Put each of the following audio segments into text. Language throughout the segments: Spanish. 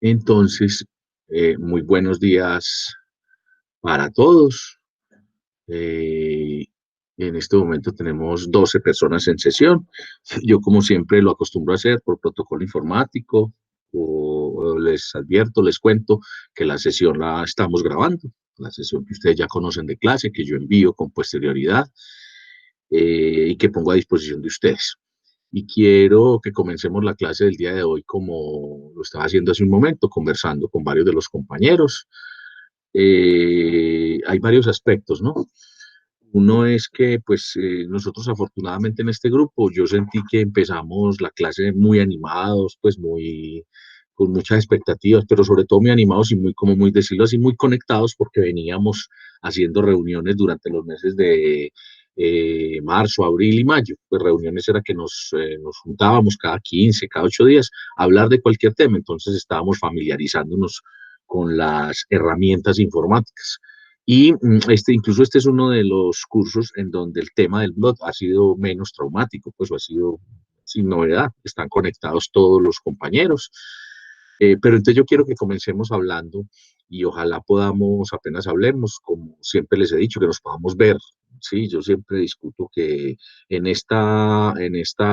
Entonces, muy buenos días para todos. Eh, en este momento tenemos 12 personas en sesión. Yo, como siempre, lo acostumbro a hacer por protocolo informático. O les advierto, les cuento que la sesión la estamos grabando, la sesión que ustedes ya conocen de clase, que yo envío con posterioridad y que pongo a disposición de ustedes. Y quiero que comencemos la clase del día de hoy como lo estaba haciendo hace un momento, conversando con varios de los compañeros. Hay varios aspectos, ¿no? Uno es que, pues, nosotros afortunadamente en este grupo, yo sentí que empezamos la clase muy animados, pues, con muchas expectativas, pero sobre todo muy animados y muy, como muy decirlo así, muy conectados porque veníamos haciendo reuniones durante los meses de marzo, abril y mayo. Pues reuniones era que nos juntábamos cada 15, cada 8 días a hablar de cualquier tema, entonces estábamos familiarizándonos con las herramientas informáticas. Y incluso este es uno de los cursos en donde el tema del blog ha sido menos traumático, pues ha sido sin novedad. Están conectados todos los compañeros. Pero entonces yo quiero que comencemos hablando y ojalá podamos, apenas hablemos, como siempre les he dicho, que nos podamos ver. Sí, yo siempre discuto que en esta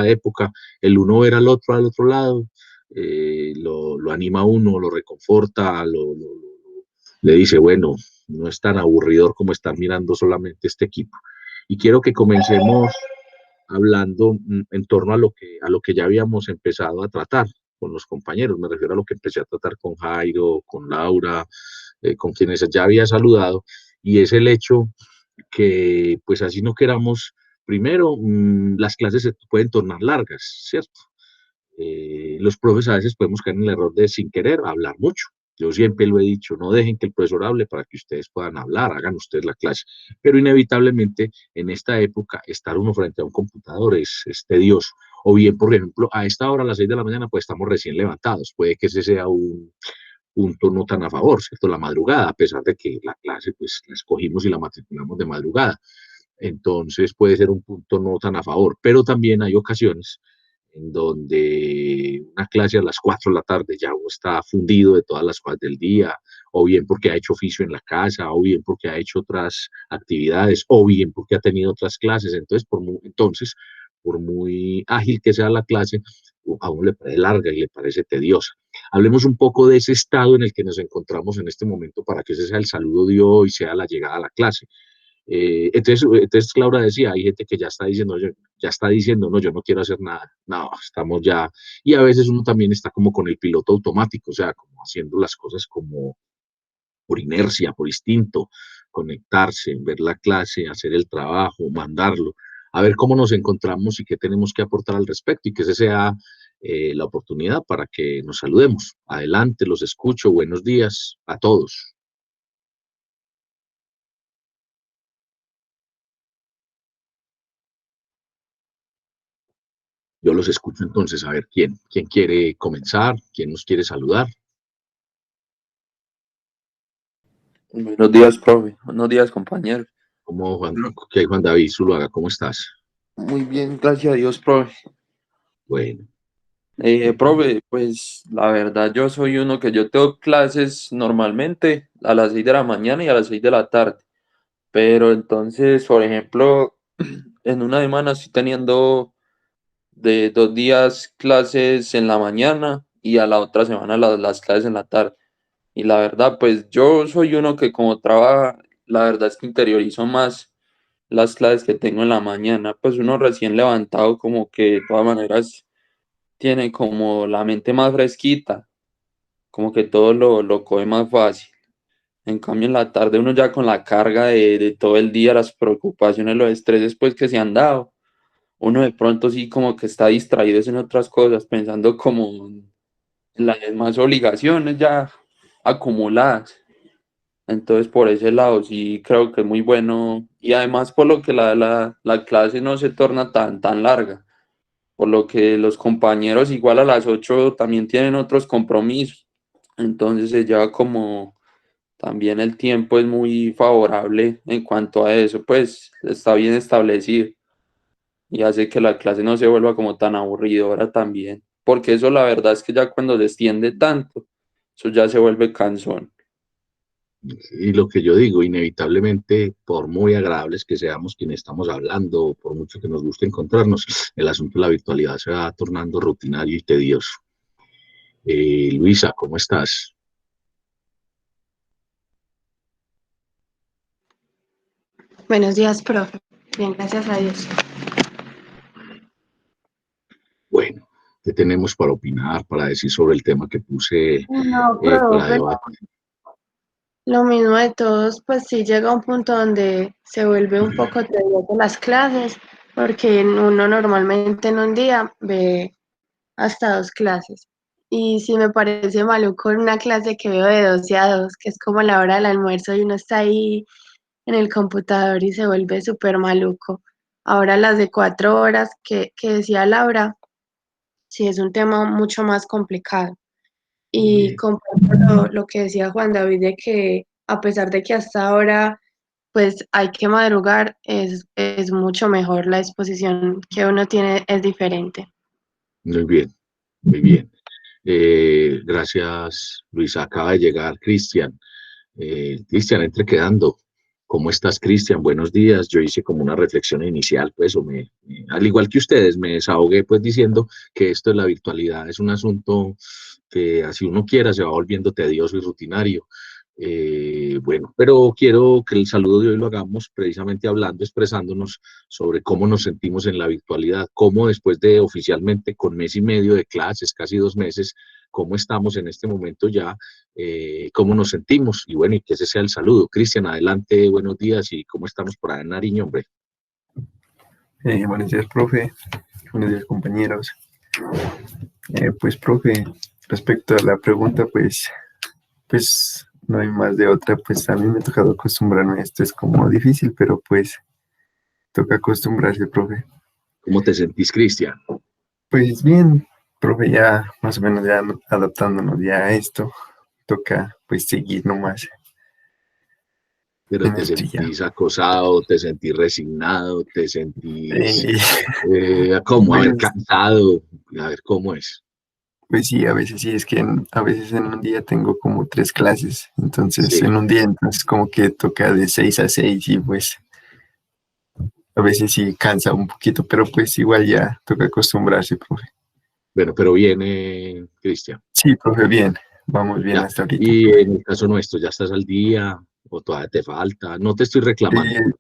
época el uno ver al otro lado, lo anima a uno, lo reconforta, le dice, bueno, no es tan aburridor como estar mirando solamente este equipo. Y quiero que comencemos hablando en torno a lo que ya habíamos empezado a tratar con los compañeros. Me refiero a lo que empecé a tratar con Jairo, con Laura, con quienes ya había saludado, y es el hecho que, pues así no queramos, primero, las clases se pueden tornar largas, ¿cierto? Los profes a veces podemos caer en el error de, sin querer, hablar mucho. Yo siempre lo he dicho, no dejen que el profesor hable para que ustedes puedan hablar, hagan ustedes la clase. Pero inevitablemente en esta época estar uno frente a un computador es tedioso. O bien, por ejemplo, a esta hora, a las 6 de la mañana, pues estamos recién levantados. Puede que ese sea un punto no tan a favor, ¿cierto? La madrugada, a pesar de que la clase pues la escogimos y la matriculamos de madrugada. Entonces puede ser un punto no tan a favor, pero también hay ocasiones en donde una clase a las 4 de la tarde ya uno está fundido de todas las cosas del día, o bien porque ha hecho oficio en la casa, o bien porque ha hecho otras actividades, o bien porque ha tenido otras clases. Entonces, por muy ágil que sea la clase, a uno le parece larga y le parece tediosa. Hablemos un poco de ese estado en el que nos encontramos en este momento para que ese sea el saludo de hoy, sea la llegada a la clase. Entonces Laura decía, hay gente que ya está diciendo, no, yo no quiero hacer nada, no, estamos ya, y a veces uno también está como con el piloto automático, o sea, como haciendo las cosas como por inercia, por instinto, conectarse, ver la clase, hacer el trabajo, mandarlo, a ver cómo nos encontramos y qué tenemos que aportar al respecto y que esa sea la oportunidad para que nos saludemos. Adelante, los escucho, buenos días a todos. Yo los escucho entonces, a ver quién quiere comenzar, quién nos quiere saludar. Buenos días, profe. Buenos días, compañero. ¿Cómo, qué hay, Juan David Zuluaga? ¿Cómo estás? Muy bien, gracias a Dios, profe. Bueno, Profe, pues la verdad yo soy uno que yo tengo clases normalmente a las 6 de la mañana y a las 6 de la tarde. Pero entonces, por ejemplo, en una semana estoy teniendo de 2 días clases en la mañana y a la otra semana las clases en la tarde. Y la verdad, pues yo soy uno que como trabaja, la verdad es que interiorizo más las clases que tengo en la mañana, pues uno recién levantado como que de todas maneras tiene como la mente más fresquita, como que todo lo coge más fácil. En cambio en la tarde uno ya con la carga de todo el día, las preocupaciones, los estreses pues que se han dado, uno de pronto sí como que está distraído en otras cosas, pensando como en las demás obligaciones ya acumuladas. Entonces, por ese lado, sí creo que es muy bueno. Y además, por lo que la clase no se torna tan larga. Por lo que los compañeros, igual a las 8 también tienen otros compromisos. Entonces, se lleva como también el tiempo es muy favorable en cuanto a eso, pues está bien establecido y hace que la clase no se vuelva como tan aburridora también. Porque eso, la verdad es que ya cuando se extiende tanto, eso ya se vuelve cansón. Y lo que yo digo, inevitablemente, por muy agradables que seamos quienes estamos hablando, por mucho que nos guste encontrarnos, el asunto de la virtualidad se va tornando rutinario y tedioso. Luisa, ¿cómo estás? Buenos días, profe. Bien, gracias a Dios. Bueno, ¿qué tenemos para opinar, para decir sobre el tema que puse No, para profe, debate? lo mismo de todos, pues sí llega un punto donde se vuelve un poco tedioso las clases, porque uno normalmente en un día ve hasta 2 clases. Y sí me parece maluco una clase que veo de 12 a 2, que es como la hora del almuerzo y uno está ahí en el computador y se vuelve súper maluco. Ahora las de 4 horas que decía Laura, sí es un tema mucho más complicado. Y Bien, comparto lo que decía Juan David, de que a pesar de que hasta ahora pues hay que madrugar, es mucho mejor la disposición que uno tiene, es diferente. muy bien, muy bien. Gracias, Luisa. Acaba de llegar Cristian. Cristian, entre quedando. ¿Cómo estás, Cristian? Buenos días. Yo hice como una reflexión inicial, pues, al igual que ustedes, me desahogué, pues, diciendo que esto de la virtualidad es un asunto que, así uno quiera, se va volviendo tedioso y rutinario. Bueno, pero quiero que el saludo de hoy lo hagamos precisamente hablando, expresándonos sobre cómo nos sentimos en la virtualidad, cómo después de oficialmente con mes y medio de clases, casi 2 meses, cómo estamos en este momento ya, cómo nos sentimos y bueno, y que ese sea el saludo. Cristian, adelante, buenos días y cómo estamos por allá en Nariño, hombre. Buenos días, profe. Buenos días, compañeros. Pues, profe, respecto a la pregunta, pues no hay más de otra. Pues a mí me ha tocado acostumbrarme a esto. Es como difícil, pero pues toca acostumbrarse, profe. ¿Cómo te sentís, Cristian? Pues bien, profe, ya más o menos ya adaptándonos ya a esto. Toca pues seguir nomás Pero en te esto y ya. sentís acosado, te sentís resignado, te sentís, Eh, ¿cómo? A ver, pues, cansado, a ver, ¿cómo es? pues sí, a veces sí, es que a veces en un día tengo como 3 clases. Entonces, Sí, en un día, entonces como que toca de 6 a 6 y pues a veces sí cansa un poquito, pero pues igual ya toca acostumbrarse, profe. bueno, pero viene, Cristian, Sí, profe, bien, vamos bien ya. hasta ahorita. Y en el caso nuestro, ¿ya estás al día o todavía te falta? No te estoy reclamando. Eh,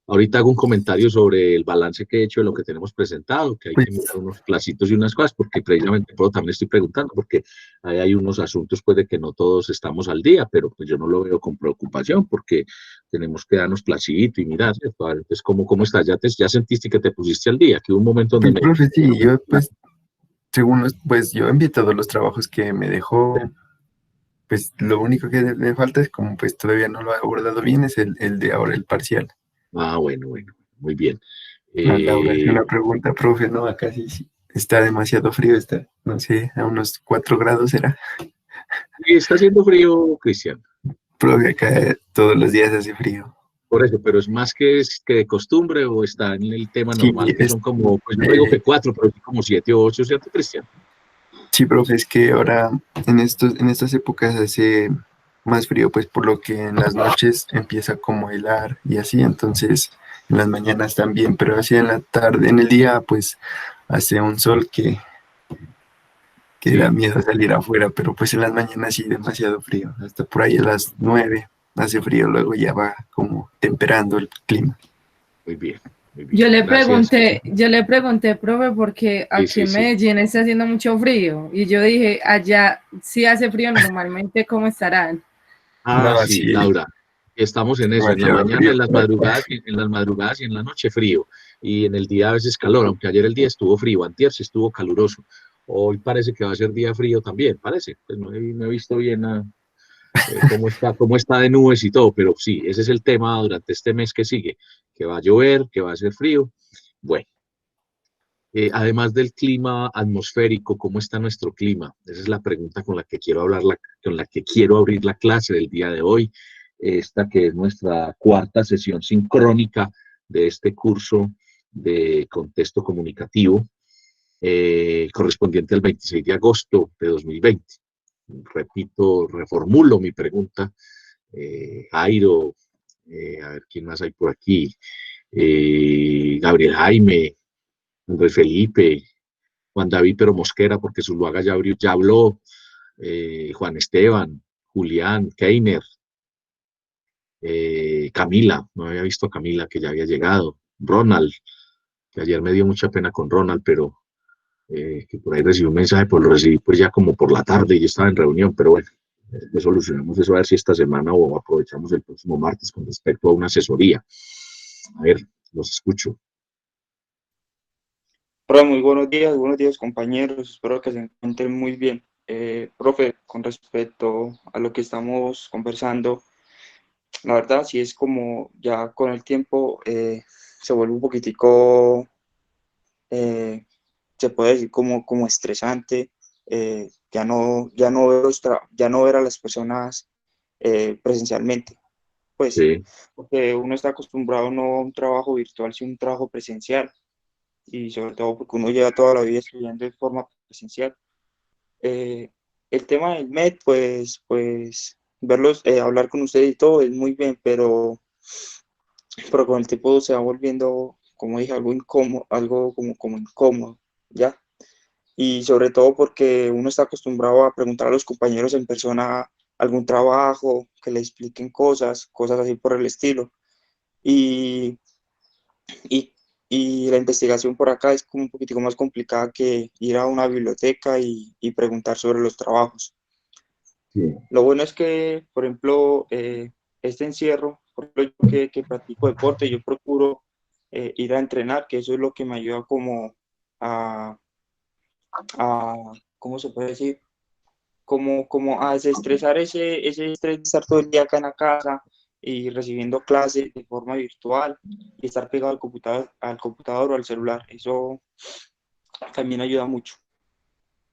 Ahorita hago un comentario sobre el balance que he hecho de lo que tenemos presentado, que hay que pues, mirar unos placitos y unas cosas, porque precisamente por eso también estoy preguntando, porque ahí hay unos asuntos pues de que no todos estamos al día, pero pues yo no lo veo con preocupación, porque tenemos que darnos placito y mirar, ¿cierto? A ver, entonces, ¿cómo estás? ¿Ya sentiste que te pusiste al día? Que hubo un momento donde pues, me profe, dijiste, sí, yo pues, según pues yo envié todos los trabajos que me dejó, pues lo único que me falta es como pues todavía no lo he abordado bien, es el de ahora, el parcial. ah, bueno, muy bien. A Laura, hace Eh, una pregunta, profe, no, acá sí, sí, está demasiado frío, está, no sé, a unos 4 grados será. ¿Está haciendo frío, Cristian? Profe, acá todos los días hace frío. Por eso, pero es que de costumbre o está en el tema Sí, normal, que son como, pues yo no digo eh, que 4, pero sí como 7 o 8, ¿cierto, Cristian? sí, profe, es que ahora en estas épocas hace más frío, pues por lo que en las noches empieza como a helar y así, entonces en las mañanas también, pero así en la tarde, en el día, pues hace un sol que da Sí, miedo salir afuera, pero pues en las mañanas sí demasiado frío, hasta por ahí a las 9 hace frío, luego ya va como temperando el clima. muy bien, muy bien. Gracias. Yo le pregunté, profe, porque Sí, aquí sí, en sí. Medellín está haciendo mucho frío y yo dije, allá sí hace frío normalmente, ¿cómo estarán? Ah, No, sí, sí, Laura. Estamos en eso, en la demasiado mañana, frío. en las madrugadas y en la noche frío. Y en el día a veces calor, aunque ayer el día estuvo frío, antier sí estuvo caluroso. Hoy parece que va a ser día frío también, parece. Pues no he visto bien cómo está de nubes y todo, pero sí, ese es el tema durante este mes que sigue, que va a llover, que va a ser frío. Bueno, además del clima atmosférico, ¿cómo está nuestro clima? Esa es la pregunta con la que quiero hablar, con la que quiero abrir la clase del día de hoy. Esta que es nuestra cuarta sesión sincrónica de este curso de contexto comunicativo, correspondiente al 26 de agosto de 2020. repito, reformulo mi pregunta. Jairo, a ver quién más hay por aquí. Gabriel Jaime, Andrés Felipe, Juan David Pero Mosquera, porque Zuluaga ya habló, Juan Esteban, Julián, Keiner, Camila, no había visto a Camila que ya había llegado, Ronald, que ayer me dio mucha pena con Ronald, pero que por ahí recibí un mensaje, pues lo recibí pues ya como por la tarde y yo estaba en reunión, pero bueno, solucionamos eso a ver si esta semana o aprovechamos el próximo martes con respecto a una asesoría. A ver, los escucho. Hola, muy buenos días compañeros, espero que se encuentren muy bien. Profe, con respecto a lo que estamos conversando, la verdad sí es como ya con el tiempo se vuelve un poquitico, se puede decir como estresante, ya no ver a las personas presencialmente, pues, Sí, porque uno está acostumbrado no a un trabajo virtual, sino un trabajo presencial. Y sobre todo porque uno lleva toda la vida estudiando de forma presencial. Eh, el tema del MED, pues verlos, hablar con ustedes y todo es muy bien, pero con el tiempo se va volviendo, como dije, algo incómodo, algo como incómodo, ¿ya? Y sobre todo porque uno está acostumbrado a preguntar a los compañeros en persona algún trabajo, que le expliquen cosas así por el estilo. Y Y, y la investigación por acá es como un poquitico más complicada que ir a una biblioteca y preguntar sobre los trabajos. sí, Lo bueno es que, por ejemplo, este encierro, por ejemplo, yo que practico deporte, yo procuro ir a entrenar, que eso es lo que me ayuda como a, a ¿cómo se puede decir? Como a desestresar ese estrés de estar todo el día acá en la casa y recibiendo clases de forma virtual y estar pegado al computador o al celular. Eso también ayuda mucho.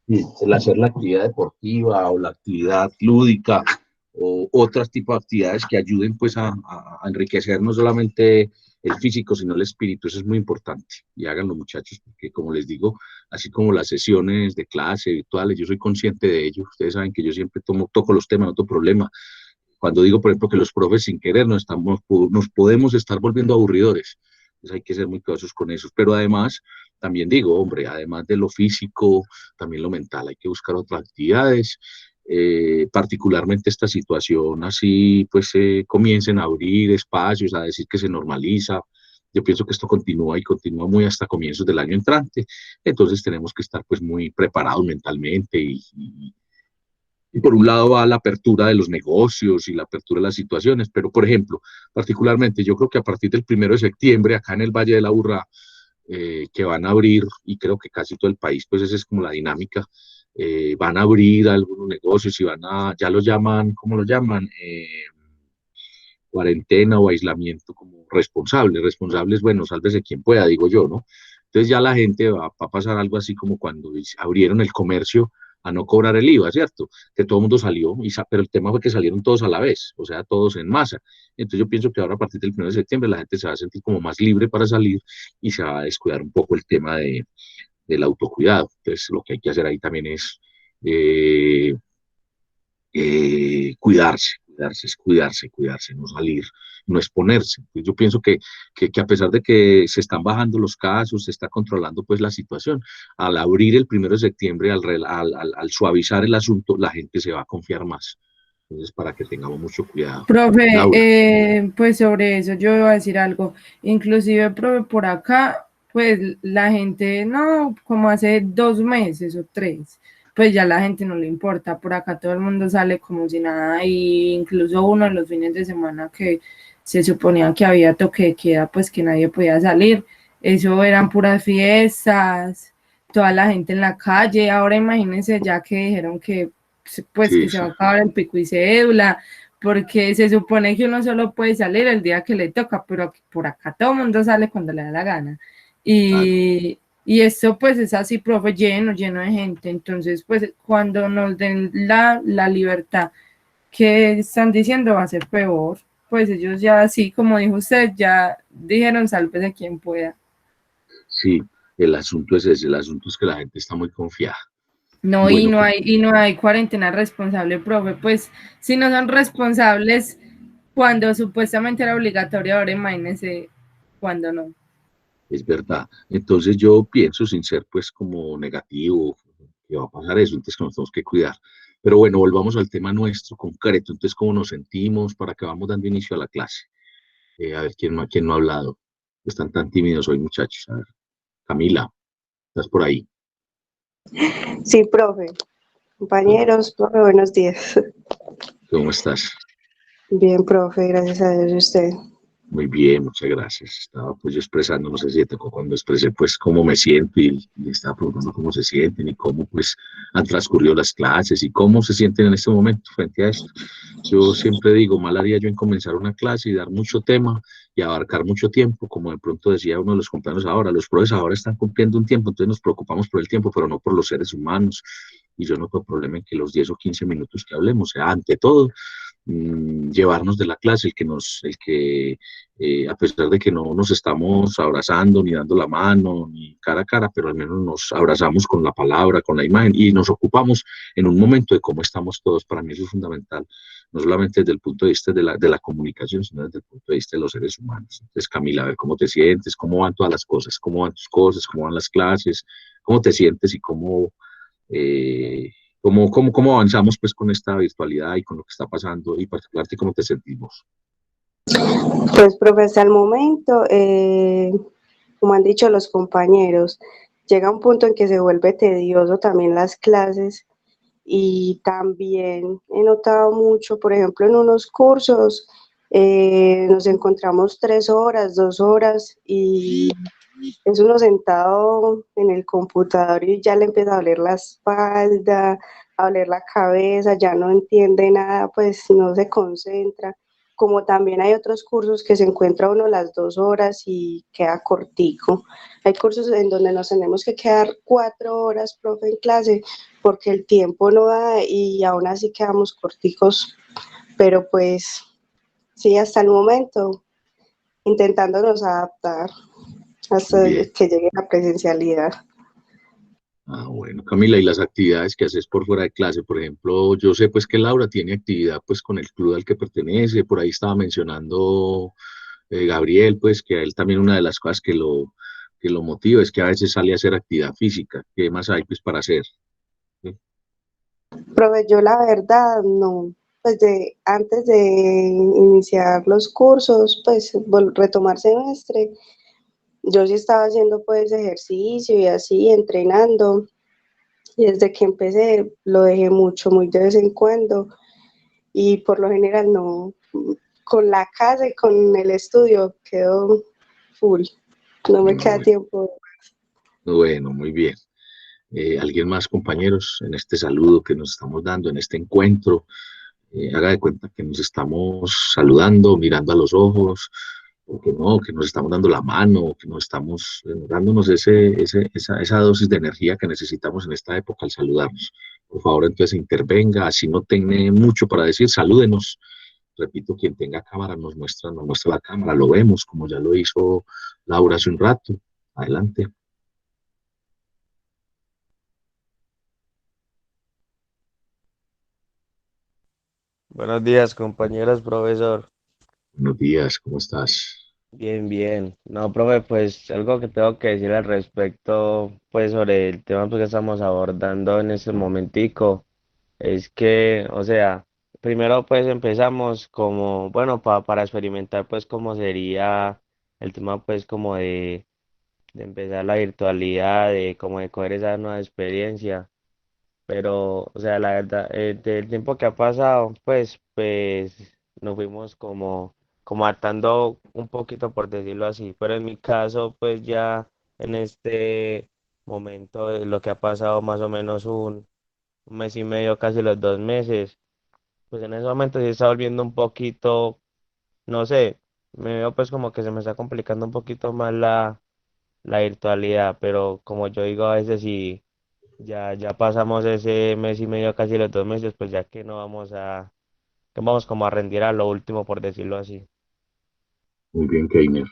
sí, el hacer la actividad deportiva o la actividad lúdica o otros tipos de actividades que ayuden pues a enriquecer no solamente el físico, sino el espíritu, eso es muy importante. Y háganlo muchachos, porque como les digo, así como las sesiones de clase virtuales, yo soy consciente de ello, ustedes saben que yo siempre toco los temas, no tengo problema. Cuando digo, por ejemplo, que los profes sin querer nos podemos estar volviendo aburridores, pues hay que ser muy cuidadosos con eso. Pero además, también digo, hombre, además de lo físico, también lo mental, hay que buscar otras actividades. Particularmente esta situación así, pues comiencen a abrir espacios, a decir que se normaliza. Yo pienso que esto continúa y continúa muy hasta comienzos del año entrante. Entonces tenemos que estar pues muy preparados mentalmente y por un lado va la apertura de los negocios y la apertura de las situaciones, pero por ejemplo, particularmente yo creo que a partir del 1 de septiembre, acá en el Valle de la Urrá, que van a abrir, y creo que casi todo el país, pues esa es como la dinámica, van a abrir algunos negocios y ya lo llaman, ¿cómo lo llaman? Cuarentena o aislamiento como responsable. Responsable es, bueno, sálvese quien pueda, digo yo, ¿no? Entonces ya la gente va a pasar algo así como cuando abrieron el comercio a no cobrar el IVA, ¿cierto? Que todo el mundo salió, pero el tema fue que salieron todos a la vez, o sea, todos en masa. Entonces yo pienso que ahora a partir del 1 de septiembre la gente se va a sentir como más libre para salir y se va a descuidar un poco el tema del autocuidado. Entonces lo que hay que hacer ahí también es eh, cuidarse, no salir, no exponerse. Pues yo pienso que a pesar de que se están bajando los casos, se está controlando pues la situación, al abrir el 1 de septiembre, al suavizar el asunto, la gente se va a confiar más. Entonces, para que tengamos mucho cuidado. Profe, Laura. pues sobre eso yo iba a decir algo. Inclusive, profe, por acá, pues la gente, no, como hace 2 meses o 3, pues ya la gente no le importa. Por acá todo el mundo sale como si nada, y incluso uno de los fines de semana que se suponía que había toque de queda, pues que nadie podía salir. Eso eran puras fiestas, toda la gente en la calle. Ahora imagínense ya que dijeron que pues Sí, que se va sí, a acabar el pico y cédula, porque se supone que uno solo puede salir el día que le toca, pero por acá todo el mundo sale cuando le da la gana. claro. Y esto pues es así, profe, lleno de gente. Entonces, pues cuando nos den la libertad que están diciendo va a ser peor. Pues ellos ya, así como dijo usted, ya dijeron sálvese quien pueda. Sí, el asunto es ese, el asunto es que la gente está muy confiada. No, Bueno, y no hay cuarentena responsable, profe. Pues si no son responsables cuando supuestamente era obligatorio, ahora imagínense cuando no. es verdad. Entonces yo pienso, sin ser pues como negativo, que va a pasar eso, entonces que nos tenemos que cuidar. Pero bueno, volvamos al tema nuestro concreto. Entonces, ¿cómo nos sentimos? ¿Para que vamos dando inicio a la clase? A ver, quién no ha hablado? Están tan tímidos hoy, muchachos. A ver, Camila, ¿estás por ahí? Sí, profe. ¿Cómo, Compañeros, profe, buenos días. cómo estás? Bien, profe, gracias a Dios y usted. Muy bien, muchas gracias. Estaba pues yo expresando, no sé si te tocó cuando expresé pues cómo me siento y estaba preguntando cómo se sienten y cómo pues han transcurrido las clases y cómo se sienten en este momento frente a esto. Yo siempre digo, mal haría yo en comenzar una clase y dar mucho tema y abarcar mucho tiempo, como de pronto decía uno de los compañeros ahora, los profes ahora están cumpliendo un tiempo, entonces nos preocupamos por el tiempo, pero no por los seres humanos. Y yo no tengo problema en que los 10 o 15 minutos que hablemos sea ante todo llevarnos de la clase, el que a pesar de que no nos estamos abrazando, ni dando la mano, ni cara a cara, pero al menos nos abrazamos con la palabra, con la imagen, y nos ocupamos en un momento de cómo estamos todos. Para mí eso es fundamental, no solamente desde el punto de vista de la comunicación, sino desde el punto de vista de los seres humanos. Entonces, Camila, a ver cómo te sientes, cómo van todas las cosas, cómo van tus cosas, cómo van las clases, cómo te sientes y eh, cómo avanzamos pues con esta virtualidad y con lo que está pasando y particularmente cómo te sentimos. Pues, profe, hasta el momento, como han dicho los compañeros, llega un punto en que se vuelve tedioso también las clases y también he notado mucho, por ejemplo, en unos cursos nos encontramos 3 horas, 2 horas y es uno sentado en el computador y ya le empieza a doler la espalda, a doler la cabeza, ya no entiende nada, pues no se concentra. Como también hay otros cursos que se encuentra uno las 2 horas y queda cortico. Hay cursos en donde nos tenemos que quedar 4 horas, profe, en clase, porque el tiempo no da y aún así quedamos corticos. Pero pues sí, hasta el momento, intentándonos adaptar hasta Bien. que llegue la presencialidad. Ah, bueno, Camila, y las actividades que haces por fuera de clase, por ejemplo, yo sé pues que Laura tiene actividad pues con el club al que pertenece, por ahí estaba mencionando Gabriel, pues que a él también una de las cosas que lo motiva es que a veces sale a hacer actividad física. ¿Qué más hay pues para hacer? ¿Sí? Profe, yo la verdad no, pues antes de iniciar los cursos, pues retomar semestre, yo sí estaba haciendo pues ejercicio y así, entrenando, y desde que empecé lo dejé mucho, muy de vez en cuando, y por lo general no, con la casa y con el estudio quedo full, no me No, queda tiempo. bueno, muy bien. ¿Alguien más, compañeros, en este saludo que nos estamos dando, en este encuentro? Haga de cuenta que nos estamos saludando, mirando a los ojos, o que no, que nos estamos dando la mano, que nos estamos dándonos esa dosis de energía que necesitamos en esta época al saludarnos. Por favor, entonces intervenga, si no tiene mucho para decir, salúdenos. Repito, quien tenga cámara nos muestra la cámara, lo vemos, como ya lo hizo Laura hace un rato. Adelante. Buenos días, compañeros, profesor. Buenos días, ¿cómo estás? Bien, bien. No, profe, pues algo que tengo que decir al respecto, pues sobre el tema pues, que estamos abordando en este momentico, es que, o sea, primero pues empezamos como, bueno, para experimentar pues cómo sería el tema pues como de empezar la virtualidad, de como de coger esa nueva experiencia. Pero, o sea, la verdad, del tiempo que ha pasado, pues nos fuimos como hartando un poquito, por decirlo así. Pero en mi caso, pues ya en este momento, lo que ha pasado más o menos un mes y medio, casi los 2 meses, pues en ese momento sí está volviendo un poquito, no sé, me veo pues como que se me está complicando un poquito más la virtualidad, pero como yo digo, a veces sí. Ya pasamos ese mes y medio, casi los 2 meses, pues ya que no que vamos como a rendir a lo último, por decirlo así. Muy bien, Keiner.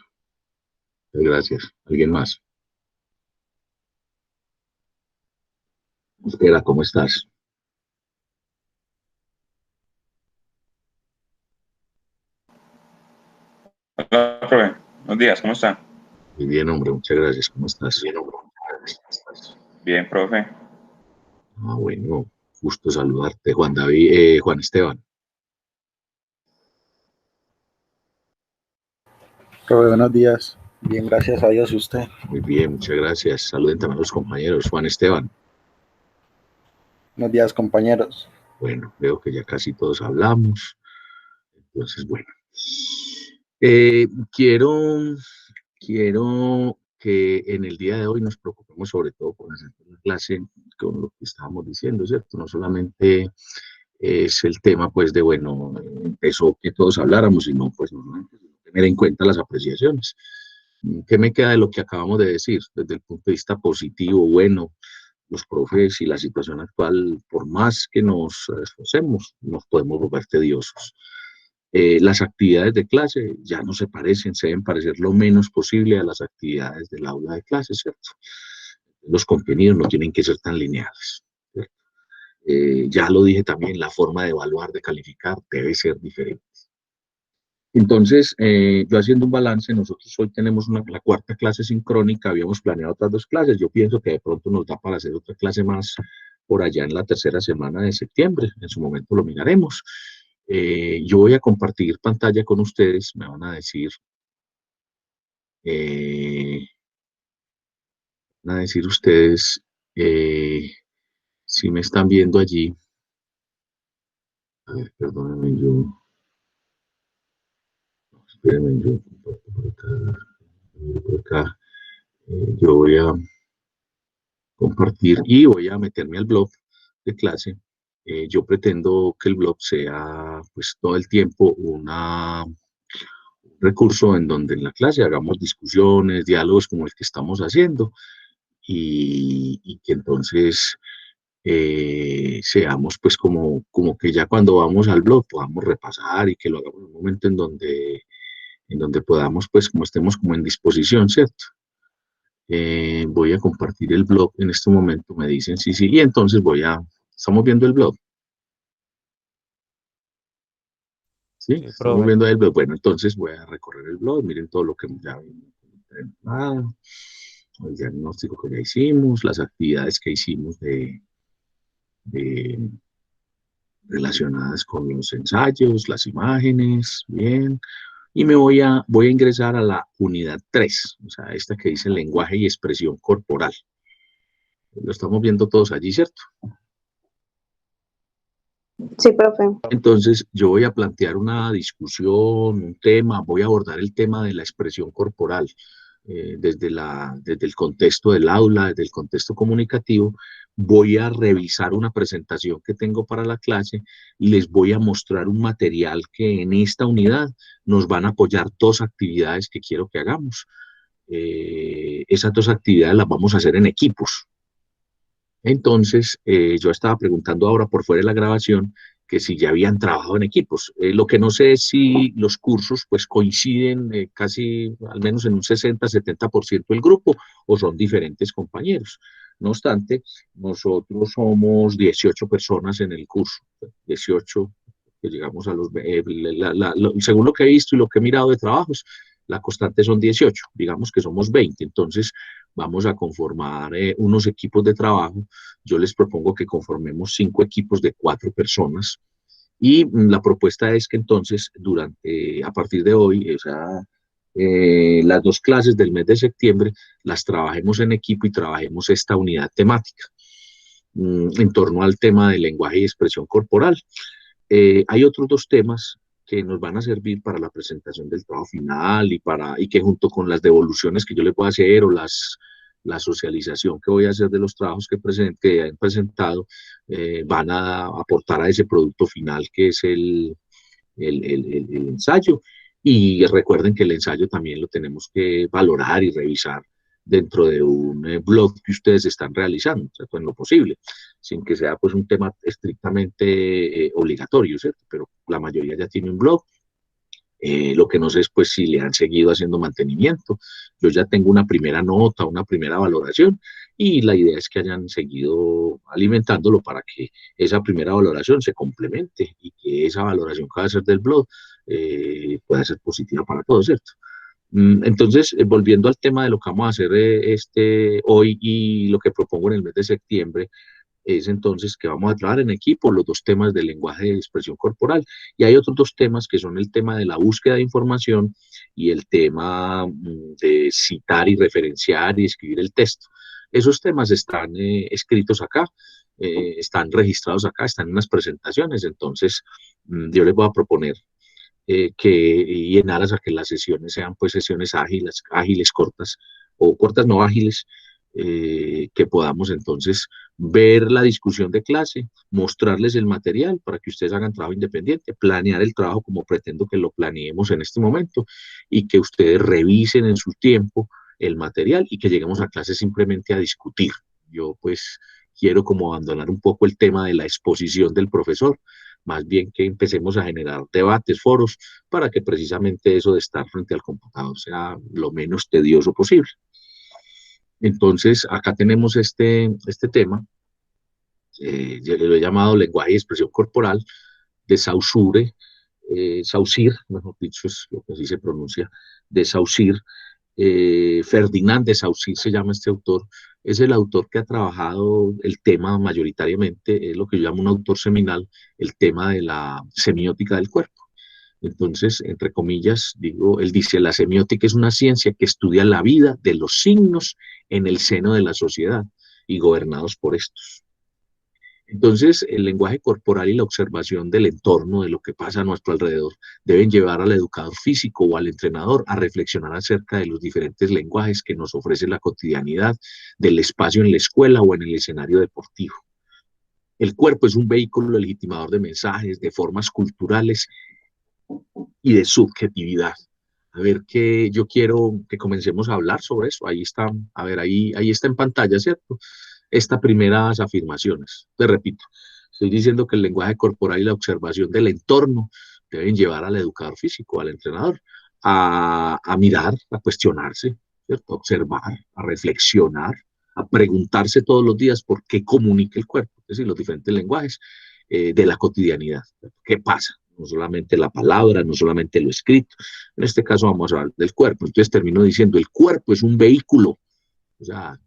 Gracias. ¿Alguien más? Espera, ¿cómo estás? Hola, profe. Buenos días, ¿cómo está? Muy bien, hombre, muchas gracias. ¿Cómo estás? Bien, hombre. Bien, profe. Ah, bueno, gusto saludarte, Juan Esteban. Profe, buenos días. Bien, gracias a Dios. ¿Y usted? Muy bien, muchas gracias. Saluden también a los compañeros. Juan Esteban. Buenos días, compañeros. Bueno, veo que ya casi todos hablamos. Entonces, bueno. Quiero que en el día de hoy nos preocupemos sobre todo por hacer la clase con lo que estábamos diciendo, ¿cierto? No solamente es el tema, pues, de, bueno, empezó que todos habláramos, sino, pues, no, tener en cuenta las apreciaciones. ¿Qué me queda de lo que acabamos de decir? Desde el punto de vista positivo, bueno, los profes y la situación actual, por más que nos esforcemos, nos podemos volver tediosos. Las actividades de clase ya no se parecen, se deben parecer lo menos posible a las actividades del aula de clase, ¿cierto? Los contenidos no tienen que ser tan lineales, ¿cierto? Ya lo dije también, la forma de evaluar, de calificar, debe ser diferente. Entonces, yo haciendo un balance, nosotros hoy tenemos la cuarta clase sincrónica, habíamos planeado otras 2 clases, yo pienso que de pronto nos da para hacer otra clase más por allá en la tercera semana de septiembre, en su momento lo miraremos. Yo voy a compartir pantalla con ustedes, me van a decir ustedes si me están viendo allí. A ver, perdónenme, espérenme, yo comparto por acá. Yo voy a compartir y voy a meterme al blog de clase. Yo pretendo que el blog sea, pues, todo el tiempo un recurso en donde en la clase hagamos discusiones, diálogos como el que estamos haciendo y que entonces seamos, pues, como que ya cuando vamos al blog podamos repasar y que lo hagamos en un momento en donde podamos, pues, como estemos como en disposición, ¿cierto? Voy a compartir el blog en este momento, me dicen sí, sí, y entonces estamos viendo el blog, ¿sí? Sí, Estamos profe. viendo el blog, bueno, entonces voy a recorrer el blog, miren todo lo que ya el diagnóstico que ya hicimos, las actividades que hicimos de relacionadas con los ensayos, las imágenes, bien, y voy a ingresar a la unidad 3, o sea, esta que dice lenguaje y expresión corporal. Lo estamos viendo todos allí, ¿cierto? Sí, profe. Entonces, yo voy a plantear una discusión, un tema, voy a abordar el tema de la expresión corporal desde el contexto del aula, desde el contexto comunicativo. Voy a revisar una presentación que tengo para la clase y les voy a mostrar un material que en esta unidad nos van a apoyar 2 actividades que quiero que hagamos. Esas 2 actividades las vamos a hacer en equipos. Entonces, yo estaba preguntando ahora por fuera de la grabación que si ya habían trabajado en equipos. Lo que no sé es si los cursos pues coinciden casi, al menos en un 60-70% del grupo, o son diferentes compañeros. No obstante, nosotros somos 18 personas en el curso, 18 que llegamos a según lo que he visto y lo que he mirado de trabajos, la constante son 18, digamos que somos 20, entonces vamos a conformar unos equipos de trabajo. Yo les propongo que conformemos 5 equipos de 4 personas y la propuesta es que entonces a partir de hoy, o sea, las 2 clases del mes de septiembre las trabajemos en equipo y trabajemos esta unidad temática en torno al tema de lenguaje y expresión corporal. Hay otros 2 temas que nos van a servir para la presentación del trabajo final y que junto con las devoluciones que yo le pueda hacer o la socialización que voy a hacer de los trabajos que han presentado, van a aportar a ese producto final que es el ensayo. Y recuerden que el ensayo también lo tenemos que valorar y revisar dentro de un blog que ustedes están realizando, o sea, pues en lo posible, sin que sea pues un tema estrictamente obligatorio, ¿cierto? Pero la mayoría ya tiene un blog. Lo que no sé es pues si le han seguido haciendo mantenimiento. Yo ya tengo una primera nota, una primera valoración, y la idea es que hayan seguido alimentándolo para que esa primera valoración se complemente y que esa valoración que va a ser del blog pueda ser positiva para todos, ¿cierto? Entonces, volviendo al tema de lo que vamos a hacer hoy y lo que propongo en el mes de septiembre, es entonces que vamos a trabajar en equipo los dos temas del lenguaje de expresión corporal. Y hay otros dos temas que son el tema de la búsqueda de información y el tema de citar y referenciar y escribir el texto. Esos temas están escritos acá, están registrados acá, están en las presentaciones. Entonces, yo les voy a proponer y en aras a que las sesiones sean pues sesiones ágiles, cortas, o cortas no ágiles, que podamos entonces ver la discusión de clase, mostrarles el material para que ustedes hagan trabajo independiente, planear el trabajo como pretendo que lo planeemos en este momento y que ustedes revisen en su tiempo el material y que lleguemos a clase simplemente a discutir. Yo pues quiero como abandonar un poco el tema de la exposición del profesor, más bien que empecemos a generar debates, foros, para que precisamente eso de estar frente al computador sea lo menos tedioso posible. Entonces, acá tenemos este tema, yo lo he llamado lenguaje y expresión corporal, de Saussure, mejor dicho, es lo que así se pronuncia, de Saussure. Ferdinand de Saussure se llama este autor, es el autor que ha trabajado el tema mayoritariamente, es lo que yo llamo un autor seminal, el tema de la semiótica del cuerpo. Entonces, entre comillas, digo, él dice, la semiótica es una ciencia que estudia la vida de los signos en el seno de la sociedad y gobernados por estos. Entonces, el lenguaje corporal y la observación del entorno, de lo que pasa a nuestro alrededor, deben llevar al educador físico o al entrenador a reflexionar acerca de los diferentes lenguajes que nos ofrece la cotidianidad, del espacio en la escuela o en el escenario deportivo. El cuerpo es un vehículo legitimador de mensajes, de formas culturales y de subjetividad. A ver, que yo quiero que comencemos a hablar sobre eso. Ahí está, a ver, ahí está en pantalla, ¿cierto? Estas primeras afirmaciones. Te repito, estoy diciendo que el lenguaje corporal y la observación del entorno deben llevar al educador físico, al entrenador, a mirar, a cuestionarse, ¿cierto? A observar, a reflexionar, a preguntarse todos los días por qué comunica el cuerpo, es decir, los diferentes lenguajes de la cotidianidad. ¿Qué pasa? No solamente la palabra, no solamente lo escrito. En este caso vamos a hablar del cuerpo. Entonces termino diciendo, el cuerpo es un vehículo, o sea,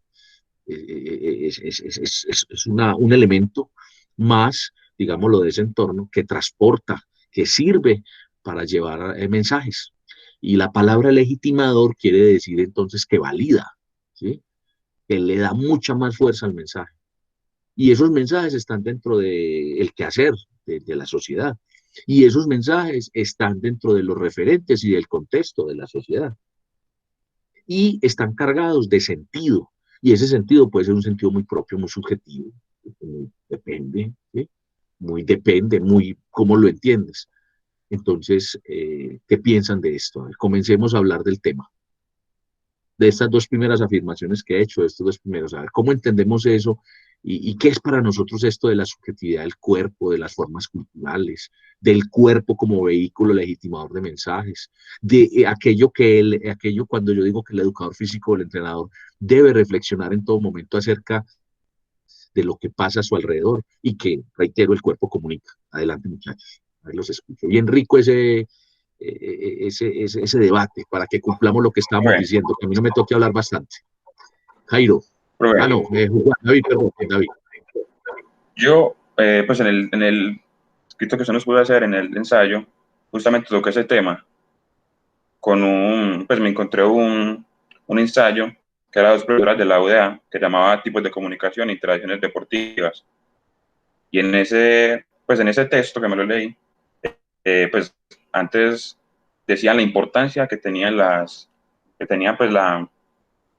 es un elemento más, digámoslo, de ese entorno que transporta, que sirve para llevar mensajes. Y la palabra legitimador quiere decir entonces que valida, ¿sí? Que le da mucha más fuerza al mensaje. Y esos mensajes están dentro del quehacer de la sociedad. Y esos mensajes están dentro de los referentes y del contexto de la sociedad. Y están cargados de sentido. Y ese sentido puede ser un sentido muy propio, muy subjetivo. Depende, ¿sí? Muy depende, muy cómo lo entiendes. Entonces, ¿qué piensan de esto? A ver, comencemos a hablar del tema. De estas dos primeras afirmaciones que he hecho, de estos dos primeros, a ver, ¿cómo entendemos eso? ¿Y qué es para nosotros esto de la subjetividad del cuerpo, de las formas culturales, del cuerpo como vehículo legitimador de mensajes, de aquello cuando yo digo que el educador físico o el entrenador debe reflexionar en todo momento acerca de lo que pasa a su alrededor y que, reitero, el cuerpo comunica? Adelante, muchachos, ahí los escucho. Bien rico ese debate para que cumplamos lo que estamos diciendo, que a mí no me toque hablar bastante. Jairo. No, David, perdón, David. Yo, pues en el escrito que usted nos pudo hacer, en el ensayo, justamente toqué ese tema pues me encontré un ensayo que era de dos profesoras de la UDA, que llamaba Tipos de Comunicación e Interacciones Deportivas. Y en ese texto que me lo leí, pues antes decían la importancia que tenía pues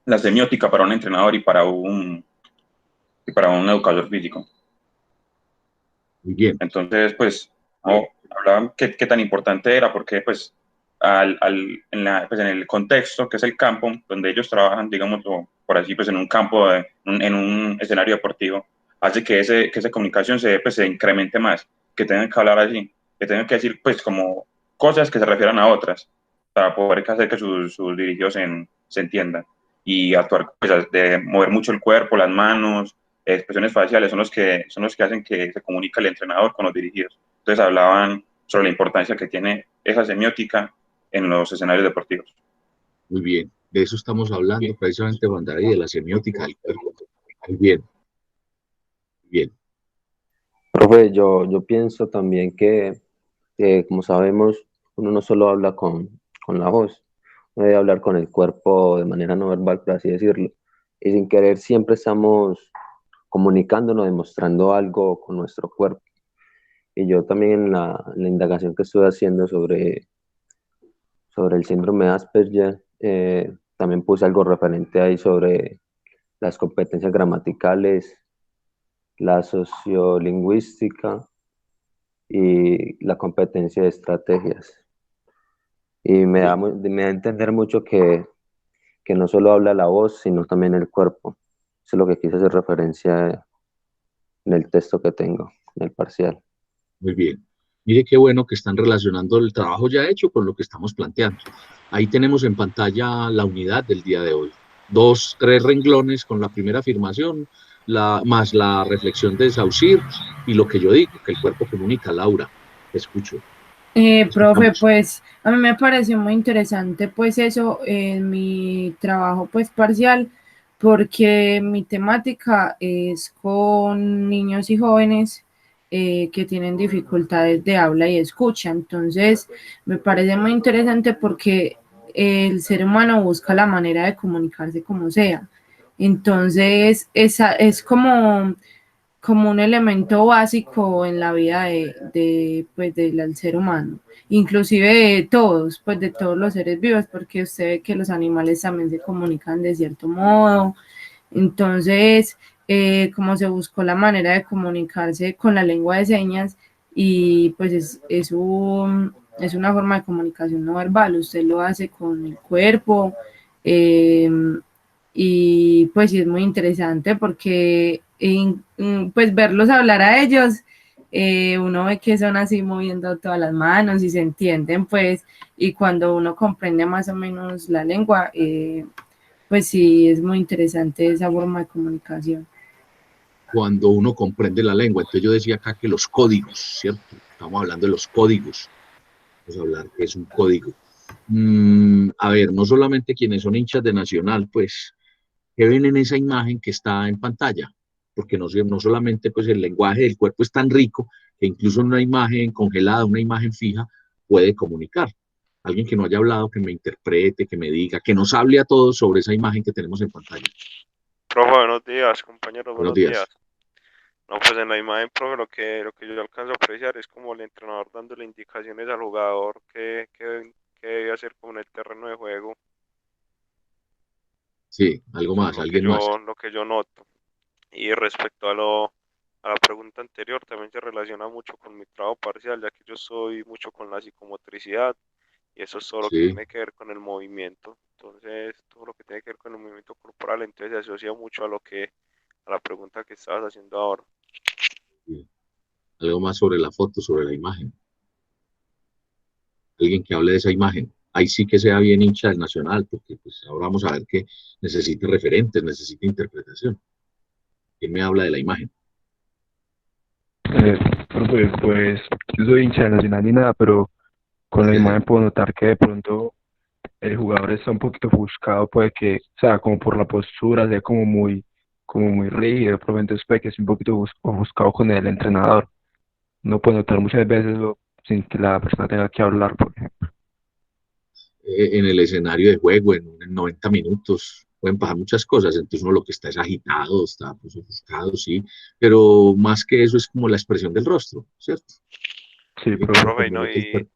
la semiótica para un entrenador y para un educador físico. Muy bien. Entonces, pues, hablaban qué tan importante era, porque pues en el contexto, que es el campo, donde ellos trabajan, digamos, por así, pues en un campo, en un escenario deportivo, hace que esa comunicación se incremente más, que tengan que hablar así, que tengan que decir, pues, como cosas que se refieran a otras, para poder hacer que sus dirigidos se entiendan. y actuar, pues, de mover mucho el cuerpo, las manos, expresiones faciales, son los que hacen que se comunique el entrenador con los dirigidos. Entonces hablaban sobre la importancia que tiene esa semiótica en los escenarios deportivos. Muy bien, de eso estamos hablando precisamente, Juan David, de la semiótica del cuerpo. Muy bien, bien. Profe, yo pienso también que, como sabemos, uno no solo habla con la voz, uno debe hablar con el cuerpo de manera no verbal, por así decirlo. Y sin querer siempre estamos comunicándonos, demostrando algo con nuestro cuerpo. Y yo también en la indagación que estuve haciendo sobre el síndrome de Asperger, también puse algo referente ahí sobre las competencias gramaticales, la sociolingüística y la competencia de estrategias. Y me da a entender mucho que no solo habla la voz, sino también el cuerpo. Eso es lo que quise hacer referencia en el texto que tengo, en el parcial. Muy bien. Mire qué bueno que están relacionando el trabajo ya hecho con lo que estamos planteando. Ahí tenemos en pantalla la unidad del día de hoy. 3 renglones con la primera afirmación, más la reflexión de Saussure y lo que yo digo, que el cuerpo comunica. Laura, te escucho. Profe, pues a mí me pareció muy interesante pues eso en mi trabajo pues parcial, porque mi temática es con niños y jóvenes que tienen dificultades de habla y escucha. Entonces me parece muy interesante porque el ser humano busca la manera de comunicarse como sea. Entonces es como un elemento básico en la vida pues, del ser humano, inclusive pues de todos los seres vivos, porque usted ve que los animales también se comunican de cierto modo. Entonces, como se buscó la manera de comunicarse con la lengua de señas, y pues es una forma de comunicación no verbal, usted lo hace con el cuerpo, eh, y pues sí es muy interesante porque pues verlos hablar a ellos, uno ve que son así moviendo todas las manos y se entienden pues, y cuando uno comprende más o menos la lengua, pues sí es muy interesante esa forma de comunicación. Cuando uno comprende la lengua. Entonces yo decía acá que los códigos, ¿cierto? Estamos hablando de los códigos. Vamos a hablar que es un código. A ver, no solamente quienes son hinchas de Nacional, pues, que ven en esa imagen que está en pantalla, porque no solamente pues el lenguaje del cuerpo es tan rico que incluso una imagen congelada, una imagen fija, puede comunicar. Alguien que no haya hablado, que me interprete, que me diga, que nos hable a todos sobre esa imagen que tenemos en pantalla. Profe, buenos días, compañeros, Buenos buenos días. días. No, pues en la imagen, profe, lo que yo alcanzo a apreciar es como el entrenador dándole indicaciones al jugador que debe hacer con el terreno de juego. Sí, algo más, alguien más. Lo que yo noto. Y respecto a la pregunta anterior, también se relaciona mucho con mi trabajo parcial, ya que yo soy mucho con la psicomotricidad y eso es todo lo que Sí, tiene que ver con el movimiento. Entonces, todo lo que tiene que ver con el movimiento corporal, entonces se asocia mucho a la pregunta que estabas haciendo ahora. sí. Algo más sobre la foto, sobre la imagen. Alguien que hable de esa imagen. Ahí sí que sea bien hincha del Nacional, porque pues ahora vamos a ver que necesita referentes, necesita interpretación. ¿Quién me habla de la imagen? Profe, pues yo soy hincha de Nacional ni nada, pero con la imagen puedo notar que de pronto el jugador está un poquito ofuscado, puede que, o sea, como por la postura, sea como muy rígido, profe, entonces puede que esté un poquito ofuscado con el entrenador. No puede notar muchas veces sin que la persona tenga que hablar, por ejemplo. En el escenario de juego, en 90 minutos, pueden pasar muchas cosas, entonces uno lo que está es agitado, está pues ofuscado, sí, pero más que eso es como la expresión del rostro, ¿cierto? Sí, Profe, y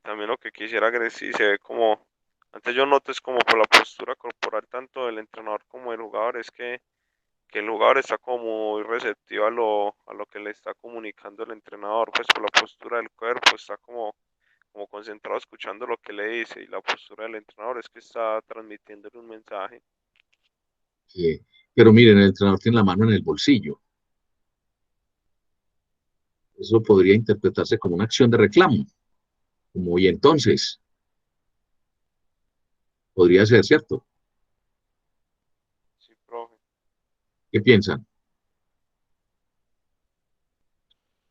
también lo que quisiera agregar, sí, se ve como, antes yo noto es como por la postura corporal tanto del entrenador como del jugador, es que el jugador está como muy receptivo a lo que le está comunicando el entrenador, pues por la postura del cuerpo está como concentrado escuchando lo que le dice, y la postura del entrenador es que está transmitiéndole un mensaje. Pero miren, el entrenador tiene la mano en el bolsillo. Eso podría interpretarse como una acción de reclamo, como y entonces, podría ser, ¿cierto? ¿Qué piensan?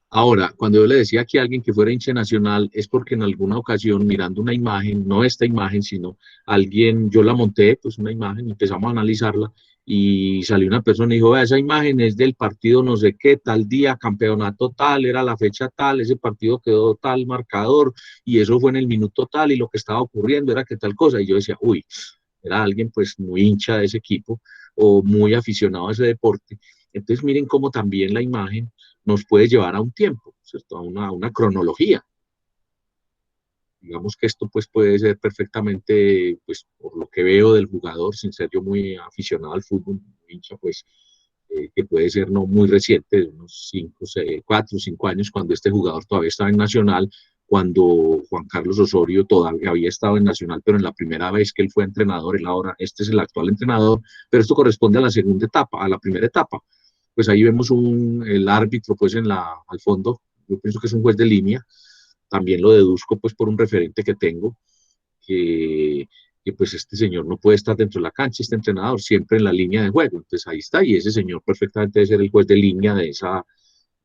Ahora, cuando yo le decía aquí a alguien que fuera hincha nacional, es porque en alguna ocasión, mirando una imagen, no esta imagen, sino alguien, yo la monté, pues una imagen, empezamos a analizarla, y salió una persona y dijo, vea, esa imagen es del partido no sé qué, tal día, campeonato tal, era la fecha tal, ese partido quedó tal marcador, y eso fue en el minuto tal, y lo que estaba ocurriendo era que tal cosa, y yo decía, uy, era alguien pues muy hincha de ese equipo, o muy aficionado a ese deporte. Entonces miren cómo también la imagen nos puede llevar a un tiempo, ¿cierto? A una cronología. Digamos que esto pues puede ser perfectamente, pues por lo que veo del jugador, sin ser yo muy aficionado al fútbol, muy hincha, pues que puede ser no muy reciente, de unos 5, 6, 4, 5 años, cuando este jugador todavía estaba en Nacional, cuando Juan Carlos Osorio todavía había estado en Nacional, pero en la primera vez que él fue entrenador, él ahora, este es el actual entrenador, pero esto corresponde a la segunda etapa, a la primera etapa. Pues ahí vemos el árbitro pues al fondo, yo pienso que es un juez de línea, también lo deduzco pues por un referente que tengo, que pues este señor no puede estar dentro de la cancha, este entrenador siempre en la línea de juego, entonces ahí está, y ese señor perfectamente debe ser el juez de línea de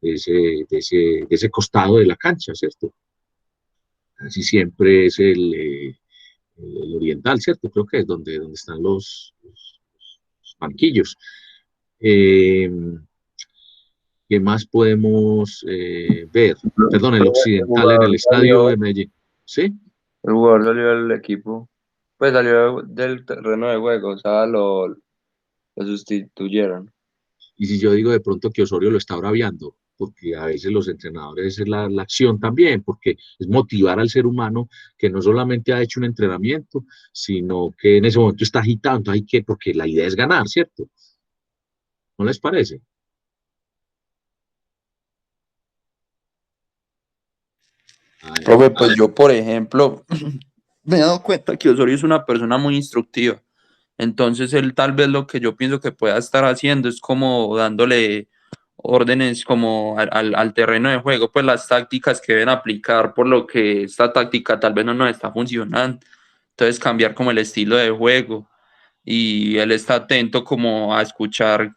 ese costado de la cancha, ¿cierto? Así siempre es el oriental, ¿cierto? Creo que es donde están los banquillos. Eh, ¿Qué más podemos ver? Perdón, el El occidental en el estadio de Medellín. ¿Sí? jugador salió del equipo, pues salió del terreno de juego, o sea, lo sustituyeron. Y si yo digo de pronto que Osorio lo está braviando, porque a veces los entrenadores es la acción también, porque es motivar al ser humano que no solamente ha hecho un entrenamiento, sino que en ese momento está agitando, porque la idea es ganar, ¿cierto? ¿No les parece? Profe, pues yo, por ejemplo, me he dado cuenta que Osorio es una persona muy instructiva. Entonces, él tal vez lo que yo pienso que pueda estar haciendo es como dándole órdenes como al terreno de juego, pues las tácticas que deben aplicar, por lo que esta táctica tal vez no nos está funcionando. Entonces, cambiar como el estilo de juego. Y él está atento como a escuchar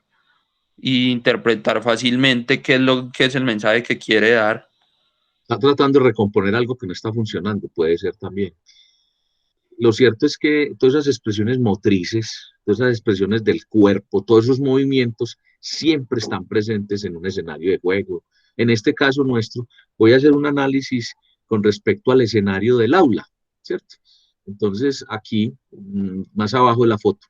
e interpretar fácilmente qué es lo que es el mensaje que quiere dar. Está tratando de recomponer algo que no está funcionando, puede ser también. Lo cierto es que todas esas expresiones motrices, todas esas expresiones del cuerpo, todos esos movimientos siempre están presentes en un escenario de juego. En este caso nuestro, voy a hacer un análisis con respecto al escenario del aula, ¿cierto? Entonces, aquí, más abajo de la foto,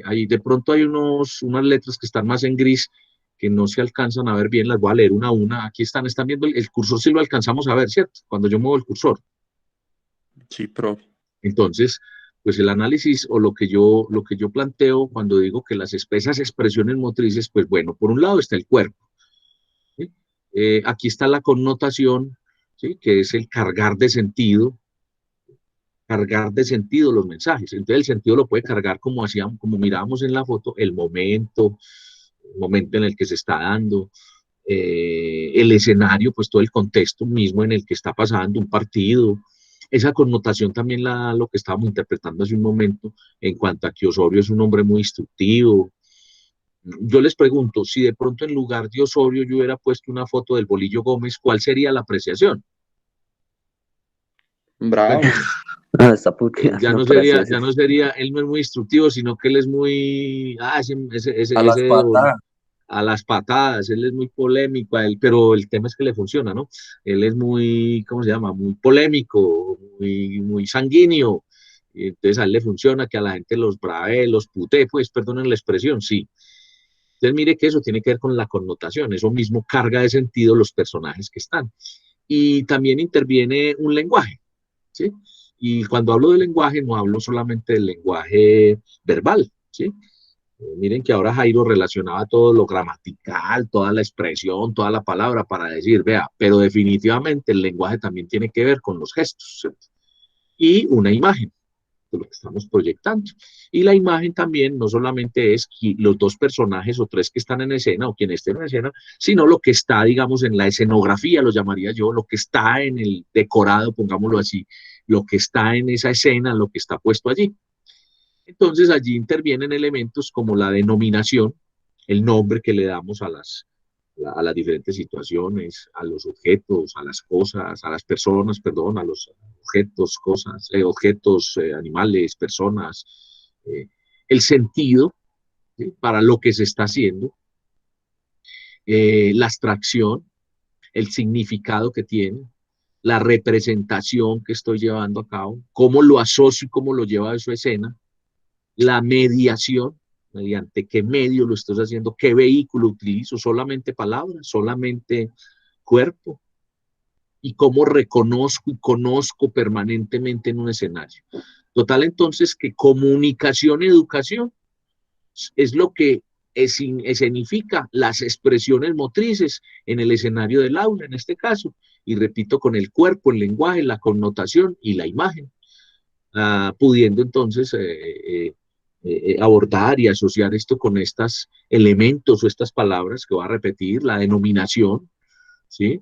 ahí de pronto hay unas letras que están más en gris, que no se alcanzan a ver bien, las voy a leer una a una. Aquí están viendo el cursor, si lo alcanzamos a ver, ¿cierto? Cuando yo muevo el cursor. Sí, profe. Entonces, pues el análisis o lo que yo planteo cuando digo que esas expresiones motrices, pues bueno, por un lado está el cuerpo, ¿sí? Aquí está la connotación, ¿sí? Que es el cargar de sentido los mensajes. Entonces el sentido lo puede cargar como mirábamos en la foto, el momento en el que se está dando, el escenario, pues todo el contexto mismo en el que está pasando un partido. Esa connotación también lo que estábamos interpretando hace un momento en cuanto a que Osorio es un hombre muy instructivo. Yo les pregunto, si de pronto en lugar de Osorio yo hubiera puesto una foto del Bolillo Gómez, ¿cuál sería la apreciación? Bravo. Ya no sería, él no es muy instructivo, sino que él es muy, A las patadas. A las patadas, él es muy polémico, pero el tema es que le funciona, ¿no? Él es muy, ¿cómo se llama? Muy polémico, muy sanguíneo, y entonces a él le funciona que a la gente los brave, los putee, pues, perdonen la expresión, sí. Entonces mire que eso tiene que ver con la connotación, eso mismo carga de sentido los personajes que están. Y también interviene un lenguaje, ¿sí? Y cuando hablo de lenguaje, no hablo solamente del lenguaje verbal, ¿sí? Miren que ahora Jairo relacionaba todo lo gramatical, toda la expresión, toda la palabra para decir, vea, pero definitivamente el lenguaje también tiene que ver con los gestos, ¿cierto? Y una imagen de lo que estamos proyectando. Y la imagen también no solamente es los dos personajes o tres que están en escena o quien esté en escena, sino lo que está, digamos, en la escenografía, lo llamaría yo, lo que está en el decorado, pongámoslo así, lo que está en esa escena, lo que está puesto allí. Entonces allí intervienen elementos como la denominación, el nombre que le damos a las diferentes situaciones, a los objetos, a las cosas, a las personas, perdón, a los objetos, cosas, animales, personas, el sentido, ¿sí?, para lo que se está haciendo, la abstracción, el significado que tiene, la representación que estoy llevando a cabo, cómo lo asocio y cómo lo llevo a su escena, la mediación, mediante qué medio lo estoy haciendo, qué vehículo utilizo, solamente palabras, solamente cuerpo, y cómo reconozco y conozco permanentemente en un escenario. Total, entonces, que comunicación y educación es lo que escenifica las expresiones motrices en el escenario del aula, en este caso, y repito, con el cuerpo, el lenguaje, la connotación y la imagen, pudiendo entonces abordar y asociar esto con estos elementos o estas palabras que voy a repetir, la denominación, ¿sí?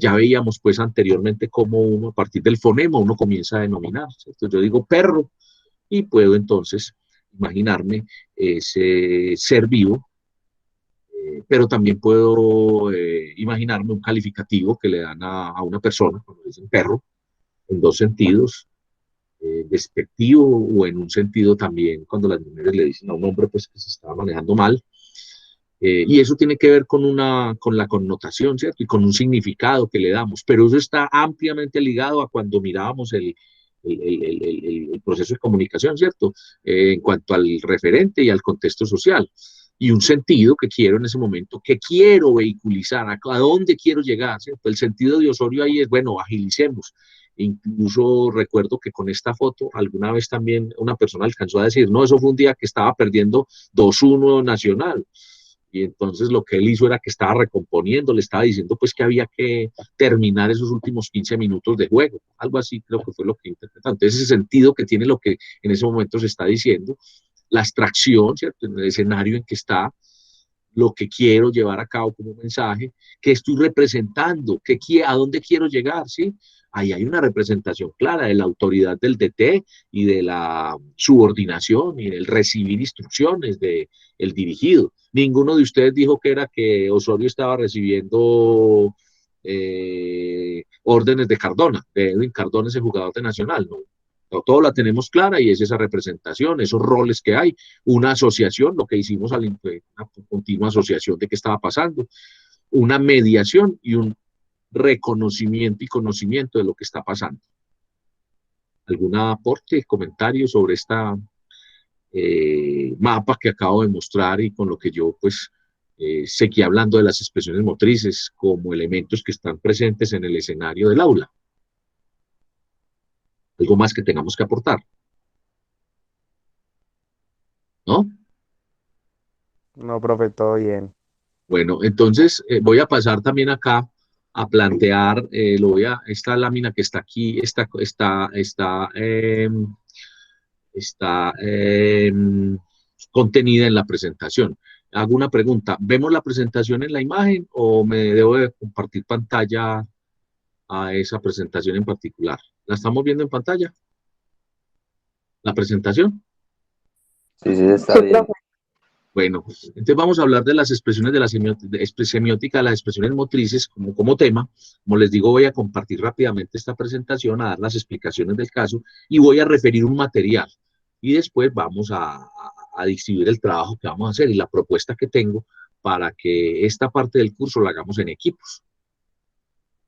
Ya veíamos pues anteriormente cómo uno, a partir del fonema, uno comienza a denominar, ¿cierto? Yo digo perro y puedo entonces imaginarme ese ser vivo, pero también puedo imaginarme un calificativo que le dan a una persona, cuando dicen perro, en dos sentidos, despectivo o en un sentido también cuando las mujeres le dicen a un hombre pues que se está manejando mal. Y eso tiene que ver con la connotación, ¿cierto? Y con un significado que le damos, pero eso está ampliamente ligado a cuando mirábamos el proceso de comunicación, ¿cierto? En cuanto al referente y al contexto social. Y un sentido que quiero en ese momento, que quiero vehiculizar, a dónde quiero llegar, ¿cierto? El sentido de Osorio ahí es, bueno, agilicemos. Incluso recuerdo que con esta foto, alguna vez también una persona alcanzó a decir, no, eso fue un día que estaba perdiendo 2-1 Nacional. Y entonces lo que él hizo era que estaba recomponiendo, le estaba diciendo pues que había que terminar esos últimos 15 minutos de juego, algo así creo que fue lo que interpretó. Entonces ese sentido que tiene lo que en ese momento se está diciendo, la abstracción, ¿cierto?, en el escenario en que está, lo que quiero llevar a cabo como mensaje, que estoy representando, a dónde quiero llegar, ¿sí? Ahí hay una representación clara de la autoridad del DT y de la subordinación y del recibir instrucciones del dirigido. Ninguno de ustedes dijo que era que Osorio estaba recibiendo órdenes de Cardona, de Edwin Cardona, ese jugador de Nacional, ¿no? Todo la tenemos clara y es esa representación, esos roles que hay, una asociación, lo que hicimos una continua asociación de qué estaba pasando, una mediación y un reconocimiento y conocimiento de lo que está pasando. ¿Algún aporte, comentario sobre esta mapa que acabo de mostrar y con lo que yo pues seguí hablando de las expresiones motrices como elementos que están presentes en el escenario del aula? ¿Algo más que tengamos que aportar? ¿No? No, profe, todo bien. Bueno, entonces voy a pasar también acá a plantear, esta lámina que está aquí, está contenida en la presentación. Hago una pregunta, ¿vemos la presentación en la imagen o me debo de compartir pantalla a esa presentación en particular? ¿La estamos viendo en pantalla? ¿La presentación? Sí, sí, está bien. Bueno, entonces vamos a hablar de las expresiones de la semiótica, las expresiones motrices como tema. Como les digo, voy a compartir rápidamente esta presentación, a dar las explicaciones del caso y voy a referir un material. Y después vamos a distribuir el trabajo que vamos a hacer y la propuesta que tengo para que esta parte del curso la hagamos en equipos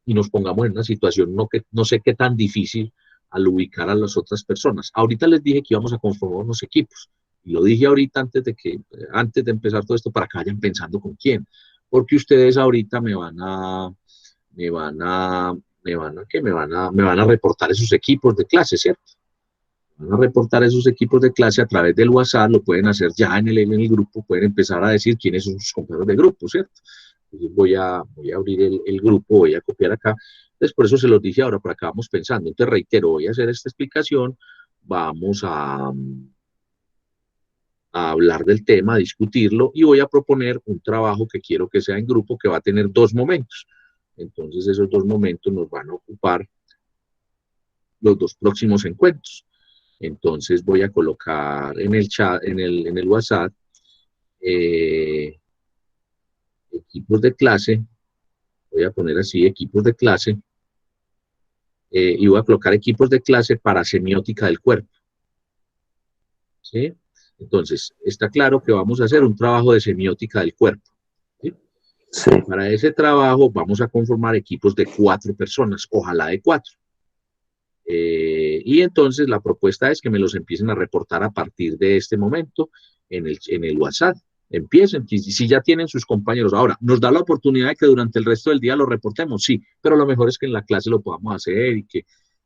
y nos pongamos en una situación no sé qué tan difícil al ubicar a las otras personas. Ahorita les dije que íbamos a conformar unos equipos. Y lo dije ahorita antes de empezar todo esto para que vayan pensando con quién. Porque ustedes ahorita me van a reportar esos equipos de clase, ¿cierto? Van a reportar esos equipos de clase a través del WhatsApp, lo pueden hacer ya en el grupo, pueden empezar a decir quiénes son sus compañeros de grupo, ¿cierto? Entonces voy a abrir el grupo, voy a copiar acá. Entonces por eso se los dije ahora, para que vamos pensando. Entonces reitero, voy a hacer esta explicación, vamos a hablar del tema, a discutirlo y voy a proponer un trabajo que quiero que sea en grupo que va a tener 2 momentos. Entonces esos 2 momentos nos van a ocupar los 2 próximos encuentros. Entonces voy a colocar en el chat, en el WhatsApp, eh, equipos de clase, voy a poner así, equipos de clase, y voy a colocar equipos de clase para semiótica del cuerpo, ¿sí? Entonces, está claro que vamos a hacer un trabajo de semiótica del cuerpo, ¿sí? Sí. Para ese trabajo vamos a conformar equipos de 4 personas, ojalá de 4. Y entonces la propuesta es que me los empiecen a reportar a partir de este momento en el WhatsApp. Empiecen, si ya tienen sus compañeros. Ahora, ¿nos da la oportunidad de que durante el resto del día lo reportemos? Sí, pero lo mejor es que en la clase lo podamos hacer y que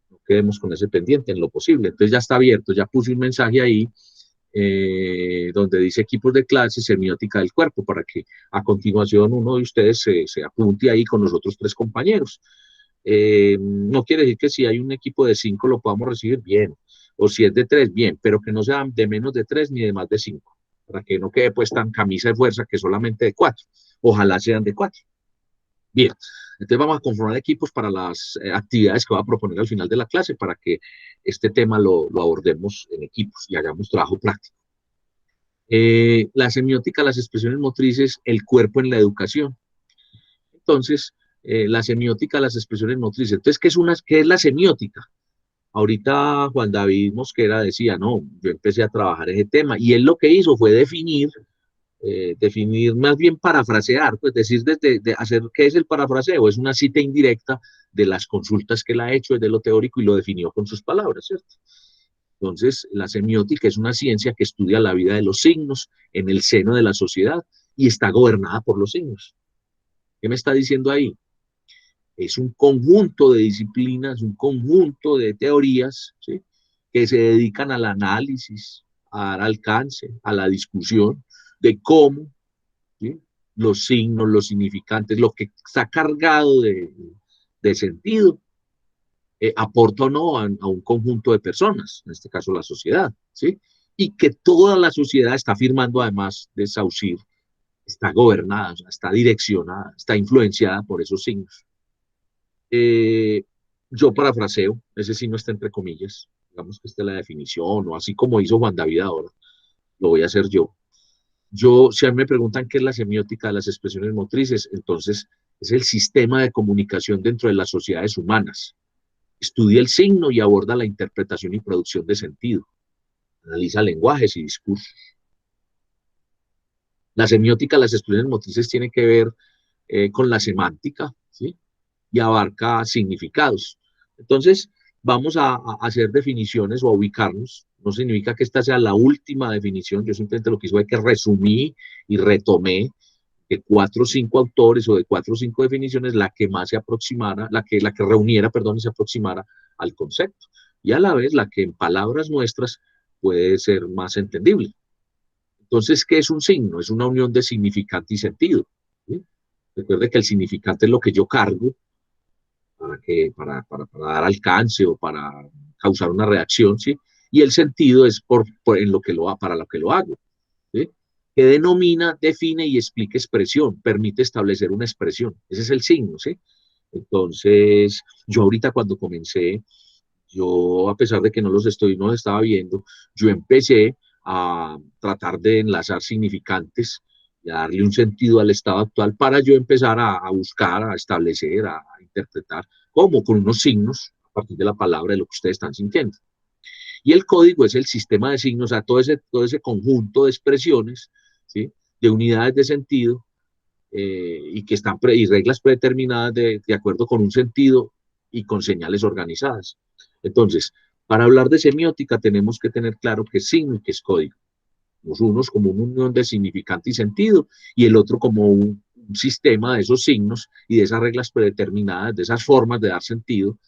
no quedemos con ese pendiente en lo posible. Entonces ya está abierto, ya puse un mensaje ahí donde dice equipos de clase, semiótica del cuerpo, para que a continuación uno de ustedes se apunte ahí con los otros 3 compañeros. No quiere decir que si hay un equipo de 5 lo podamos recibir bien, o si es de 3, bien, pero que no sea de menos de 3 ni de más de 5, para que no quede pues tan camisa de fuerza que solamente de 4. Ojalá sean de 4. Bien, entonces vamos a conformar equipos para las actividades que voy a proponer al final de la clase para que este tema lo abordemos en equipos y hagamos trabajo práctico. La semiótica, las expresiones motrices, el cuerpo en la educación. Entonces, la semiótica, las expresiones motrices. Entonces, ¿qué es la semiótica? Ahorita Juan David Mosquera decía, no, yo empecé a trabajar ese tema, y él lo que hizo fue definir, más bien parafrasear, pues decir de hacer qué es el parafraseo, es una cita indirecta de las consultas que él ha hecho desde lo teórico y lo definió con sus palabras, ¿cierto? Entonces, la semiótica es una ciencia que estudia la vida de los signos en el seno de la sociedad y está gobernada por los signos. ¿Qué me está diciendo ahí? Es un conjunto de disciplinas, un conjunto de teorías, ¿sí?, que se dedican al análisis, a dar alcance, a la discusión de cómo, ¿sí?, los signos, los significantes, lo que está cargado de sentido, aporta o no a un conjunto de personas, en este caso la sociedad, ¿sí? Y que toda la sociedad está afirmando, además de SAUCIR, está gobernada, está direccionada, está influenciada por esos signos. Yo parafraseo, ese signo está entre comillas, digamos que esta es la definición, o así como hizo Juan David ahora, lo voy a hacer yo. Si a mí me preguntan qué es la semiótica de las expresiones motrices, entonces es el sistema de comunicación dentro de las sociedades humanas. Estudia el signo y aborda la interpretación y producción de sentido. Analiza lenguajes y discursos. La semiótica de las expresiones motrices tiene que ver con la semántica, ¿sí?, y abarca significados. Entonces, vamos a hacer definiciones o a ubicarnos. No significa que esta sea la última definición, yo simplemente lo que hice fue que resumí y retomé de 4 o 5 autores o de 4 o 5 definiciones la que más se aproximara, la que reuniera, perdón, y se aproximara al concepto. Y a la vez la que en palabras nuestras puede ser más entendible. Entonces, ¿qué es un signo? Es una unión de significante y sentido, ¿sí? Recuerde que el significante es lo que yo cargo para dar alcance o para causar una reacción, ¿sí? Y el sentido es para lo que lo hago, ¿sí?, que denomina, define y explica expresión, permite establecer una expresión. Ese es el signo, ¿sí? Entonces, yo ahorita cuando comencé, yo a pesar de que no los estaba viendo, yo empecé a tratar de enlazar significantes y a darle un sentido al estado actual para yo empezar a buscar, a establecer, a interpretar, como con unos signos a partir de la palabra de lo que ustedes están sintiendo. Y el código es el sistema de signos, o sea, todo ese conjunto de expresiones, ¿sí?, de unidades de sentido, y reglas predeterminadas de acuerdo con un sentido y con señales organizadas. Entonces, para hablar de semiótica tenemos que tener claro qué es signo y qué es código. Los unos como una unión de significante y sentido, y el otro como un sistema de esos signos y de esas reglas predeterminadas, de esas formas de dar sentido,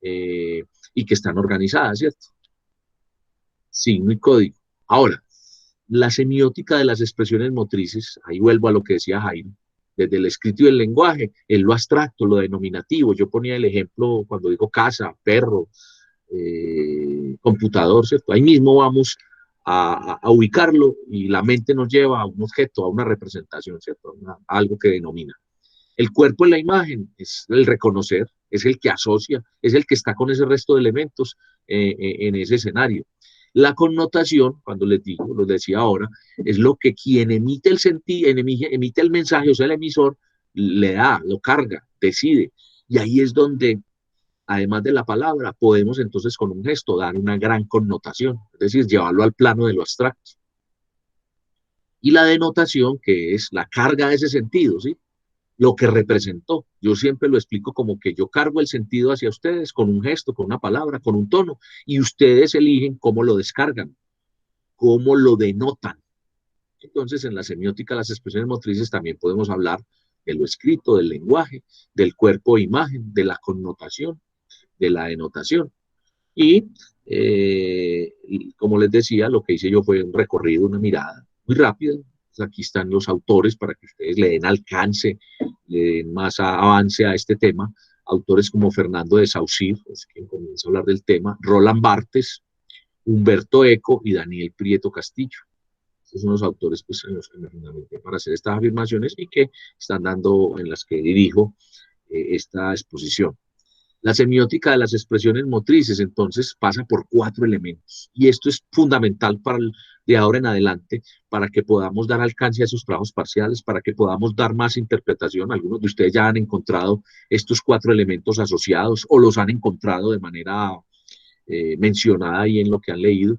y que están organizadas, ¿cierto? Signo y código. Ahora, la semiótica de las expresiones motrices, ahí vuelvo a lo que decía Jaime, desde el escrito y el lenguaje, en lo abstracto, lo denominativo. Yo ponía el ejemplo cuando digo casa, perro, computador, ¿cierto? Ahí mismo vamos a ubicarlo y la mente nos lleva a un objeto, a una representación, ¿cierto? A algo que denomina. El cuerpo en la imagen es el reconocer, es el que asocia, es el que está con ese resto de elementos en ese escenario. La connotación, cuando les digo, lo decía ahora, es lo que quien emite el emite el mensaje, o sea, el emisor, le da, lo carga, decide. Y ahí es donde, además de la palabra, podemos entonces con un gesto dar una gran connotación, es decir, llevarlo al plano de lo abstracto. Y la denotación, que es la carga de ese sentido, ¿sí? Lo que representó. Yo siempre lo explico como que yo cargo el sentido hacia ustedes con un gesto, con una palabra, con un tono, y ustedes eligen cómo lo descargan, cómo lo denotan. Entonces, en la semiótica, las expresiones motrices también podemos hablar de lo escrito, del lenguaje, del cuerpo de imagen, de la connotación, de la denotación. Y como les decía, lo que hice yo fue un recorrido, una mirada muy rápida. Aquí están los autores para que ustedes le den alcance, le den más avance a este tema. Autores como Fernando de Saussure, es quien comienza a hablar del tema, Roland Barthes, Humberto Eco y Daniel Prieto Castillo. Estos son los autores pues, en los que me fundamenté para hacer estas afirmaciones y que están dando, en las que dirijo esta exposición. La semiótica de las expresiones motrices, entonces, pasa por 4 elementos. Y esto es fundamental para de ahora en adelante, para que podamos dar alcance a esos trabajos parciales, para que podamos dar más interpretación. Algunos de ustedes ya han encontrado estos 4 elementos asociados o los han encontrado de manera mencionada ahí en lo que han leído.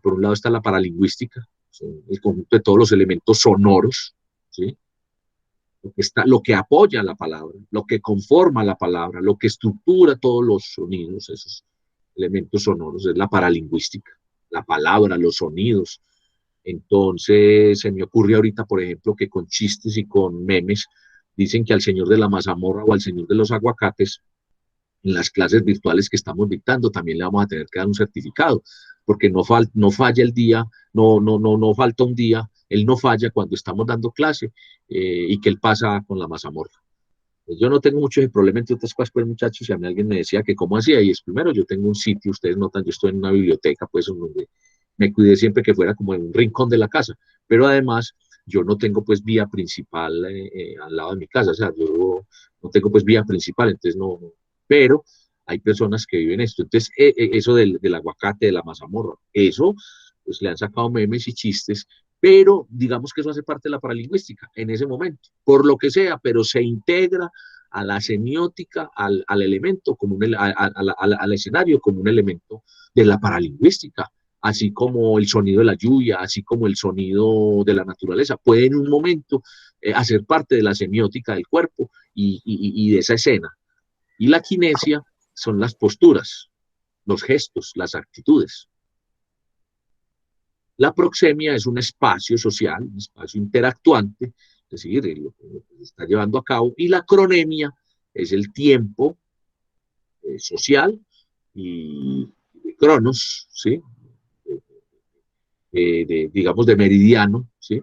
Por un lado está la paralingüística, el conjunto de todos los elementos sonoros, ¿sí? Lo que apoya la palabra, lo que conforma la palabra, lo que estructura todos los sonidos, esos elementos sonoros, es la paralingüística, la palabra, los sonidos. Entonces, se me ocurre ahorita, por ejemplo, que con chistes y con memes dicen que al señor de la mazamorra o al señor de los aguacates, en las clases virtuales que estamos dictando, también le vamos a tener que dar un certificado, porque no falla el día, no falta un día, él no falla cuando estamos dando clase y que él pasa con la mazamorra. Pues yo no tengo mucho ese problema, entre otras cosas, pues muchachos, si a mí alguien me decía que cómo hacía, y es primero, yo tengo un sitio, ustedes notan, yo estoy en una biblioteca, pues, donde me cuidé siempre que fuera como en un rincón de la casa, pero además yo no tengo pues vía principal al lado de mi casa, o sea, yo no tengo pues vía principal, entonces no, pero hay personas que viven esto, entonces eso del aguacate, de la mazamorra, eso pues le han sacado memes y chistes, pero digamos que eso hace parte de la paralingüística en ese momento, por lo que sea, pero se integra a la semiótica, al elemento, como al escenario como un elemento de la paralingüística, así como el sonido de la lluvia, así como el sonido de la naturaleza, puede en un momento hacer parte de la semiótica del cuerpo y de esa escena. Y la kinesia son las posturas, los gestos, las actitudes. La proxemia es un espacio social, un espacio interactuante, es decir, lo que se está llevando a cabo, y la cronemia es el tiempo social y cronos, ¿sí? Digamos, de meridiano, ¿sí?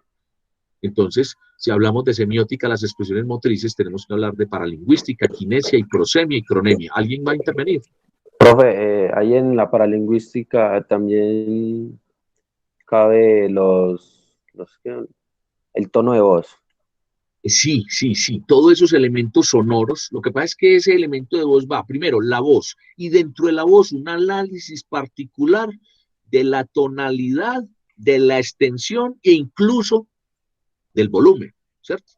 Entonces, si hablamos de semiótica, las expresiones motrices, tenemos que hablar de paralingüística, kinesia y prosemia y cronemia. ¿Alguien va a intervenir? Profe, ahí en la paralingüística también cabe el tono de voz. Sí, todos esos elementos sonoros. Lo que pasa es que ese elemento de voz va, primero, la voz, y dentro de la voz un análisis particular de la tonalidad, de la extensión e incluso del volumen, ¿cierto?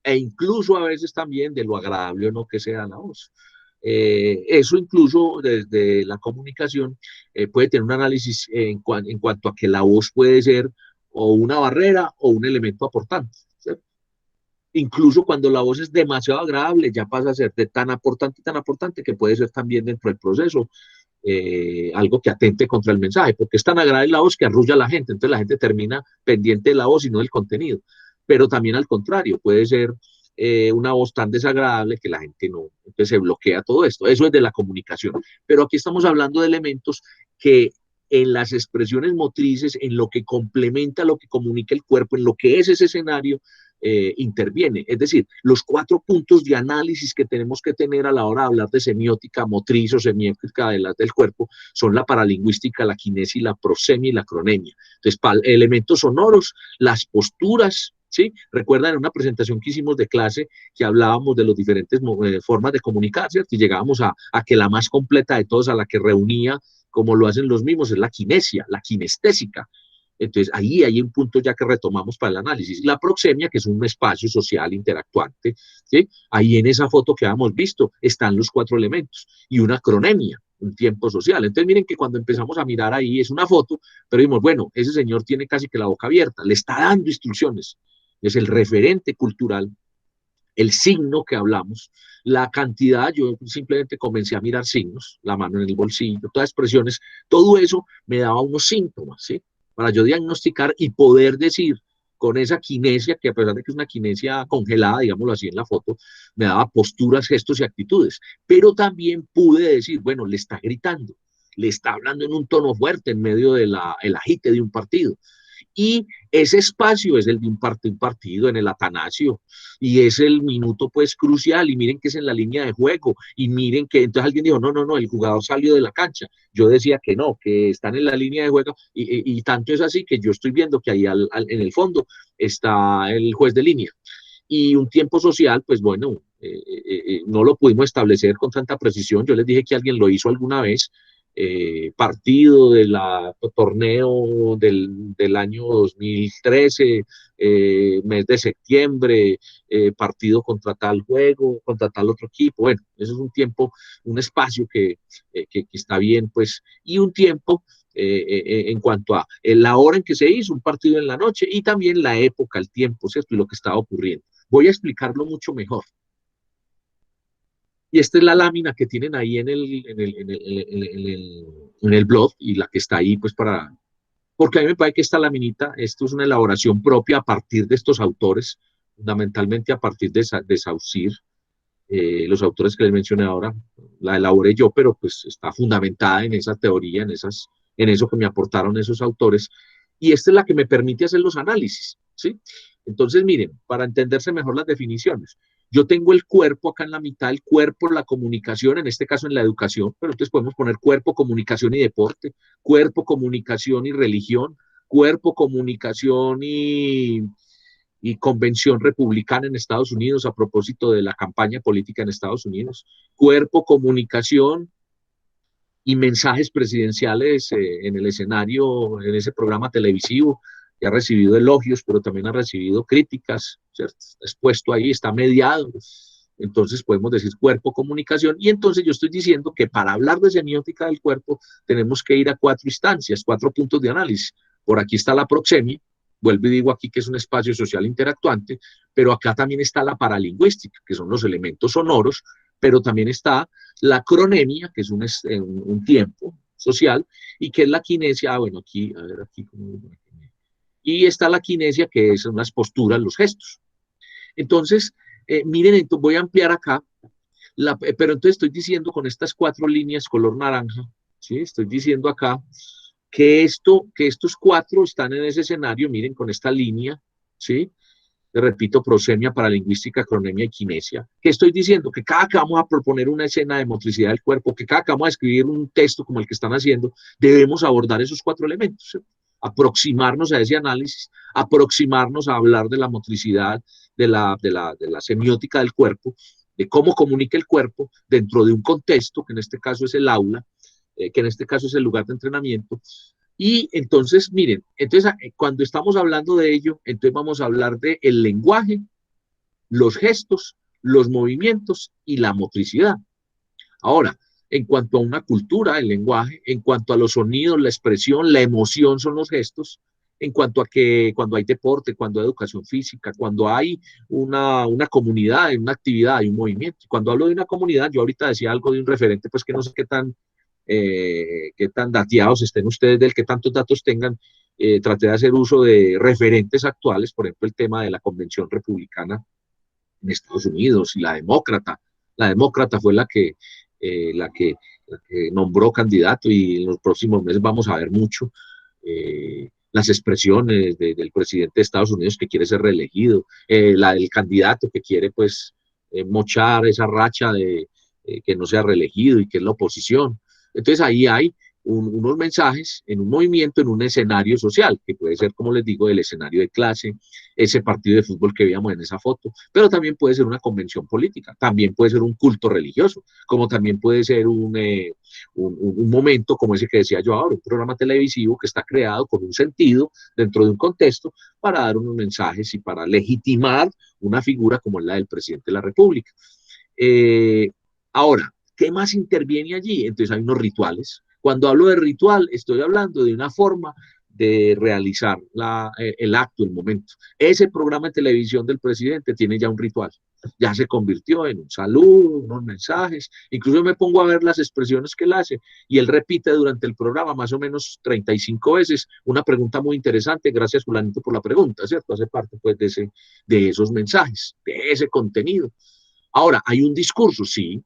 E incluso a veces también de lo agradable o no que sea la voz. Eso incluso desde la comunicación puede tener un análisis en cuanto a que la voz puede ser o una barrera o un elemento aportante, ¿cierto? Incluso cuando la voz es demasiado agradable, ya pasa a ser de tan aportante que puede ser también dentro del proceso algo que atente contra el mensaje, porque es tan agradable la voz que arrulla a la gente, entonces la gente termina pendiente de la voz y no del contenido. Pero también al contrario, puede ser una voz tan desagradable que la gente no, entonces se bloquea todo esto. Eso es de la comunicación. Pero aquí estamos hablando de elementos que en las expresiones motrices, en lo que complementa lo que comunica el cuerpo, en lo que es ese escenario, interviene. Es decir, los 4 puntos de análisis que tenemos que tener a la hora de hablar de semiótica motriz o semiótica del cuerpo son la paralingüística, la kinesia, la prosemia y la cronemia. Entonces, elementos sonoros, las posturas, ¿sí? Recuerdan en una presentación que hicimos de clase que hablábamos de las diferentes formas de comunicar, ¿cierto? Y llegábamos a que la más completa de todas, a la que reunía como lo hacen los mismos, es la kinesia, la kinestésica. Entonces, ahí hay un punto ya que retomamos para el análisis. La proxemia, que es un espacio social interactuante, ¿sí? Ahí en esa foto que habíamos visto están los 4 elementos. Y una cronemia, un tiempo social. Entonces, miren que cuando empezamos a mirar ahí es una foto, pero vimos, bueno, ese señor tiene casi que la boca abierta, le está dando instrucciones. Es el referente cultural, el signo que hablamos, la cantidad, yo simplemente comencé a mirar signos, la mano en el bolsillo, todas expresiones, todo eso me daba unos síntomas, ¿sí? Para yo diagnosticar y poder decir con esa kinesia, que a pesar de que es una kinesia congelada, digámoslo así en la foto, me daba posturas, gestos y actitudes, pero también pude decir, bueno, le está gritando, le está hablando en un tono fuerte en medio del agite de un partido. Y ese espacio es el de un partido en el Atanasio, y es el minuto pues crucial, y miren que es en la línea de juego, y miren que entonces alguien dijo, no, el jugador salió de la cancha, yo decía que no, que están en la línea de juego, y tanto es así que yo estoy viendo que ahí en el fondo está el juez de línea, y un tiempo social, pues bueno, no lo pudimos establecer con tanta precisión, yo les dije que alguien lo hizo alguna vez, partido del torneo del año 2013, mes de septiembre, partido contra tal juego, contra tal otro equipo. Bueno, eso es un tiempo, un espacio que está bien, pues, y un tiempo en cuanto a la hora en que se hizo un partido en la noche y también la época, el tiempo, ¿cierto? Y lo que estaba ocurriendo. Voy a explicarlo mucho mejor. Y esta es la lámina que tienen ahí en el blog y la que está ahí, pues para... Porque a mí me parece que esta laminita, esto es una elaboración propia a partir de estos autores, fundamentalmente a partir de Saussure, los autores que les mencioné ahora, la elaboré yo, pero pues está fundamentada en esa teoría, en eso que me aportaron esos autores, y esta es la que me permite hacer los análisis, ¿sí? Entonces, miren, para entenderse mejor las definiciones, yo tengo el cuerpo acá en la mitad, el cuerpo, la comunicación, en este caso en la educación, pero entonces podemos poner cuerpo, comunicación y deporte, cuerpo, comunicación y religión, cuerpo, comunicación y convención republicana en Estados Unidos a propósito de la campaña política en Estados Unidos, cuerpo, comunicación y mensajes presidenciales en el escenario, en ese programa televisivo, que ha recibido elogios, pero también ha recibido críticas, ¿cierto? Está expuesto ahí, está mediado. Entonces podemos decir cuerpo, comunicación, y entonces yo estoy diciendo que para hablar de semiótica del cuerpo tenemos que ir a 4 instancias, 4 puntos de análisis. Por aquí está la proxemia, vuelvo y digo aquí que es un espacio social interactuante, pero acá también está la paralingüística, que son los elementos sonoros, pero también está la cronemia, que es un tiempo social, y que es la kinesia, bueno, aquí, a ver, aquí, y está la kinesia, que son las posturas, los gestos. Entonces, miren, entonces voy a ampliar acá, pero entonces estoy diciendo con estas 4 líneas color naranja, ¿sí? Estoy diciendo acá que estos 4 están en ese escenario, miren, con esta línea, ¿sí? Repito, prosemia, paralingüística, cronemia y kinesia. ¿Qué estoy diciendo? Que cada que vamos a proponer una escena de motricidad del cuerpo, que cada que vamos a escribir un texto como el que están haciendo, debemos abordar esos 4 elementos, ¿sí? Aproximarnos a ese análisis, aproximarnos a hablar de la motricidad, de la semiótica del cuerpo, de cómo comunica el cuerpo dentro de un contexto, que en este caso es el aula, que en este caso es el lugar de entrenamiento. Y entonces, miren, entonces cuando estamos hablando de ello, entonces vamos a hablar de el lenguaje, los gestos, los movimientos y la motricidad. Ahora, en cuanto a una cultura, el lenguaje, en cuanto a los sonidos, la expresión, la emoción son los gestos, en cuanto a que cuando hay deporte, cuando hay educación física, cuando hay una comunidad, una actividad, hay un movimiento. Cuando hablo de una comunidad, yo ahorita decía algo de un referente, pues que no sé qué tan dateados estén ustedes, del que tantos datos tengan, traté de hacer uso de referentes actuales, por ejemplo, el tema de la Convención Republicana en Estados Unidos y la demócrata fue la que nombró candidato, y en los próximos meses vamos a ver mucho las expresiones del presidente de Estados Unidos que quiere ser reelegido, la del candidato que quiere pues mochar esa racha de que no sea reelegido y que es la oposición. Entonces ahí hay unos mensajes en un movimiento, en un escenario social, que puede ser, como les digo, el escenario de clase, ese partido de fútbol que veíamos en esa foto, pero también puede ser una convención política, también puede ser un culto religioso, como también puede ser un momento como ese que decía yo ahora, un programa televisivo que está creado con un sentido dentro de un contexto para dar unos mensajes y para legitimar una figura como la del presidente de la República. Ahora, ¿qué más interviene allí? Entonces hay unos rituales. Cuando hablo de ritual, estoy hablando de una forma de realizar el acto, el momento. Ese programa de televisión del presidente tiene ya un ritual. Ya se convirtió en un saludo, unos mensajes. Incluso me pongo a ver las expresiones que él hace y él repite durante el programa más o menos 35 veces una pregunta muy interesante. Gracias, fulanito, por la pregunta, ¿cierto? Hace parte, pues, de esos mensajes, de ese contenido. Ahora, hay un discurso, sí.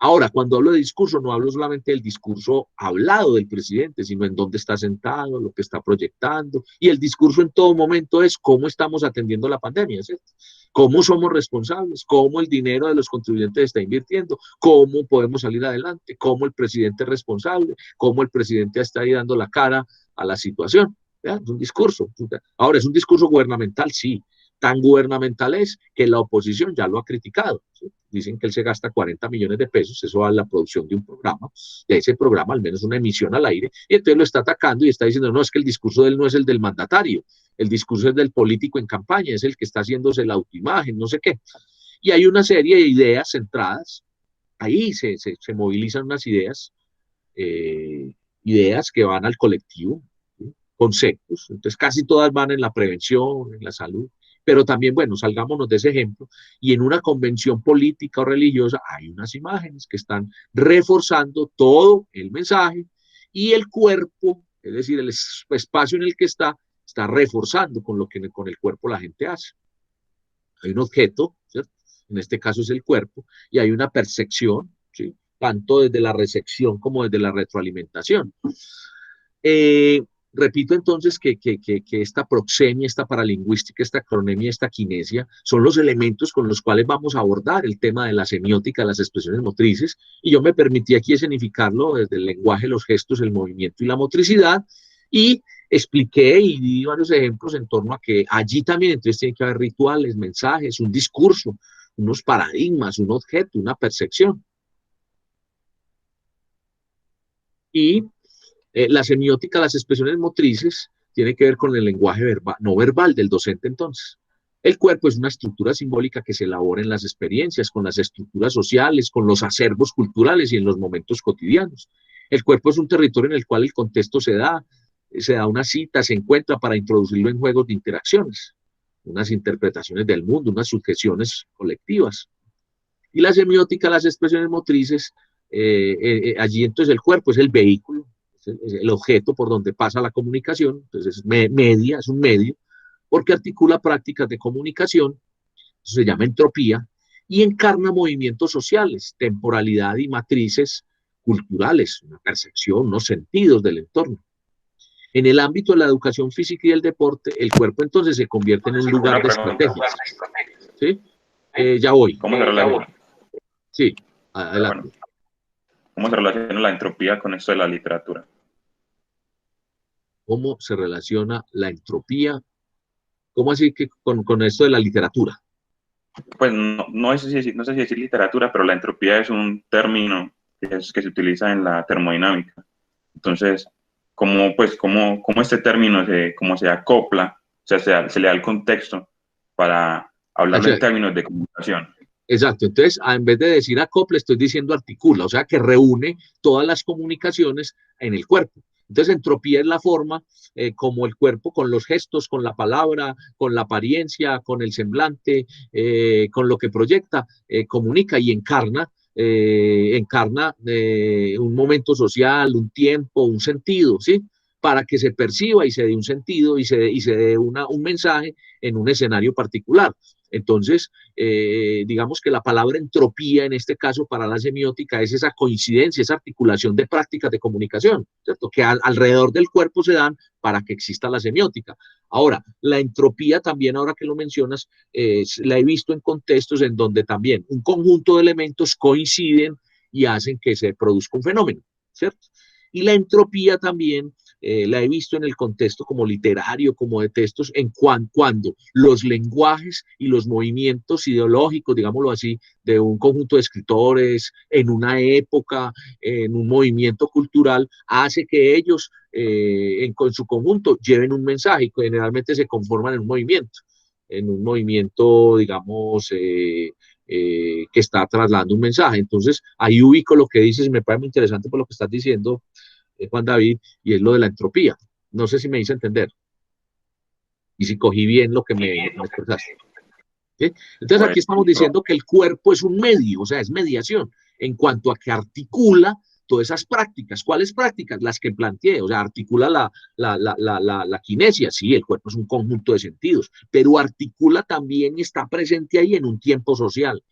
Ahora, cuando hablo de discurso, no hablo solamente del discurso hablado del presidente, sino en dónde está sentado, lo que está proyectando. Y el discurso en todo momento es cómo estamos atendiendo la pandemia, ¿cierto? Cómo somos responsables, cómo el dinero de los contribuyentes está invirtiendo, cómo podemos salir adelante, cómo el presidente es responsable, cómo el presidente está ahí dando la cara a la situación. ¿Vean? Es un discurso. Ahora, ¿es un discurso gubernamental? Sí. Tan gubernamental es que la oposición ya lo ha criticado, ¿sí? Dicen que él se gasta 40 millones de pesos, eso va a la producción de un programa, de ese programa, al menos una emisión al aire, y entonces lo está atacando y está diciendo, no, es que el discurso de él no es el del mandatario, el discurso es del político en campaña, es el que está haciéndose la autoimagen, no sé qué. Y hay una serie de ideas centradas, ahí se movilizan unas ideas que van al colectivo, ¿sí? Conceptos, entonces casi todas van en la prevención, en la salud, pero también, bueno, salgámonos de ese ejemplo, y en una convención política o religiosa hay unas imágenes que están reforzando todo el mensaje y el cuerpo, es decir, el espacio en el que está reforzando con lo que con el cuerpo la gente hace. Hay un objeto, ¿cierto? En este caso es el cuerpo, y hay una percepción, ¿sí? Tanto desde la recepción como desde la retroalimentación. Repito entonces que esta proxemia, esta paralingüística, esta cronemia, esta kinesia, son los elementos con los cuales vamos a abordar el tema de la semiótica, las expresiones motrices, y yo me permití aquí escenificarlo desde el lenguaje, los gestos, el movimiento y la motricidad, y expliqué y di varios ejemplos en torno a que allí también entonces tiene que haber rituales, mensajes, un discurso, unos paradigmas, un objeto, una percepción. Y la semiótica, las expresiones motrices, tiene que ver con el lenguaje verbal, no verbal del docente entonces. El cuerpo es una estructura simbólica que se elabora en las experiencias, con las estructuras sociales, con los acervos culturales y en los momentos cotidianos. El cuerpo es un territorio en el cual el contexto se da una cita, se encuentra para introducirlo en juegos de interacciones, unas interpretaciones del mundo, unas sujeciones colectivas. Y la semiótica, las expresiones motrices, allí entonces el cuerpo es el vehículo, es el objeto por donde pasa la comunicación, entonces es media, es un medio, porque articula prácticas de comunicación, eso se llama entropía, y encarna movimientos sociales, temporalidad y matrices culturales, una percepción, unos sentidos del entorno. En el ámbito de la educación física y del deporte, el cuerpo entonces se convierte en un lugar de estrategias. ¿Sí? Ya voy. ¿Cómo se relaciona? Sí, adelante. Bueno, ¿cómo se relaciona la entropía con esto de la literatura? ¿Cómo se relaciona la entropía? ¿Cómo así que con esto de la literatura? Pues no sé si decir literatura, pero la entropía es un término que se utiliza en la termodinámica. Entonces, ¿cómo este término se acopla, o sea, se le da el contexto para hablar en términos de comunicación? Exacto, entonces en vez de decir acople, estoy diciendo articula, o sea que reúne todas las comunicaciones en el cuerpo. Entonces entropía es la forma como el cuerpo, con los gestos, con la palabra, con la apariencia, con el semblante, con lo que proyecta, comunica y encarna un momento social, un tiempo, un sentido, ¿sí? Para que se perciba y se dé un sentido y se dé un mensaje en un escenario particular. Entonces, digamos que la palabra entropía en este caso para la semiótica es esa coincidencia, esa articulación de prácticas de comunicación, ¿cierto? Que alrededor del cuerpo se dan para que exista la semiótica. Ahora, la entropía también, ahora que lo mencionas, la he visto en contextos en donde también un conjunto de elementos coinciden y hacen que se produzca un fenómeno, ¿cierto? Y la entropía también la he visto en el contexto como literario, como de textos, en cuando los lenguajes y los movimientos ideológicos, digámoslo así, de un conjunto de escritores en una época, en un movimiento cultural, hace que ellos con su conjunto lleven un mensaje y generalmente se conforman en un movimiento, digamos, que está trasladando un mensaje. Entonces, ahí ubico lo que dices y me parece muy interesante por lo que estás diciendo, Juan David, y es lo de la entropía. No sé si me hice entender y si cogí bien lo que me expresaste. ¿Sí? Entonces, aquí estamos diciendo que el cuerpo es un medio, o sea, es mediación, en cuanto a que articula todas esas prácticas. ¿Cuáles prácticas? Las que planteé, o sea, articula la kinesia, sí, el cuerpo es un conjunto de sentidos, pero articula también y está presente ahí en un tiempo social,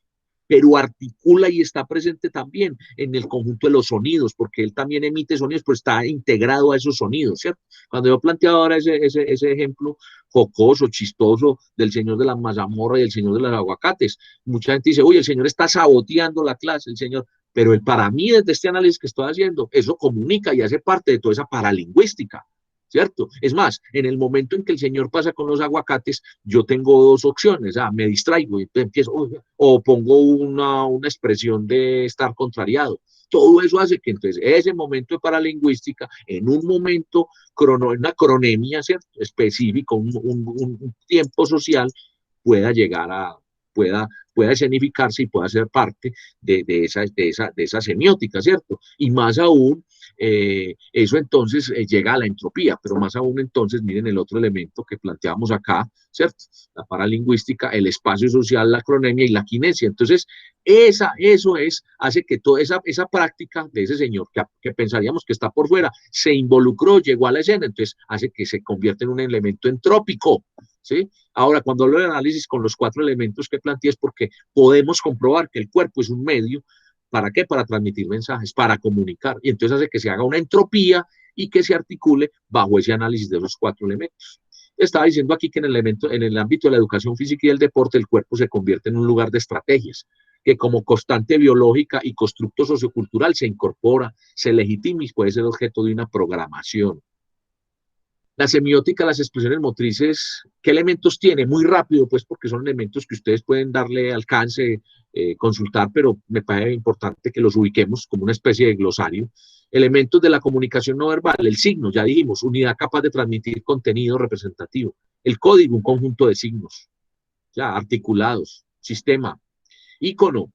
pero articula y está presente también en el conjunto de los sonidos, porque él también emite sonidos, pero está integrado a esos sonidos, ¿cierto? Cuando yo planteaba ahora ese ejemplo jocoso, chistoso del señor de la mazamorra y del señor de los aguacates, mucha gente dice, oye, el señor está saboteando la clase, el señor, pero para mí, desde este análisis que estoy haciendo, eso comunica y hace parte de toda esa paralingüística, ¿cierto? Es más, en el momento en que el señor pasa con los aguacates, yo tengo dos opciones, me distraigo y empiezo, o pongo una expresión de estar contrariado. Todo eso hace que entonces ese momento de paralingüística, en un momento, una cronemia, ¿cierto? Específico, un tiempo social, pueda llegar pueda escenificarse y pueda ser parte de esa semiótica, ¿cierto? Y más aún, eso entonces llega a la entropía, pero más aún entonces, miren el otro elemento que planteamos acá, ¿cierto? La paralingüística, el espacio social, la cronemia y la kinesia. Entonces, hace que toda esa práctica de ese señor que pensaríamos que está por fuera, se involucró, llegó a la escena, entonces hace que se convierta en un elemento entrópico, ¿sí? Ahora, cuando hablo de análisis con los 4 elementos que planteé es porque podemos comprobar que el cuerpo es un medio, ¿para qué? Para transmitir mensajes, para comunicar, y entonces hace que se haga una entropía y que se articule bajo ese análisis de esos 4 elementos. Estaba diciendo aquí que en el ámbito de la educación física y del deporte, el cuerpo se convierte en un lugar de estrategias, que como constante biológica y constructo sociocultural se incorpora, se legitima y puede ser objeto de una programación. La semiótica, las expresiones motrices, ¿qué elementos tiene? Muy rápido, pues, porque son elementos que ustedes pueden darle alcance, consultar, pero me parece importante que los ubiquemos como una especie de glosario. Elementos de la comunicación no verbal, el signo, ya dijimos, unidad capaz de transmitir contenido representativo. El código, un conjunto de signos, ya, articulados. Sistema, ícono,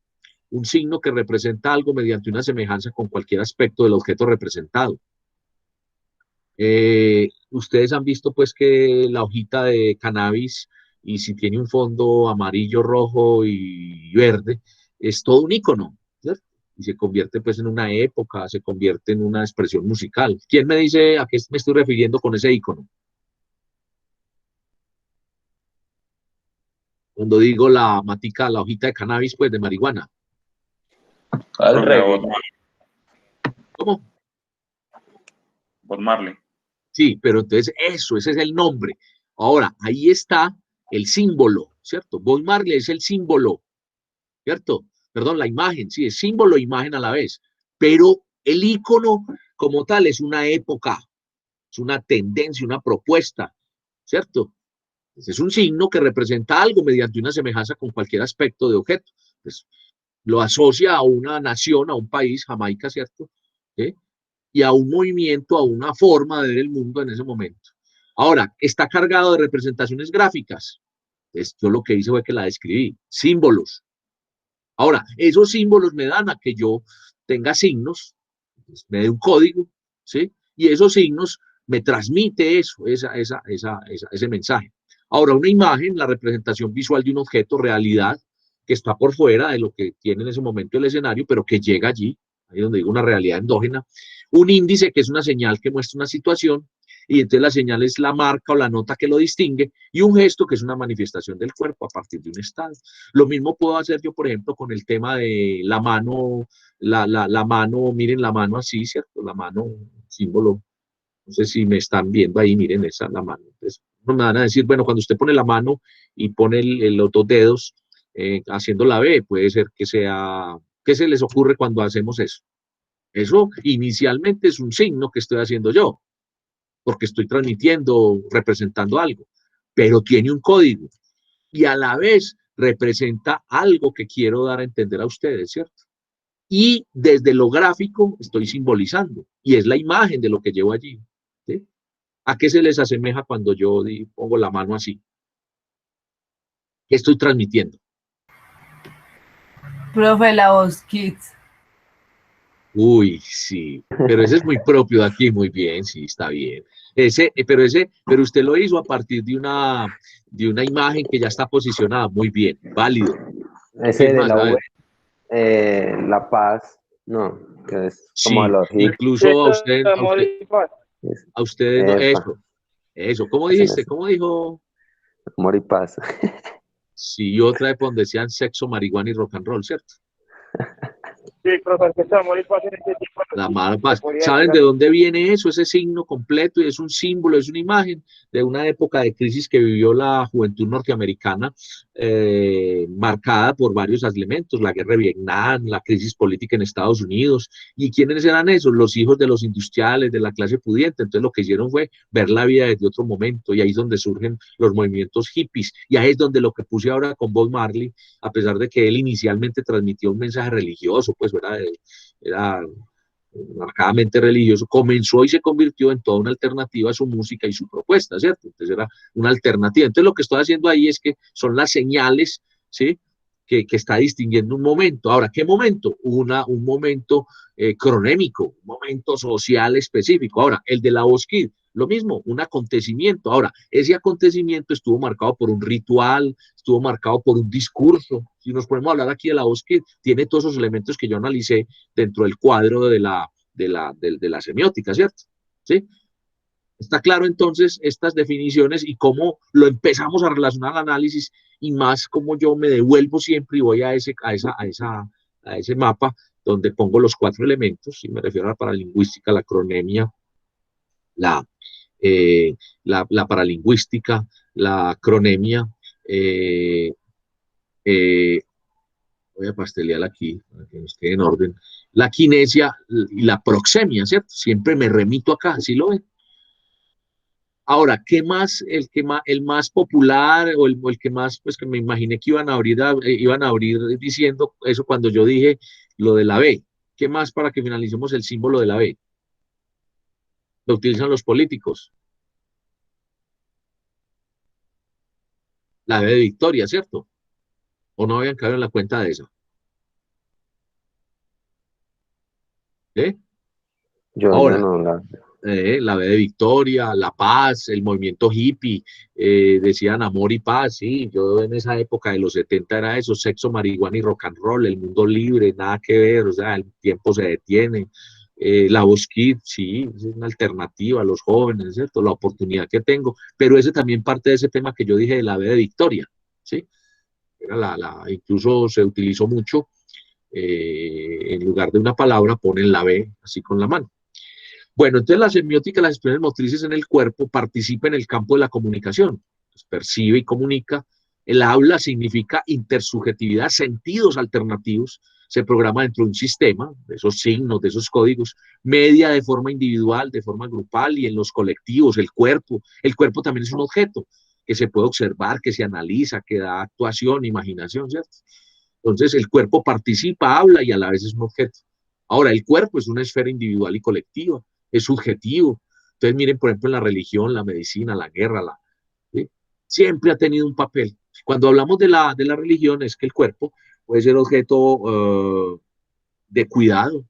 un signo que representa algo mediante una semejanza con cualquier aspecto del objeto representado. Ustedes han visto pues que la hojita de cannabis, y si tiene un fondo amarillo, rojo y verde, es todo un icono, ¿cierto? Y se convierte pues en una época, se convierte en una expresión musical. ¿Quién me dice a qué me estoy refiriendo con ese icono? Cuando digo la matica, la hojita de cannabis, pues de marihuana. Al revés. ¿Cómo? Bob Marley. Sí, pero entonces ese es el nombre. Ahora, ahí está el símbolo, ¿cierto? Bob Marley es el símbolo, ¿cierto? Perdón, la imagen, sí, es símbolo e imagen a la vez. Pero el icono como tal es una época, es una tendencia, una propuesta, ¿cierto? Es un signo que representa algo mediante una semejanza con cualquier aspecto de objeto. Pues, lo asocia a una nación, a un país, Jamaica, ¿cierto? ¿Sí? Y a un movimiento, a una forma de ver el mundo en ese momento. Ahora, está cargado de representaciones gráficas. Entonces, yo lo que hice fue que la describí, símbolos. Ahora, esos símbolos me dan a que yo tenga signos, me dé un código, ¿sí? Y esos signos me transmite eso, ese mensaje. Ahora, una imagen, la representación visual de un objeto, realidad, que está por fuera de lo que tiene en ese momento el escenario, pero que llega allí, ahí donde digo una realidad endógena. Un índice, que es una señal que muestra una situación, y entonces la señal es la marca o la nota que lo distingue, y un gesto, que es una manifestación del cuerpo a partir de un estado. Lo mismo puedo hacer yo, por ejemplo, con el tema de la mano, la mano, miren la mano así, ¿cierto? La mano, símbolo, no sé si me están viendo ahí, miren esa, la mano. Entonces, no me van a decir, bueno, cuando usted pone la mano y pone los 2 dedos haciendo la B, puede ser que sea, ¿qué se les ocurre cuando hacemos eso? Eso inicialmente es un signo que estoy haciendo yo, porque estoy transmitiendo, representando algo, pero tiene un código y a la vez representa algo que quiero dar a entender a ustedes, ¿cierto? Y desde lo gráfico estoy simbolizando, y es la imagen de lo que llevo allí, ¿sí? ¿A qué se les asemeja cuando yo pongo la mano así? ¿Qué estoy transmitiendo? Profe, la voz Kids. Uy, sí, pero ese es muy propio de aquí, muy bien, sí, está bien. Pero usted lo hizo a partir de una imagen que ya está posicionada, muy bien, válido. ¿Qué Ese es de más? la A V, ver, La Paz, no, que es como de sí, los hippies. incluso Es- a ustedes no, Epa, eso, ¿cómo ese no dijiste? es ¿Cómo dijo? amor y paz. Sí, otra época donde decían sexo, marihuana y rock and roll, ¿cierto? Sí, profe, que amor y paz en este tipo de La noticias, mala se paz. podría decir ¿Saben de así. dónde viene eso? Ese signo completo y es un símbolo, es una imagen de una época de crisis que vivió la juventud norteamericana, marcada por varios elementos, la guerra de Vietnam, la crisis política en Estados Unidos. ¿Y quiénes eran esos? Los hijos de los industriales, de la clase pudiente. Entonces lo que hicieron fue ver la vida desde otro momento y ahí es donde surgen los movimientos hippies. Y ahí es donde lo que puse ahora con Bob Marley, a pesar de que él inicialmente transmitió un mensaje religioso, pues era marcadamente religioso, comenzó y se convirtió en toda una alternativa a su música y su propuesta, ¿cierto? Entonces era una alternativa. Entonces lo que estoy haciendo ahí es que son las señales, ¿sí? Que está distinguiendo un momento. Ahora, ¿qué momento? Un momento cronémico, un momento social específico. Ahora, el de la voz Kid, lo mismo, un acontecimiento. Ahora, ese acontecimiento estuvo marcado por un ritual, estuvo marcado por un discurso. Si nos ponemos a hablar aquí de la voz Kid, tiene todos esos elementos que yo analicé dentro del cuadro de la semiótica, ¿cierto? ¿Sí? Está claro entonces estas definiciones y cómo lo empezamos a relacionar al análisis y más cómo yo me devuelvo siempre y voy a ese mapa donde pongo los 4 elementos, y me refiero a la paralingüística, la cronemia, la, la paralingüística, la cronemia, eh, eh, voy a pastelear aquí para que nos quede en orden, la kinesia y la proxemia, ¿cierto? Siempre me remito acá, ¿sí lo ven? Ahora, ¿qué más, el más popular o el que más, pues que me imaginé que iban a abrir diciendo eso cuando yo dije lo de la B? ¿Qué más para que finalicemos el símbolo de la B? Lo utilizan los políticos. La B de Victoria, ¿cierto? ¿O no habían caído en la cuenta de eso? ¿Eh? Yo Ahora, no, la B de Victoria, la paz, el movimiento hippie, decían amor y paz, sí, yo en esa época de los 70 era eso, sexo, marihuana y rock and roll, el mundo libre, nada que ver, o sea, el tiempo se detiene, la voz Kid, sí, es una alternativa a los jóvenes, ¿cierto? La oportunidad que tengo, pero ese también parte de ese tema que yo dije de la B de Victoria, ¿sí? Era incluso se utilizó mucho, en lugar de una palabra ponen la B así con la mano. Bueno, entonces la semiótica, las expresiones motrices en el cuerpo participa en el campo de la comunicación, pues percibe y comunica. El habla significa intersubjetividad, sentidos alternativos, se programa dentro de un sistema, de esos signos, de esos códigos, media de forma individual, de forma grupal y en los colectivos, el cuerpo. El cuerpo también es un objeto que se puede observar, que se analiza, que da actuación, imaginación, ¿cierto? Entonces el cuerpo participa, habla y a la vez es un objeto. Ahora, el cuerpo es una esfera individual y colectiva, es subjetivo. Entonces, miren, por ejemplo, en la religión, la medicina, la guerra, ¿sí? Siempre ha tenido un papel. Cuando hablamos de la religión, es que el cuerpo puede ser objeto de cuidado.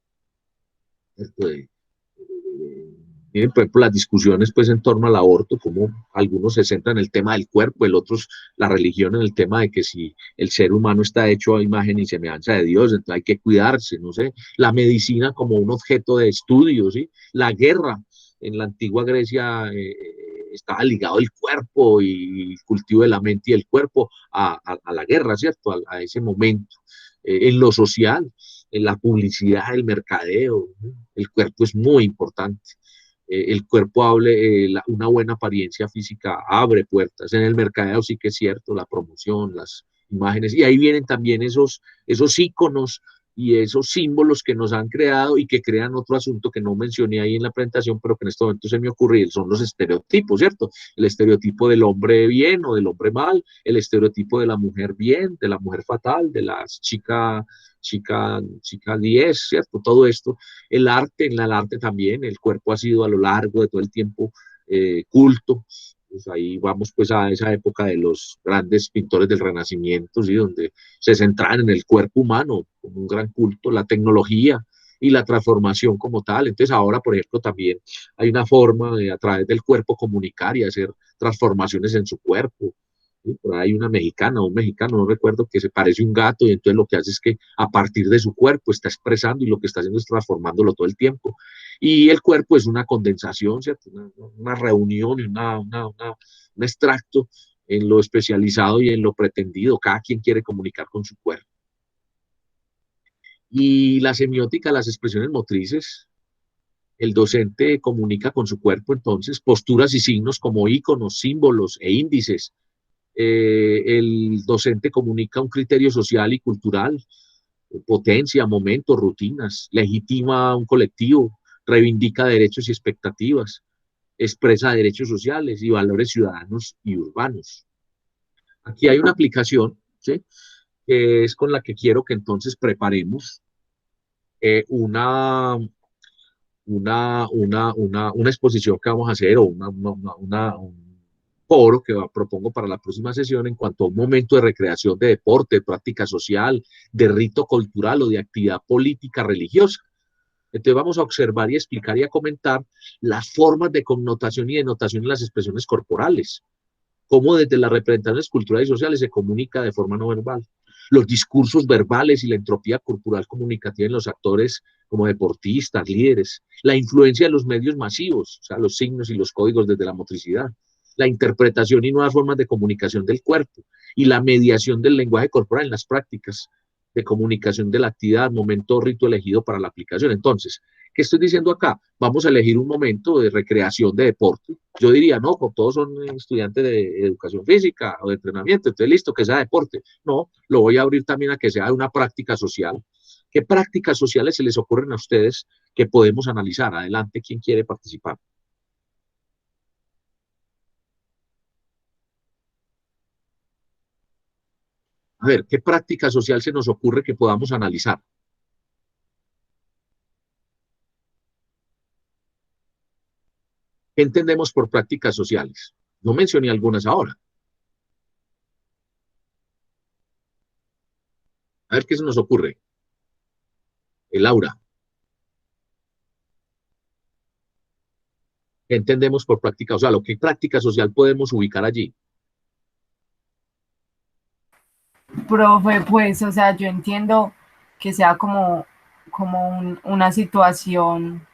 Miren, por ejemplo, las discusiones pues en torno al aborto, como algunos se centran en el tema del cuerpo, el otro, la religión en el tema de que si el ser humano está hecho a imagen y semejanza de Dios, entonces hay que cuidarse, no sé, la medicina como un objeto de estudio, ¿sí? La guerra en la antigua Grecia estaba ligado el cuerpo y el cultivo de la mente y el cuerpo a la guerra, ¿cierto? A ese momento. En lo social, en la publicidad, el mercadeo, ¿no? El cuerpo es muy importante. El cuerpo una buena apariencia física abre puertas. En el mercadeo sí que es cierto, la promoción, las imágenes, y ahí vienen también esos íconos y esos símbolos que nos han creado y que crean otro asunto que no mencioné ahí en la presentación, pero que en este momento se me ocurrió, son los estereotipos, ¿cierto? El estereotipo del hombre bien o del hombre mal, el estereotipo de la mujer bien, de la mujer fatal, de la chica 10, ¿cierto? Todo esto, el arte, en el arte también, el cuerpo ha sido a lo largo de todo el tiempo culto. Pues ahí vamos pues a esa época de los grandes pintores del Renacimiento, ¿sí? Donde se centraban en el cuerpo humano como un gran culto, la tecnología y la transformación como tal. Entonces ahora, por ejemplo, también hay una forma de a través del cuerpo comunicar y hacer transformaciones en su cuerpo. ¿Sí? Por ahí hay una mexicana, un mexicano, no recuerdo, que se parece a un gato y entonces lo que hace es que a partir de su cuerpo está expresando y lo que está haciendo es transformándolo todo el tiempo. Y el cuerpo es una condensación, ¿cierto? Una reunión y un extracto en lo especializado y en lo pretendido. Cada quien quiere comunicar con su cuerpo. Y la semiótica, las expresiones motrices, el docente comunica con su cuerpo, entonces, posturas y signos como íconos, símbolos e índices. El docente comunica un criterio social y cultural, potencia, momentos, rutinas, legitima un colectivo, reivindica derechos y expectativas, expresa derechos sociales y valores ciudadanos y urbanos. Aquí hay una aplicación, ¿sí? Que es con la que quiero que entonces preparemos una exposición que vamos a hacer o un foro que propongo para la próxima sesión en cuanto a un momento de recreación, de deporte, de práctica social, de rito cultural o de actividad política religiosa. Entonces vamos a observar y explicar y a comentar las formas de connotación y denotación en las expresiones corporales, cómo desde las representaciones culturales y sociales se comunica de forma no verbal, los discursos verbales y la entropía corporal comunicativa en los actores como deportistas, líderes, la influencia de los medios masivos, o sea, los signos y los códigos desde la motricidad, la interpretación y nuevas formas de comunicación del cuerpo y la mediación del lenguaje corporal en las prácticas de comunicación de la actividad, momento rito elegido para la aplicación. Entonces, ¿qué estoy diciendo acá? Vamos a elegir un momento de recreación de deporte. Yo diría, no, pues todos son estudiantes de educación física o de entrenamiento, entonces listo, que sea deporte. No, lo voy a abrir también a que sea una práctica social. ¿Qué prácticas sociales se les ocurren a ustedes que podemos analizar? Adelante, ¿quién quiere participar? A ver, ¿qué práctica social se nos ocurre que podamos analizar? ¿Qué entendemos por prácticas sociales? No mencioné algunas ahora. A ver qué se nos ocurre. El aura. ¿Qué entendemos por práctica? O sea, ¿qué práctica social podemos ubicar allí? Profe, pues, o sea, yo entiendo que sea como una situación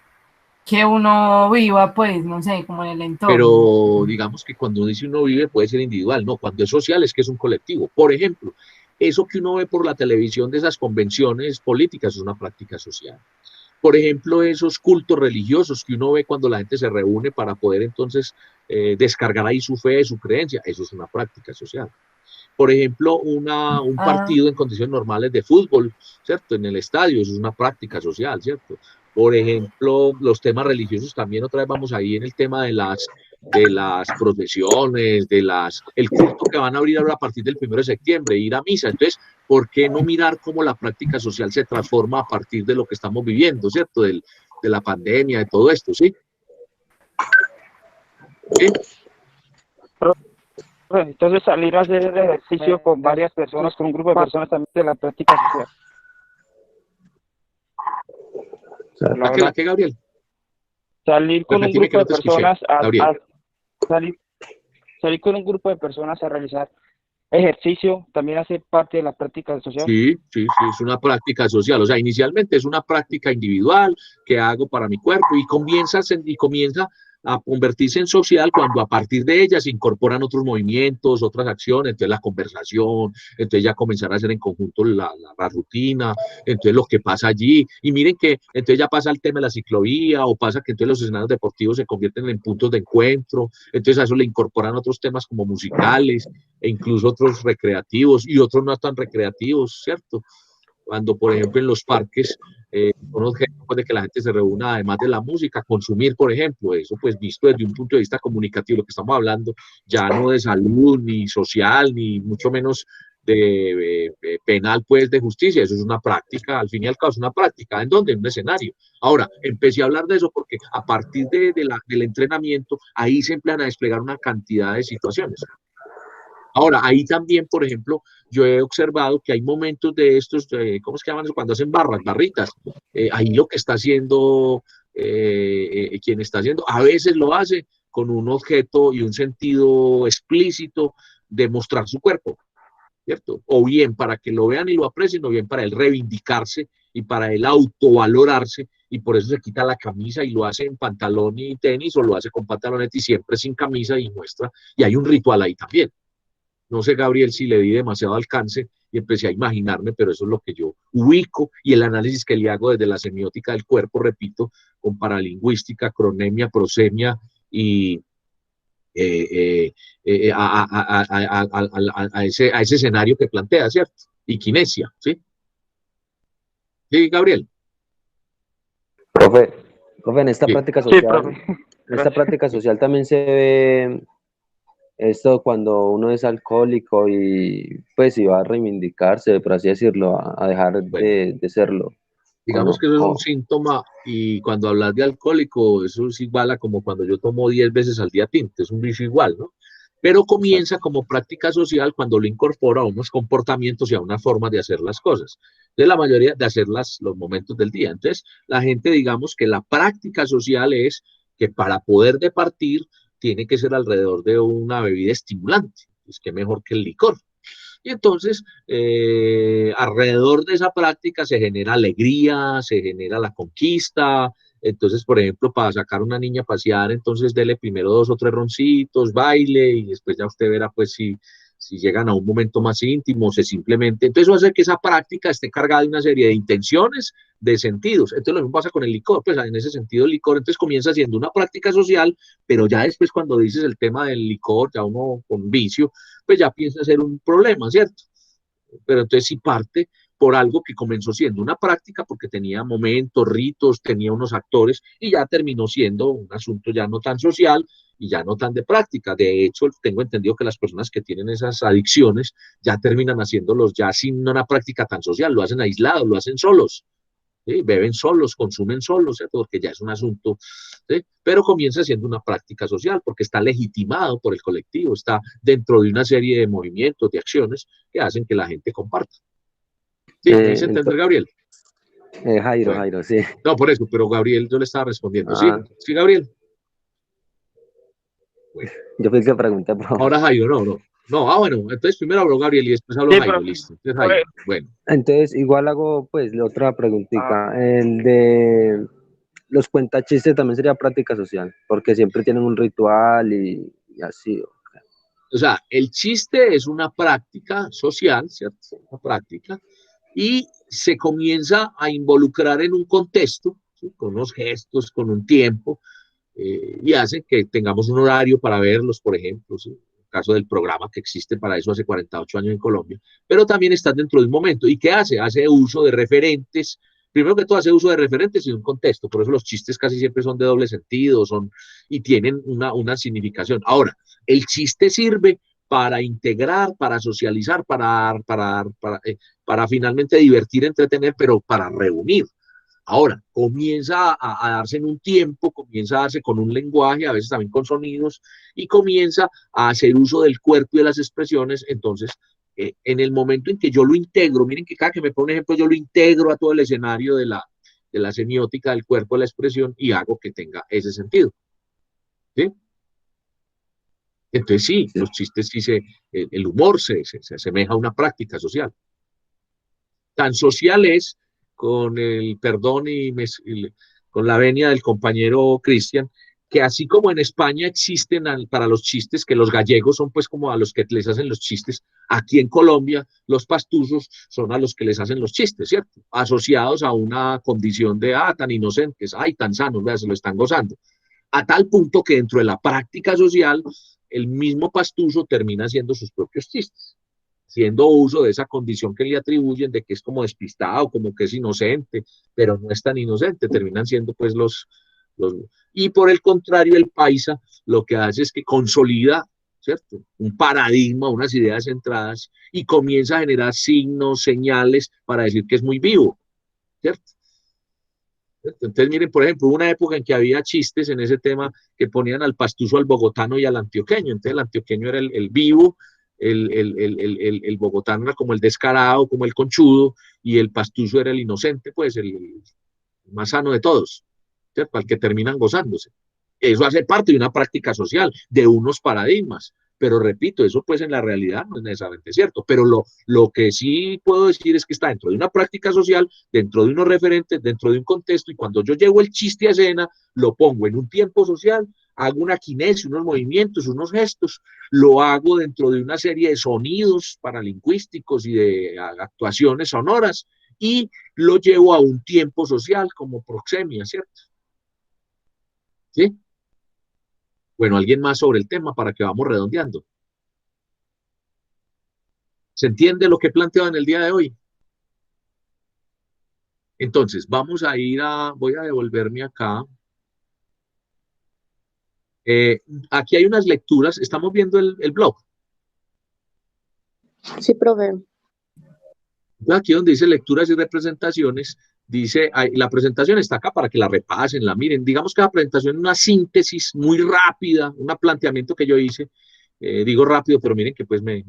que uno viva, pues, no sé, como en el entorno. Pero digamos que cuando uno dice uno vive puede ser individual, no, cuando es social es que es un colectivo. Por ejemplo, eso que uno ve por la televisión de esas convenciones políticas es una práctica social. Por ejemplo, esos cultos religiosos que uno ve cuando la gente se reúne para poder entonces descargar ahí su fe, su creencia, eso es una práctica social. Por ejemplo, un partido en condiciones normales de fútbol, ¿cierto? En el estadio, eso es una práctica social, ¿cierto? Por ejemplo, los temas religiosos también, otra vez vamos ahí en el tema de las procesiones, el culto que van a abrir ahora a partir del 1 de septiembre, ir a misa. Entonces, ¿por qué no mirar cómo la práctica social se transforma a partir de lo que estamos viviendo, ¿cierto? De la pandemia, de todo esto, ¿sí? ¿Sí? Entonces salir a hacer el ejercicio con varias personas, con un grupo de personas también de la práctica social. ¿La qué, Gabriel? Salir con un grupo de personas salir con un grupo de personas a realizar ejercicio también hace parte de la práctica social. Sí, es una práctica social. O sea, inicialmente es una práctica individual que hago para mi cuerpo y comienza a convertirse en social cuando a partir de ella se incorporan otros movimientos, otras acciones, entonces la conversación, entonces ya comenzar a hacer en conjunto la rutina, entonces lo que pasa allí, y miren que entonces ya pasa el tema de la ciclovía, o pasa que entonces los escenarios deportivos se convierten en puntos de encuentro, entonces a eso le incorporan otros temas como musicales, e incluso otros recreativos, y otros no tan recreativos, ¿cierto? cuando, por ejemplo, en los parques, un objeto de que la gente se reúna, además de la música, consumir, por ejemplo, eso pues visto desde un punto de vista comunicativo, lo que estamos hablando, ya no de salud, ni social, ni mucho menos de penal, pues, de justicia, eso es una práctica, al fin y al cabo es una práctica, ¿en dónde? En un escenario. Ahora, empecé a hablar de eso porque a partir del entrenamiento, ahí se emplean a desplegar una cantidad de situaciones. Ahora, ahí también, por ejemplo, yo he observado que hay momentos de estos, ¿cómo es que llaman eso? Cuando hacen barritas. Ahí lo que está haciendo, quien está haciendo, a veces lo hace con un objeto y un sentido explícito de mostrar su cuerpo, ¿cierto? O bien para que lo vean y lo aprecien, o bien para él reivindicarse y para él autovalorarse, y por eso se quita la camisa y lo hace en pantalón y tenis, o lo hace con pantaloneta y siempre sin camisa y muestra, y hay un ritual ahí también. No sé, Gabriel, si le di demasiado alcance y empecé a imaginarme, pero eso es lo que yo ubico y el análisis que le hago desde la semiótica del cuerpo, repito, con paralingüística, cronemia, prosemia y a ese escenario que plantea, ¿cierto? Y kinesia, ¿sí? Sí, Gabriel. Profe, en esta Sí. práctica Sí, social, profe. en esta práctica social también se ve esto cuando uno es alcohólico y pues si va a reivindicarse, por así decirlo, a dejar Bueno, de serlo, ¿o digamos no? que eso es un síntoma y cuando hablas de alcohólico, eso es igual a como cuando yo tomo 10 veces al día tinto, es un vicio igual, ¿no? Pero comienza como práctica social cuando lo incorpora a unos comportamientos y a una forma de hacer las cosas. De la mayoría de hacerlas los momentos del día. Entonces, la gente, digamos que la práctica social es que para poder departir tiene que ser alrededor de una bebida estimulante. Es que mejor que el licor. Y entonces, alrededor de esa práctica se genera alegría, se genera la conquista. Entonces, por ejemplo, para sacar a una niña a pasear, entonces dele primero 2 o 3 roncitos, baile, y después ya usted verá, pues, si llegan a un momento más íntimo, se simplemente. Entonces, va a hacer que esa práctica esté cargada de una serie de intenciones, de sentidos. Entonces, lo mismo pasa con el licor, pues, en ese sentido, el licor, entonces comienza siendo una práctica social, pero ya después, cuando dices el tema del licor, ya uno con vicio, pues ya piensa ser un problema, ¿cierto? Pero entonces sí parte por algo que comenzó siendo una práctica porque tenía momentos, ritos, tenía unos actores y ya terminó siendo un asunto ya no tan social y ya no tan de práctica. De hecho, tengo entendido que las personas que tienen esas adicciones ya terminan haciéndolos ya sin una práctica tan social, lo hacen aislados, lo hacen solos. ¿Sí? Beben solos, consumen solos, ¿cierto? Porque ya es un asunto, ¿sí? Pero comienza siendo una práctica social porque está legitimado por el colectivo, está dentro de una serie de movimientos, de acciones que hacen que la gente comparta. ¿Sí? ¿Me dice entender, Gabriel? Jairo, Bueno, Jairo, sí. no, por eso, pero Gabriel, yo le estaba respondiendo. ¿Sí? Ah, ¿Sí, Gabriel? Bueno. yo fui el que pregunté, profe. Ahora Jairo, no. No, bueno, entonces primero habló Gabriel y después habló Sí, Jairo, profe. listo. Entonces Jairo, bueno. Entonces, igual hago pues la otra preguntita. El de los cuentachistes también sería práctica social, porque siempre tienen un ritual y así. O sea, el chiste es una práctica social, ¿cierto? Una práctica, y se comienza a involucrar en un contexto, ¿sí? Con unos gestos, con un tiempo, y hace que tengamos un horario para verlos, por ejemplo, ¿sí? En el caso del programa que existe para eso hace 48 años en Colombia, pero también está dentro de un momento. ¿Y qué hace? Hace uso de referentes. Primero que todo, hace uso de referentes y un contexto. Por eso los chistes casi siempre son de doble sentido y tienen una significación. Ahora, el chiste sirve para integrar, para socializar, para finalmente divertir, entretener, pero para reunir. Ahora, comienza a darse en un tiempo, comienza a darse con un lenguaje, a veces también con sonidos, y comienza a hacer uso del cuerpo y de las expresiones. Entonces, en el momento en que yo lo integro, miren que cada que me pone un ejemplo, yo lo integro a todo el escenario de la semiótica del cuerpo, de la expresión, y hago que tenga ese sentido. ¿Sí? Entonces, sí, los chistes, sí, el humor se asemeja a una práctica social. Tan social es, con el perdón con la venia del compañero Cristian, que así como en España existen para los chistes, que los gallegos son pues como a los que les hacen los chistes, aquí en Colombia los pastusos son a los que les hacen los chistes, ¿cierto? Asociados a una condición de, tan inocentes, tan sanos, vea, se lo están gozando. A tal punto que dentro de la práctica social, el mismo pastuso termina haciendo sus propios chistes. haciendo uso de esa condición que le atribuyen de que es como despistado, como que es inocente, pero no es tan inocente, terminan siendo pues los... Y por el contrario, el paisa lo que hace es que consolida, ¿cierto?, un paradigma, unas ideas centradas y comienza a generar signos, señales para decir que es muy vivo, ¿cierto? Entonces, miren, por ejemplo, hubo una época en que había chistes en ese tema que ponían al pastuso, al bogotano y al antioqueño. Entonces, el antioqueño era el vivo, el bogotano era como el descarado, como el conchudo, y el pastuso era el inocente, pues el más sano de todos, ¿cierto? Al que terminan gozándose. Eso hace parte de una práctica social, de unos paradigmas. Pero repito, eso pues en la realidad no es necesariamente cierto. Pero lo que sí puedo decir es que está dentro de una práctica social, dentro de unos referentes, dentro de un contexto, y cuando yo llevo el chiste a escena, lo pongo en un tiempo social, hago una kinesis, unos movimientos, unos gestos, lo hago dentro de una serie de sonidos paralingüísticos y de actuaciones sonoras, y lo llevo a un tiempo social como proxemia, ¿cierto? ¿Sí? Bueno, alguien más sobre el tema para que vamos redondeando. ¿Se entiende lo que he planteado en el día de hoy? Entonces, vamos a ir voy a devolverme acá. Aquí hay unas lecturas, estamos viendo el blog. Sí, profe. Aquí donde dice lecturas y representaciones, dice, la presentación está acá para que la repasen, la miren. Digamos que la presentación es una síntesis muy rápida, un planteamiento que yo hice. Digo rápido, pero miren que pues me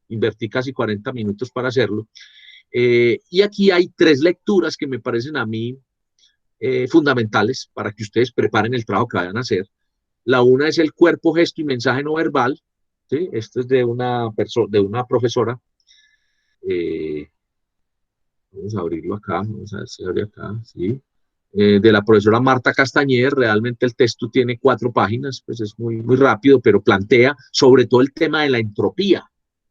invertí casi 40 minutos para hacerlo. Y aquí hay 3 lecturas que me parecen a mí fundamentales para que ustedes preparen el trabajo que vayan a hacer. La una es el cuerpo, gesto y mensaje no verbal. ¿Sí? Esto es de una profesora. Vamos a abrirlo acá, vamos a ver si abre acá, ¿sí? De la profesora Marta Castañer. Realmente el texto tiene 4 páginas, pues es muy, muy rápido, pero plantea sobre todo el tema de la entropía,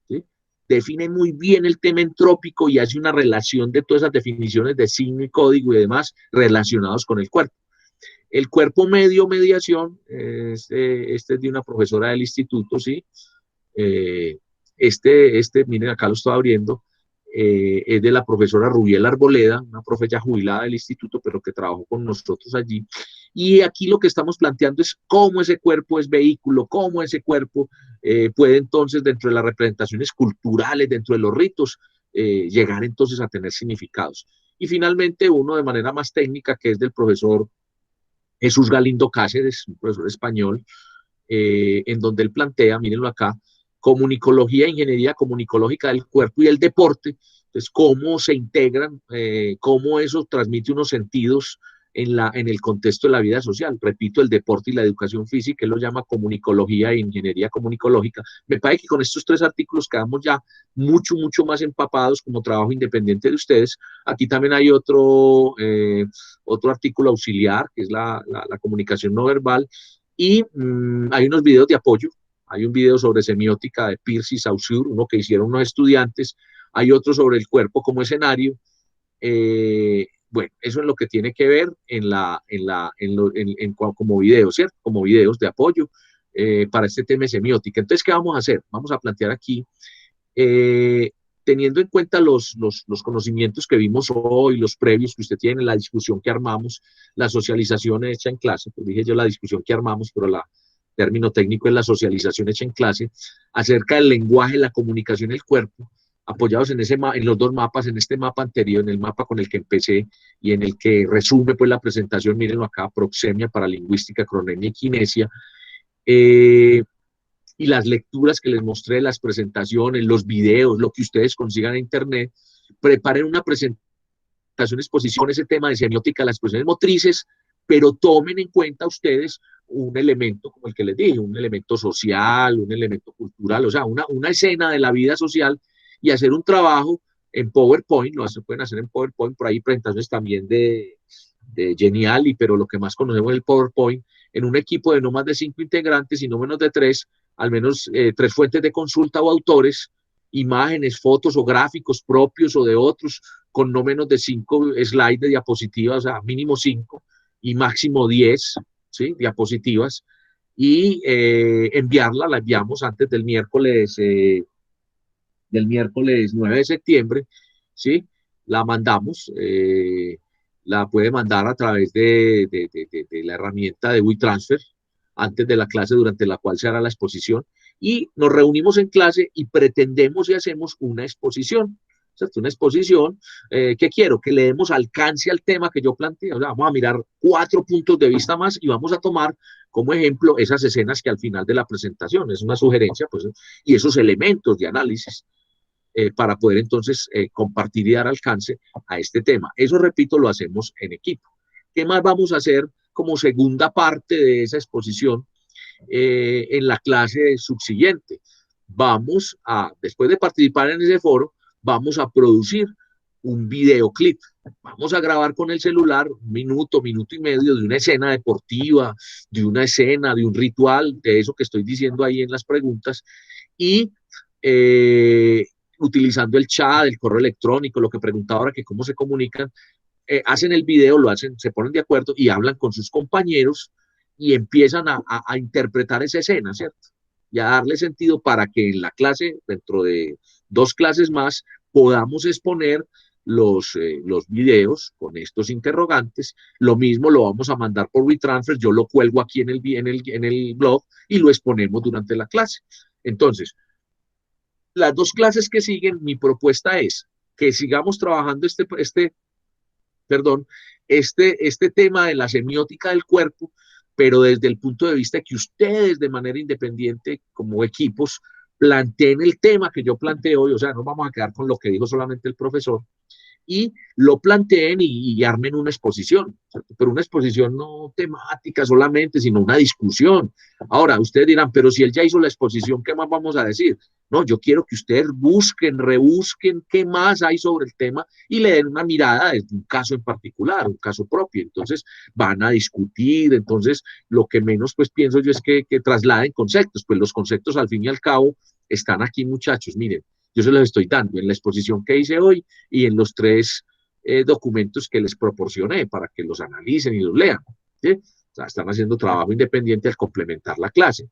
¿sí? Define muy bien el tema entrópico y hace una relación de todas esas definiciones de signo y código y demás relacionados con el cuerpo. El cuerpo medio, mediación, este es de una profesora del instituto, ¿sí? Miren, acá lo estoy abriendo, es de la profesora Rubiel Arboleda, una profe ya jubilada del instituto, pero que trabajó con nosotros allí. Y aquí lo que estamos planteando es cómo ese cuerpo es vehículo, cómo ese cuerpo puede entonces, dentro de las representaciones culturales, dentro de los ritos, llegar entonces a tener significados. Y finalmente uno de manera más técnica, que es del profesor Jesús Galindo Cáceres, un profesor español, en donde él plantea, mírenlo acá, comunicología, ingeniería comunicológica del cuerpo y el deporte. Entonces, cómo se integran, cómo eso transmite unos sentidos en el contexto de la vida social. Repito, el deporte y la educación física, él lo llama comunicología e ingeniería comunicológica. Me parece que con estos 3 artículos quedamos ya mucho, mucho más empapados como trabajo independiente de ustedes. Aquí también hay otro artículo auxiliar, que es la comunicación no verbal, y hay unos videos de apoyo. Hay un video sobre semiótica de Peirce y Saussure, uno que hicieron unos estudiantes. Hay otro sobre el cuerpo como escenario. Bueno, eso es lo que tiene que ver como videos, ¿cierto? Como videos de apoyo para este tema de semiótica. Entonces, ¿qué vamos a hacer? Vamos a plantear aquí, teniendo en cuenta los conocimientos que vimos hoy, los previos que usted tiene, la discusión que armamos, la socialización hecha en clase, pues dije yo la discusión que armamos, pero el término técnico es la socialización hecha en clase, acerca del lenguaje, la comunicación del cuerpo, apoyados en los 2 mapas, en este mapa anterior, en el mapa con el que empecé y en el que resume pues la presentación, mírenlo acá, proxemia, paralingüística, cronemia y kinesia, y las lecturas que les mostré, las presentaciones, los videos, lo que ustedes consigan en internet. Preparen una presentación, exposición, ese tema de semiótica, las expresiones motrices, pero tomen en cuenta ustedes un elemento como el que les dije, un elemento social, un elemento cultural, o sea, una escena de la vida social, y hacer un trabajo en PowerPoint. Pueden hacer en PowerPoint, por ahí presentaciones también de Geniali, pero lo que más conocemos es el PowerPoint, en un equipo de no más de 5 integrantes y no menos de 3, al menos 3 fuentes de consulta o autores, imágenes, fotos o gráficos propios o de otros, con no menos de 5 slides de diapositivas, o sea, mínimo 5 y máximo 10, ¿sí? Diapositivas, y la enviamos antes del miércoles del miércoles 9 de septiembre, ¿sí? La mandamos, la puede mandar a través de la herramienta de WeTransfer antes de la clase durante la cual se hará la exposición y nos reunimos en clase y pretendemos y hacemos una exposición. ¿Cierto? Una exposición que quiero que le demos alcance al tema que yo planteé. O sea, vamos a mirar 4 puntos de vista más y vamos a tomar como ejemplo esas escenas que al final de la presentación es una sugerencia, pues, y esos elementos de análisis para poder entonces compartir y dar alcance a este tema. Eso, repito, lo hacemos en equipo. ¿Qué más vamos a hacer como segunda parte de esa exposición en la clase subsiguiente? Vamos a, después de participar en ese foro, vamos a producir un videoclip. Vamos a grabar con el celular 1 minuto, 1 minuto y medio de una escena deportiva, de una escena, de un ritual, de eso que estoy diciendo ahí en las preguntas, y utilizando el chat, el correo electrónico, lo que preguntaba ahora, que cómo se comunican, hacen el video, lo hacen, se ponen de acuerdo y hablan con sus compañeros y empiezan a interpretar esa escena, ¿cierto? Y a darle sentido para que en la clase, dentro de 2 clases más, podamos exponer los videos con estos interrogantes. Lo mismo lo vamos a mandar por WeTransfer, yo lo cuelgo aquí en el blog y lo exponemos durante la clase. Entonces, las 2 clases que siguen, mi propuesta es que sigamos trabajando este tema de la semiótica del cuerpo, pero desde el punto de vista que ustedes de manera independiente, como equipos, planteen el tema que yo planteo hoy, o sea, no vamos a quedar con lo que dijo solamente el profesor, y lo planteen y armen una exposición, ¿cierto? Pero una exposición no temática solamente, sino una discusión. Ahora, ustedes dirán, pero si él ya hizo la exposición, ¿qué más vamos a decir? No, yo quiero que ustedes busquen, rebusquen qué más hay sobre el tema y le den una mirada de un caso en particular, un caso propio. Entonces van a discutir, entonces lo que menos pues pienso yo es que trasladen conceptos, pues los conceptos al fin y al cabo están aquí, muchachos, miren, yo se los estoy dando en la exposición que hice hoy y en los 3 documentos que les proporcioné para que los analicen y los lean, ¿sí? O sea, están haciendo trabajo independiente al complementar la clase.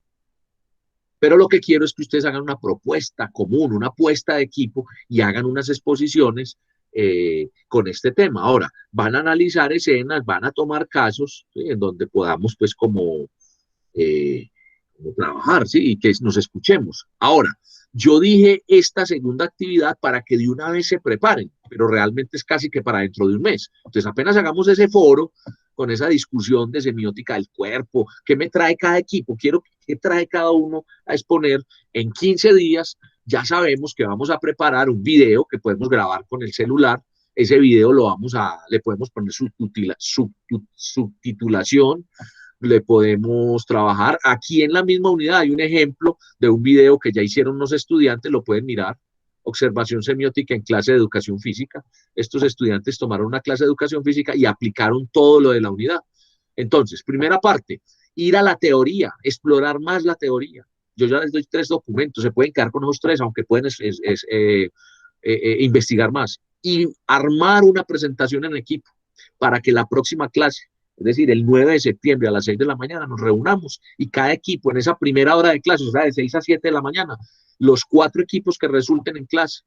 Pero lo que quiero es que ustedes hagan una propuesta común, una apuesta de equipo y hagan unas exposiciones con este tema. Ahora, van a analizar escenas, van a tomar casos, ¿sí? En donde podamos pues como trabajar, ¿sí? Y que nos escuchemos. Ahora, yo dije esta segunda actividad para que de una vez se preparen, pero realmente es casi que para dentro de un mes. Entonces, apenas hagamos ese foro con esa discusión de semiótica del cuerpo, qué me trae cada equipo, quiero qué trae cada uno a exponer, en 15 días ya sabemos que vamos a preparar un video que podemos grabar con el celular. Ese video le podemos poner subtitulación, le podemos trabajar. Aquí en la misma unidad hay un ejemplo de un video que ya hicieron unos estudiantes, lo pueden mirar, observación semiótica en clase de educación física. Estos estudiantes tomaron una clase de educación física y aplicaron todo lo de la unidad. Entonces, primera parte, ir a la teoría, explorar más la teoría. Yo ya les doy 3 documentos, se pueden quedar con esos 3, aunque pueden investigar más. Y armar una presentación en equipo para que la próxima clase, es decir, el 9 de septiembre a las 6 de la mañana nos reunamos y cada equipo en esa primera hora de clase, o sea, de 6 a 7 de la mañana, los 4 equipos que resulten en clase,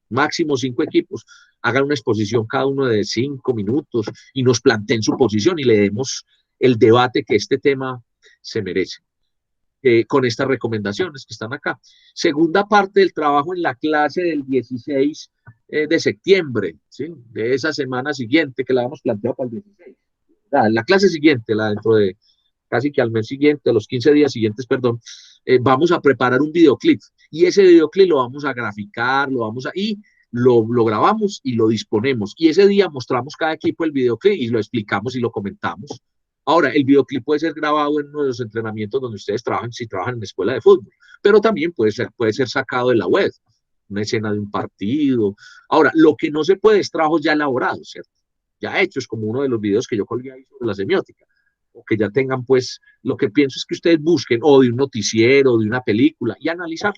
máximo 5 equipos, hagan una exposición cada uno de 5 minutos y nos planteen su posición y le demos el debate que este tema se merece. Con estas recomendaciones que están acá. Segunda parte del trabajo en la clase del 16 de septiembre, ¿sí? De esa semana siguiente que la hemos planteado para el 16. La clase siguiente, la dentro de casi que al mes siguiente, a los 15 días siguientes, perdón, vamos a preparar un videoclip y ese videoclip lo vamos a graficar, lo grabamos y lo disponemos y ese día mostramos cada equipo el videoclip y lo explicamos y lo comentamos. Ahora, el videoclip puede ser grabado en uno de los entrenamientos donde ustedes trabajan, si trabajan en la escuela de fútbol, pero también puede ser sacado de la web, una escena de un partido. Ahora, lo que no se puede es trabajos ya elaborados, ¿cierto? Ya hechos, como uno de los videos que yo colgué ahí sobre la semiótica, o que ya tengan, pues, lo que pienso es que ustedes busquen, o de un noticiero, o de una película, y analizar.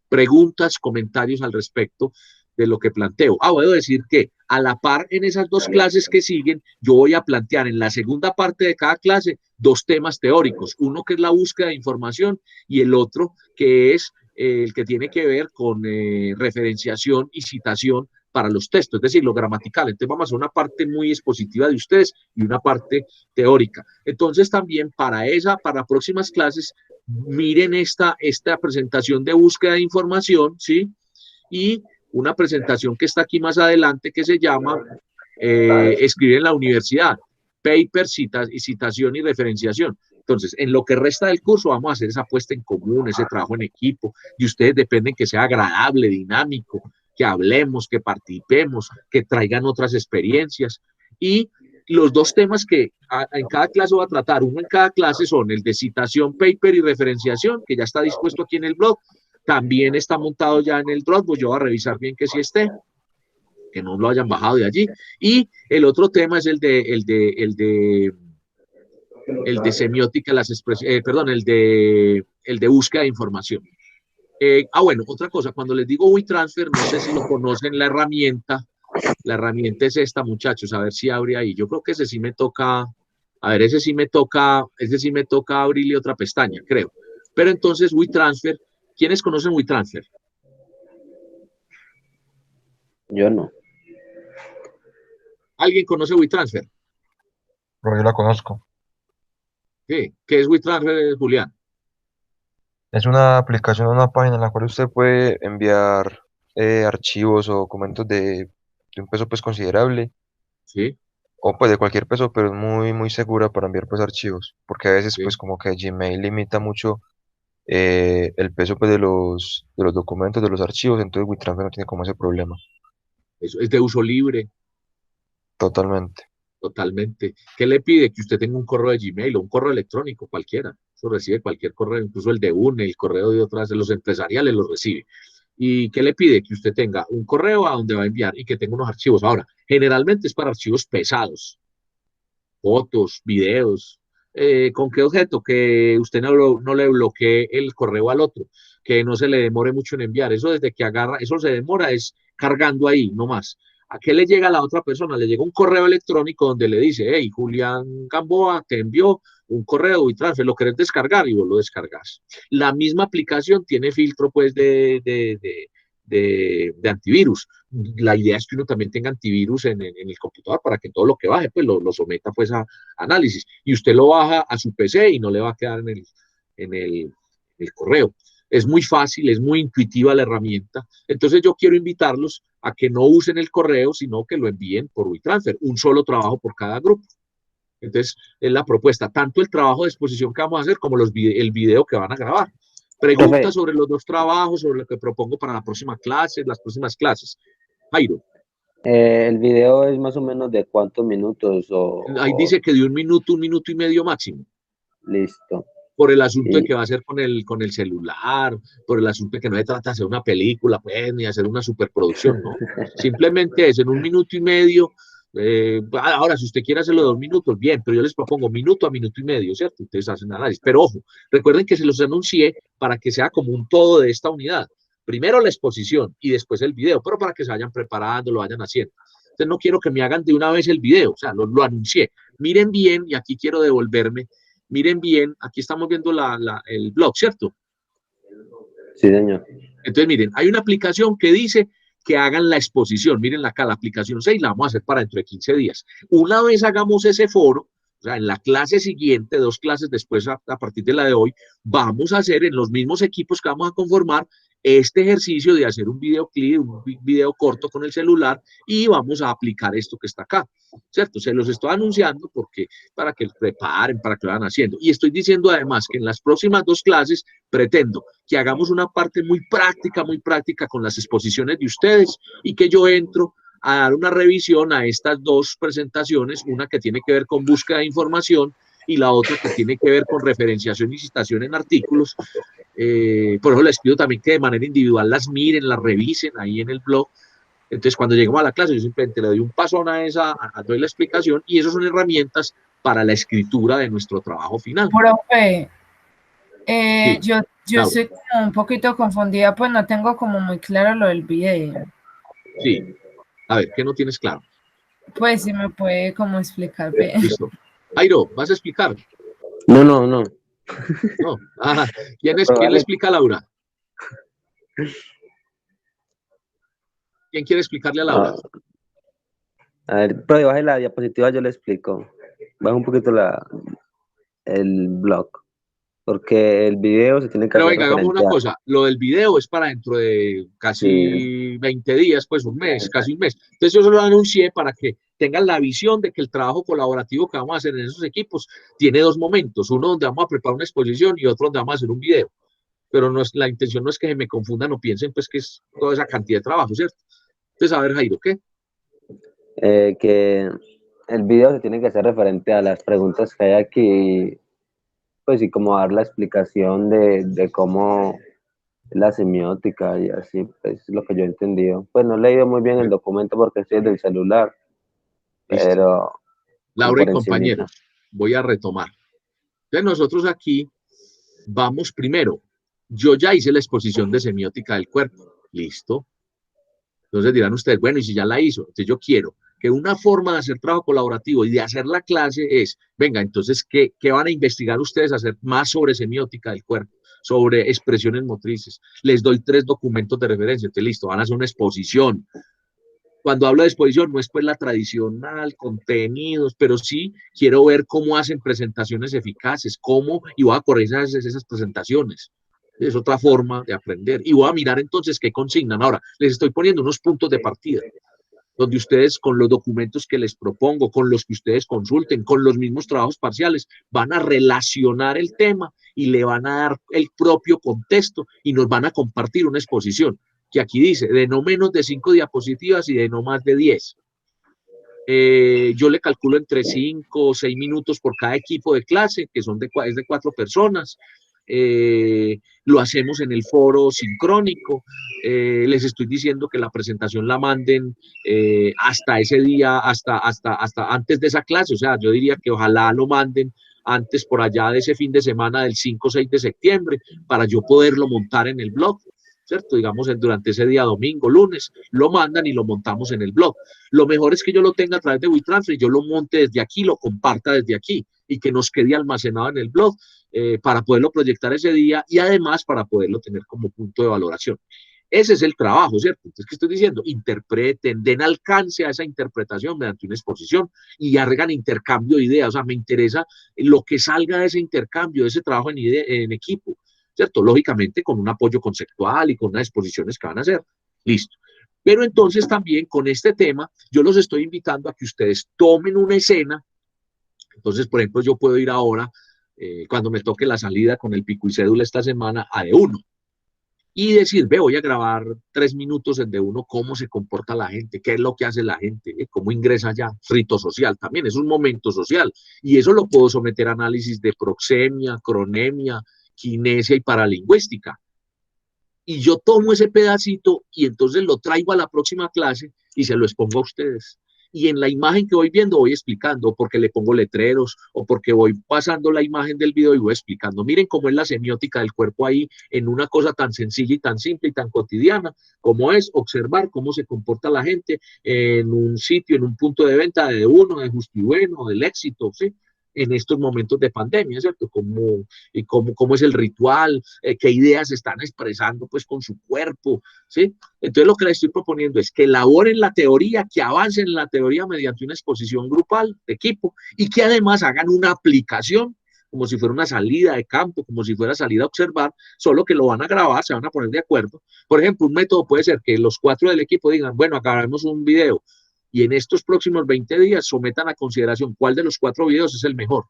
Preguntas, comentarios al respecto de lo que planteo. Voy a decir que a la par en esas 2 clases que siguen, yo voy a plantear en la segunda parte de cada clase 2 temas teóricos, uno que es la búsqueda de información y el otro que es el que tiene que ver con referenciación y citación para los textos, es decir, lo gramatical. Entonces vamos a hacer una parte muy expositiva de ustedes y una parte teórica. Entonces también para próximas clases, miren esta presentación de búsqueda de información, ¿sí? Y una presentación que está aquí más adelante que se llama Escribir en la universidad, paper, citación y referenciación. Entonces, en lo que resta del curso vamos a hacer esa puesta en común, ese trabajo en equipo, y ustedes dependen que sea agradable, dinámico, que hablemos, que participemos, que traigan otras experiencias. Y los dos temas que en cada clase voy a tratar, uno en cada clase, son el de citación, paper y referenciación, que ya está dispuesto aquí en el blog. También está montado ya en el Dropbox, yo voy a revisar bien que sí esté, que no lo hayan bajado de allí. Y el otro tema es el de semiótica, el de búsqueda de información. Bueno, otra cosa, cuando les digo WeTransfer, no sé si lo conocen, la herramienta es esta, muchachos, a ver si abre ahí. Yo creo que ese sí me toca, ese sí me toca abrirle otra pestaña, creo. Pero entonces WeTransfer, ¿quiénes conocen WeTransfer? Yo no. ¿Alguien conoce WeTransfer? Pero yo la conozco. ¿Qué es WeTransfer, Julián? Es una aplicación, una página en la cual usted puede enviar archivos o documentos de un peso pues considerable, Sí, o pues de cualquier peso, pero es muy, muy segura para enviar pues archivos, porque a veces sí. pues como que Gmail limita mucho el peso pues de los documentos, de los archivos, entonces WeTransfer no tiene como ese problema. Eso es de uso libre, Totalmente. totalmente. ¿Qué le pide? Que usted tenga un correo de Gmail o un correo electrónico, cualquiera. Eso recibe cualquier correo, incluso el de UNE, el correo de otras de los empresariales los recibe. ¿Y qué le pide? Que usted tenga un correo a donde va a enviar y que tenga unos archivos. Ahora, generalmente es para archivos pesados, fotos, videos. ¿Con qué objeto? Que usted no le bloquee el correo al otro, que no se le demore mucho en enviar. Eso desde que agarra, eso se demora, es cargando ahí, no más. ¿A qué le llega a la otra persona? Le llega un correo electrónico donde le dice, hey, Julián Gamboa te envió un correo WeTransfer, lo querés descargar y vos lo descargas. La misma aplicación tiene filtro pues de antivirus. La idea es que uno también tenga antivirus en el computador para que todo lo que baje pues lo someta pues a análisis. Y usted lo baja a su PC y no le va a quedar en el correo. Es muy fácil, es muy intuitiva la herramienta. Entonces yo quiero invitarlos a que no usen el correo, sino que lo envíen por WeTransfer, un solo trabajo por cada grupo. Entonces es la propuesta, tanto el trabajo de exposición que vamos a hacer como el video que van a grabar. Preguntas sobre los dos trabajos, sobre lo que propongo para la próxima clase, las próximas clases. Jairo. El video es más o menos de cuántos minutos Ahí dice que de 1 minuto, 1 minuto y medio máximo. Listo. Por el asunto de que va a ser con el celular, por el asunto de que no se trata de hacer una película, pues, ni hacer una superproducción, no. Simplemente es en 1 minuto y medio. Ahora, si usted quiere hacerlo de 2 minutos, bien, pero yo les propongo minuto a minuto y medio, ¿cierto? Ustedes hacen análisis. Pero ojo, recuerden que se los anuncié para que sea como un todo de esta unidad. Primero la exposición y después el video, pero para que se vayan preparando, lo vayan haciendo. Entonces no quiero que me hagan de una vez el video, o sea, lo anuncié. Miren bien, y aquí quiero devolverme. Miren bien, aquí estamos viendo el blog, ¿cierto? Sí, señor. Entonces, miren, hay una aplicación que dice que hagan la exposición. Miren acá, la aplicación 6 la vamos a hacer para dentro de 15 días. Una vez hagamos ese foro, o sea, en la clase siguiente, 2 clases después, a partir de la de hoy, vamos a hacer en los mismos equipos que vamos a conformar este ejercicio de hacer un videoclip, un video corto con el celular y vamos a aplicar esto que está acá, ¿cierto? Se los estoy anunciando porque para que preparen, para que lo vayan haciendo. Y estoy diciendo además que en las próximas 2 clases pretendo que hagamos una parte muy práctica con las exposiciones de ustedes y que yo entro a dar una revisión a estas 2 presentaciones, una que tiene que ver con búsqueda de información y la otra que tiene que ver con referenciación y citación en artículos. Por eso les pido también que de manera individual las miren, las revisen ahí en el blog. Entonces, cuando lleguemos a la clase, yo simplemente le doy un pasón a doy la explicación y esas son herramientas para la escritura de nuestro trabajo final. Profe, Sí, yo claro. estoy como un poquito confundida, pues no tengo como muy claro lo del video. Sí. A ver, ¿qué no tienes claro? Pues si me puede como explicar bien. Listo. Jairo, ¿vas a explicar? No. No. ¿Quién le explica a Laura? ¿Quién quiere explicarle a Laura? A ver, pero baje la diapositiva, yo le explico. Baja un poquito el blog, porque el video se tiene que Pero hacer venga, hagamos una referente a... cosa, lo del video es para dentro de Sí, casi 20 días, pues un mes, casi un mes. Entonces yo se lo anuncié para que tengan la visión de que el trabajo colaborativo que vamos a hacer en esos equipos tiene dos momentos, uno donde vamos a preparar una exposición y otro donde vamos a hacer un video. Pero no es, la intención no es que se me confundan o piensen pues que es toda esa cantidad de trabajo, ¿cierto? Entonces, a ver, Jairo, ¿qué? que el video se tiene que hacer referente a las preguntas que hay aquí, pues y como dar la explicación de cómo es la semiótica y así, pues es lo que yo he entendido. Pues no he leído muy bien el documento porque estoy desde el celular, Listo. pero como Laura y por encimita. compañeros, voy a retomar. Entonces nosotros aquí vamos primero. Yo ya hice la exposición de semiótica del cuerpo. Listo. Entonces dirán ustedes, bueno, y si ya la hizo, entonces yo quiero que una forma de hacer trabajo colaborativo y de hacer la clase es, venga, entonces, ¿qué van a investigar ustedes a hacer más sobre semiótica del cuerpo, sobre expresiones motrices? Les doy 3 documentos de referencia, entonces listo, van a hacer una exposición. Cuando hablo de exposición, no es pues la tradicional, contenidos, pero sí quiero ver cómo hacen presentaciones eficaces, cómo, y voy a corregir esas presentaciones. Es otra forma de aprender. Y voy a mirar entonces qué consignan. Ahora, les estoy poniendo unos puntos de partida, donde ustedes con los documentos que les propongo, con los que ustedes consulten, con los mismos trabajos parciales, van a relacionar el tema y le van a dar el propio contexto y nos van a compartir una exposición, que aquí dice, de no menos de 5 diapositivas y de no más de 10. Yo le calculo entre 5 o 6 minutos por cada equipo de clase, que son es de 4 personas. Lo hacemos en el foro sincrónico. Les estoy diciendo que la presentación la manden hasta ese día, hasta antes de esa clase. O sea, yo diría que ojalá lo manden antes por allá de ese fin de semana del 5 o 6 de septiembre para yo poderlo montar en el blog, ¿cierto? Digamos, durante ese día, domingo, lunes, lo mandan y lo montamos en el blog. Lo mejor es que yo lo tenga a través de WeTransfer y yo lo monte desde aquí, lo comparta desde aquí y que nos quede almacenado en el blog para poderlo proyectar ese día y además para poderlo tener como punto de valoración. Ese es el trabajo, ¿cierto? Entonces, ¿qué estoy diciendo? Interpreten, den alcance a esa interpretación mediante una exposición y hagan intercambio de ideas. O sea, me interesa lo que salga de ese intercambio, de ese trabajo en equipo, ¿cierto? Lógicamente con un apoyo conceptual y con unas exposiciones que van a hacer. Listo. Pero entonces también con este tema, yo los estoy invitando a que ustedes tomen una escena. Entonces, por ejemplo, yo puedo ir ahora, cuando me toque la salida con el pico y cédula esta semana, a D1 y decir, ve, voy a grabar 3 minutos en D1, cómo se comporta la gente, qué es lo que hace la gente, cómo ingresa ya, rito social también, es un momento social, y eso lo puedo someter a análisis de proxemia, cronemia, kinesia y paralingüística. Y yo tomo ese pedacito y entonces lo traigo a la próxima clase y se lo expongo a ustedes. Y en la imagen que voy viendo voy explicando, o porque le pongo letreros, o porque voy pasando la imagen del video y voy explicando. Miren cómo es la semiótica del cuerpo ahí, en una cosa tan sencilla y tan simple y tan cotidiana, como es observar cómo se comporta la gente en un sitio, en un punto de venta de uno, de justo y bueno, del éxito, ¿sí? En estos momentos de pandemia, ¿cierto? Cómo es el ritual, qué ideas están expresando pues con su cuerpo, ¿sí? Entonces lo que les estoy proponiendo es que elaboren la teoría, que avancen en la teoría mediante una exposición grupal de equipo y que además hagan una aplicación como si fuera una salida de campo, como si fuera salida a observar, solo que lo van a grabar, se van a poner de acuerdo. Por ejemplo, un método puede ser que los 4 del equipo digan, bueno, acabamos un video, y en estos próximos 20 días sometan a consideración cuál de los 4 videos es el mejor.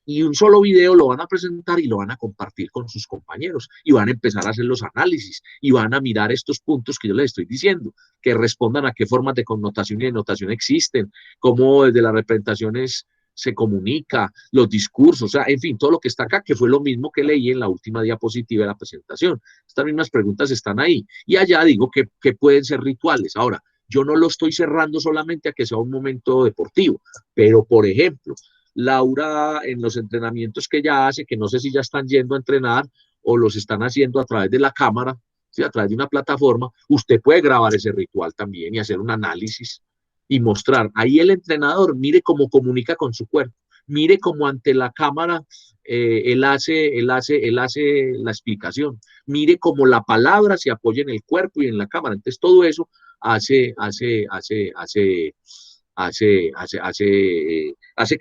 Y un solo video lo van a presentar y lo van a compartir con sus compañeros y van a empezar a hacer los análisis y van a mirar estos puntos que yo les estoy diciendo, que respondan a qué formas de connotación y de notación existen, cómo desde las representaciones se comunica, los discursos, o sea, en fin, todo lo que está acá, que fue lo mismo que leí en la última diapositiva de la presentación. Estas mismas preguntas están ahí. Y allá digo que pueden ser rituales. Ahora, yo no lo estoy cerrando solamente a que sea un momento deportivo, pero por ejemplo, Laura en los entrenamientos que ella hace, que no sé si ya están yendo a entrenar o los están haciendo a través de la cámara, ¿sí? A través de una plataforma, usted puede grabar ese ritual también y hacer un análisis y mostrar. Ahí el entrenador, mire cómo comunica con su cuerpo, mire como ante la cámara él hace la explicación, mire como la palabra se apoya en el cuerpo y en la cámara. Entonces todo eso hace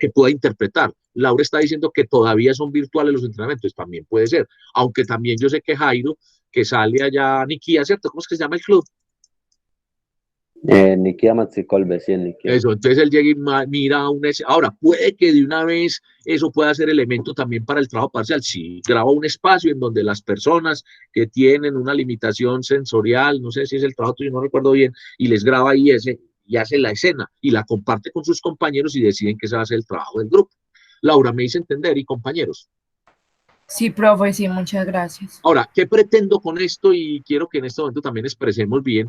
que pueda interpretar. Laura está diciendo que todavía son virtuales los entrenamientos, también puede ser, aunque también yo sé que Jairo, que sale allá a Niquía, ¿cierto? ¿Cómo es que se llama el club? Nikia Matsicolbe, sí, en Nikia. Eso, entonces él llega y mira ahora, puede que de una vez eso pueda ser elemento también para el trabajo parcial. Si graba un espacio en donde las personas que tienen una limitación sensorial, no sé si es el trabajo tuyo, no recuerdo bien, y les graba ahí y hace la escena y la comparte con sus compañeros y deciden que ese va a ser el trabajo del grupo. Laura, me hice entender, y compañeros. Sí, profe, sí, muchas gracias. Ahora, ¿qué pretendo con esto? Y quiero que en este momento también expresemos bien,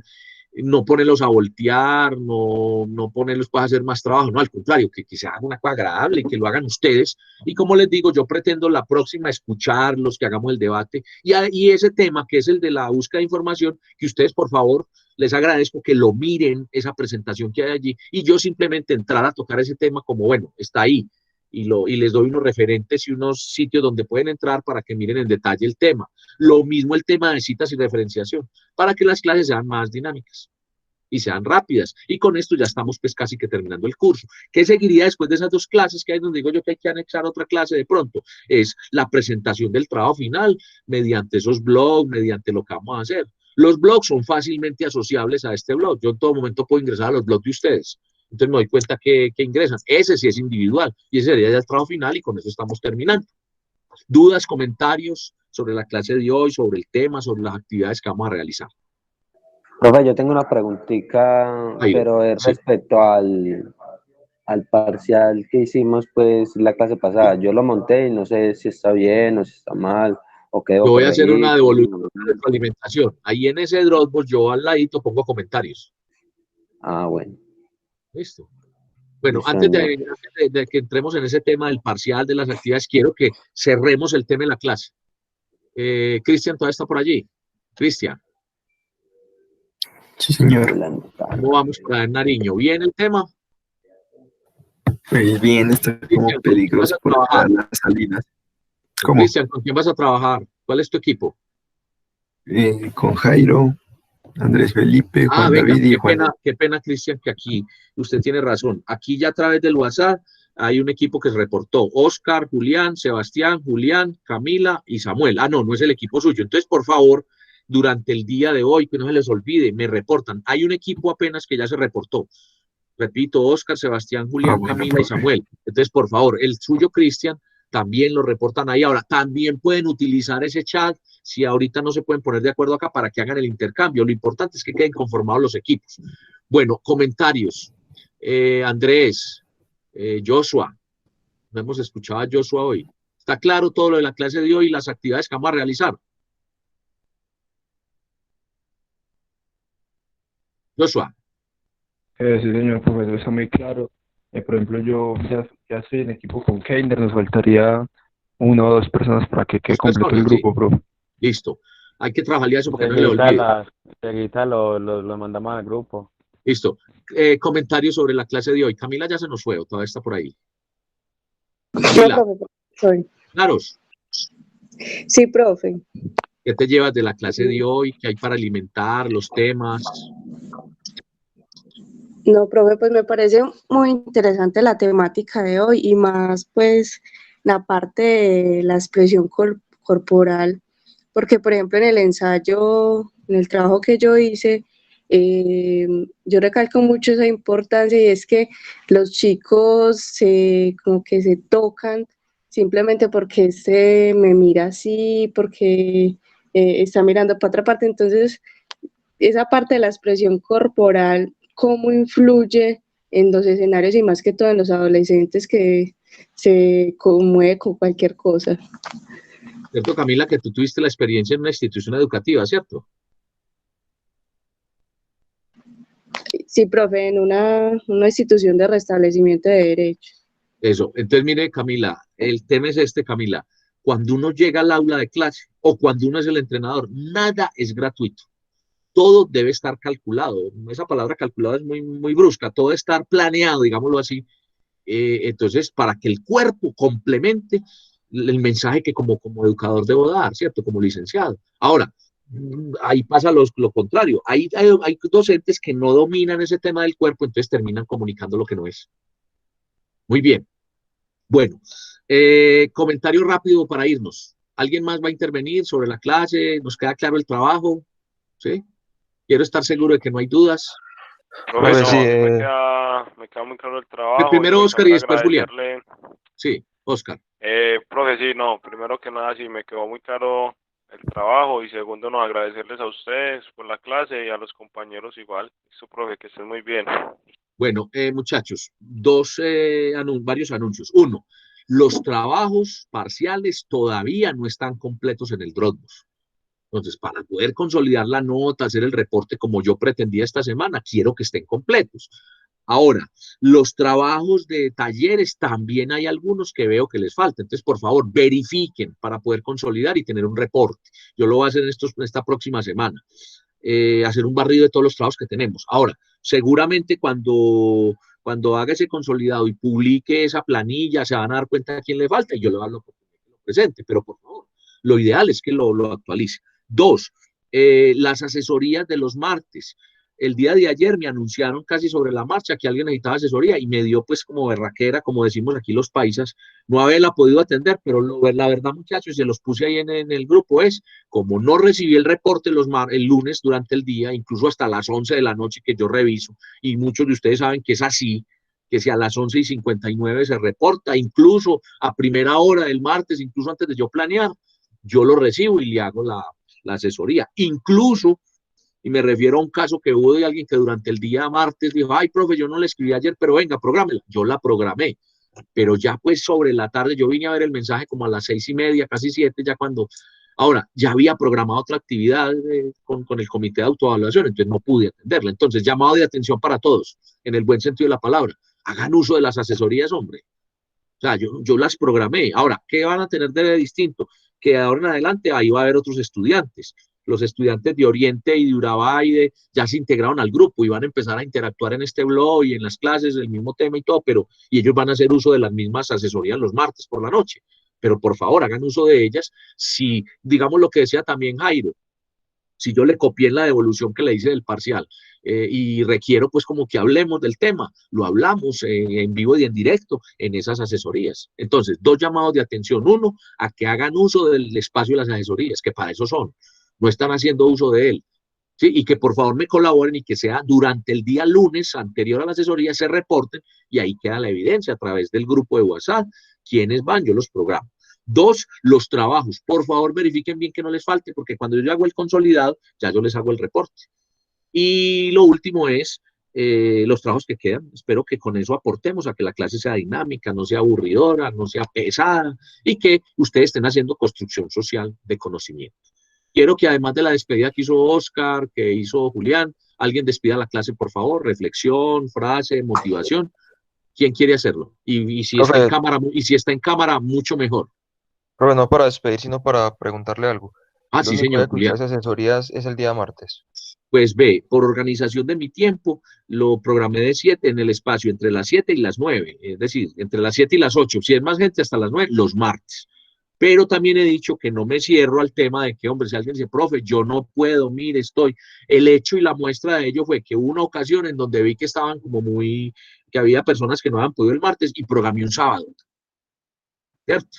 no ponerlos a voltear, no ponerlos para hacer más trabajo, no, al contrario, que se haga una cosa agradable y que lo hagan ustedes. Y como les digo, yo pretendo la próxima escucharlos, que hagamos el debate, y ese tema que es el de la búsqueda de información, que ustedes, por favor, les agradezco que lo miren, esa presentación que hay allí, y yo simplemente entrar a tocar ese tema como, bueno, está ahí, y les doy unos referentes y unos sitios donde pueden entrar para que miren en detalle el tema. Lo mismo el tema de citas y referenciación, para que las clases sean más dinámicas y sean rápidas. Y con esto ya estamos pues casi que terminando el curso. ¿Qué seguiría después de esas dos clases que hay donde digo yo que hay que anexar otra clase de pronto? Es la presentación del trabajo final mediante esos blogs, mediante lo que vamos a hacer. Los blogs son fácilmente asociables a este blog. Yo en todo momento puedo ingresar a los blogs de ustedes. Entonces me doy cuenta que ingresan. Ese sí es individual y ese sería ya el trabajo final y con eso estamos terminando. ¿Dudas, comentarios sobre la clase de hoy, sobre el tema, sobre las actividades que vamos a realizar? Profe, yo tengo una preguntita, pero es sí. respecto al parcial que hicimos, pues, la clase pasada. Yo lo monté y no sé si está bien o si está mal, o qué debo Yo voy a hacer una corregir. devolución de retroalimentación. Ahí en ese Dropbox, yo al ladito pongo comentarios. Ah, bueno. Listo. Bueno, Listo, antes señor. de que entremos en ese tema del parcial, de las actividades, quiero que cerremos el tema de la clase. Cristian, ¿todavía está por allí? Cristian. Sí, señor. ¿Cómo vamos para el Nariño? ¿Bien el tema? Pues bien, está como Cristian, ¿con quién vas peligroso a por trabajar? las salidas. ¿Cómo? Cristian, ¿con quién vas a trabajar? ¿Cuál es tu equipo? Con Jairo, Andrés Felipe, Juan Venga, David y Juan. qué pena, Cristian, que aquí usted tiene razón. Aquí ya a través del WhatsApp hay un equipo que se reportó. Oscar, Julián, Sebastián, Julián, Camila y Samuel. No es el equipo suyo. Entonces, por favor, durante el día de hoy, que no se les olvide, me reportan. Hay un equipo apenas que ya se reportó. Repito, Oscar, Sebastián, Julián, Bueno, Camila y Samuel. Entonces, por favor, el suyo, Cristian, también lo reportan ahí. Ahora, también pueden utilizar ese chat si ahorita no se pueden poner de acuerdo acá para que hagan el intercambio. Lo importante es que queden conformados los equipos. Bueno, comentarios. Andrés, Joshua, no hemos escuchado a Joshua hoy. ¿Está claro todo lo de la clase de hoy y las actividades que vamos a realizar? Joshua. Sí, señor profesor, está muy claro. Por ejemplo, yo ya estoy en equipo con Keiner, nos faltaría una o dos personas para que quede completo el grupo, profe. Listo. Hay que trabajar eso porque no se le olvide. Seguida lo mandamos al grupo. Listo. Comentarios sobre la clase de hoy. Camila ya se nos fue, o todavía está por ahí. Camila. No, profe, soy. Claros. Sí, profe. ¿Qué te llevas de la clase de hoy? ¿Qué hay para alimentar? ¿Los temas? No, profe, pues me parece muy interesante la temática de hoy y más pues la parte de la expresión corporal, porque por ejemplo en el ensayo, en el trabajo que yo hice, yo recalco mucho esa importancia y es que los chicos como que se tocan simplemente porque este me mira así, porque está mirando para otra parte, entonces esa parte de la expresión corporal, cómo influye en los escenarios y más que todo en los adolescentes que se conmueve con cualquier cosa. Cierto, Camila, que tú tuviste la experiencia en una institución educativa, ¿cierto? Sí, profe, en una institución de restablecimiento de derechos. Eso. Entonces, mire, Camila, el tema es este, Camila. Cuando uno llega al aula de clase o cuando uno es el entrenador, nada es gratuito. Todo debe estar calculado. Esa palabra calculado es muy, muy brusca. Todo debe estar planeado, digámoslo así. Entonces, para que el cuerpo complemente el mensaje que como educador debo dar, ¿cierto? Como licenciado. Ahora, ahí pasa lo contrario. Hay docentes que no dominan ese tema del cuerpo, entonces terminan comunicando lo que no es. Muy bien. Bueno, comentario rápido para irnos. ¿Alguien más va a intervenir sobre la clase? ¿Nos queda claro el trabajo? ¿Sí? Quiero estar seguro de que no hay dudas. Profe, Profe, no, sí, me queda muy claro el trabajo y Primero pues Oscar y también después Julián. agradecerle. Sí, Oscar. Profe, sí, no, primero que nada sí me quedó muy claro el trabajo y segundo, no, agradecerles a ustedes por la clase y a los compañeros igual. Eso, profe, que estén muy bien. Bueno, muchachos, varios anuncios. Uno, los trabajos parciales todavía no están completos en el Dropbox. Entonces, para poder consolidar la nota, hacer el reporte como yo pretendía esta semana, quiero que estén completos. Ahora, los trabajos de talleres también hay algunos que veo que les faltan. Entonces, por favor, verifiquen para poder consolidar y tener un reporte. Yo lo voy a hacer en esta próxima semana. Hacer un barrido de todos los trabajos que tenemos. Ahora, seguramente cuando haga ese consolidado y publique esa planilla, se van a dar cuenta de quién le falta y yo le voy a dar la oportunidad que lo presente, pero por favor, lo ideal es que lo actualice. Dos, las asesorías de los martes. El día de ayer me anunciaron casi sobre la marcha que alguien necesitaba asesoría y me dio pues como berraquera, como decimos aquí los paisas, no haberla podido atender, pero la verdad muchachos, se los puse ahí en el grupo, es como no recibí el reporte el lunes durante el día, incluso hasta las 11 de la noche que yo reviso, y muchos de ustedes saben que es así, que si a las 11:59 se reporta, incluso a primera hora del martes, incluso antes de yo planear, yo lo recibo y le hago la asesoría. Incluso, y me refiero a un caso que hubo de alguien que durante el día martes dijo, ay, profe, yo no le escribí ayer, pero venga, prográmela. Yo la programé, pero ya pues sobre la tarde yo vine a ver el mensaje como a las 6:30, casi 7, ya cuando... Ahora, ya había programado otra actividad con el comité de autoevaluación, entonces no pude atenderla. Entonces, llamado de atención para todos, en el buen sentido de la palabra. Hagan uso de las asesorías, hombre. O sea, yo las programé. Ahora, ¿qué van a tener de distinto? Que de ahora en adelante ahí va a haber otros estudiantes. Los estudiantes de Oriente y de Urabá ya se integraron al grupo y van a empezar a interactuar en este blog y en las clases del mismo tema y todo, y ellos van a hacer uso de las mismas asesorías los martes por la noche. Pero por favor, hagan uso de ellas. Si, digamos lo que decía también Jairo, si yo le copié en la devolución que le hice del parcial y requiero pues como que hablemos del tema, lo hablamos en vivo y en directo en esas asesorías. Entonces, dos llamados de atención. Uno, a que hagan uso del espacio de las asesorías, que para eso son. No están haciendo uso de él. ¿Sí? Y que por favor me colaboren y que sea durante el día lunes anterior a la asesoría se reporten y ahí queda la evidencia a través del grupo de WhatsApp. ¿Quiénes van? Yo los programo. Dos, los trabajos. Por favor, verifiquen bien que no les falte, porque cuando yo hago el consolidado, ya yo les hago el reporte. Y lo último es los trabajos que quedan. Espero que con eso aportemos a que la clase sea dinámica, no sea aburridora, no sea pesada y que ustedes estén haciendo construcción social de conocimiento. Quiero que además de la despedida que hizo Oscar, que hizo Julián, alguien despida la clase, por favor. Reflexión, frase, motivación. ¿Quién quiere hacerlo? Y si está en cámara, mucho mejor. Profe, no para despedir, sino para preguntarle algo. Ah, sí, señor, Julián. Las asesorías es el día martes. Pues ve, por organización de mi tiempo, lo programé de 7 en el espacio entre las 7 y las 9, es decir, entre las 7 y las 8. Si es más gente, hasta las 9, los martes. Pero también he dicho que no me cierro al tema de que, hombre, si alguien dice, profe, yo no puedo, mire, estoy. El hecho y la muestra de ello fue que hubo una ocasión en donde vi que estaban como que había personas que no habían podido el martes y programé un sábado. ¿Cierto?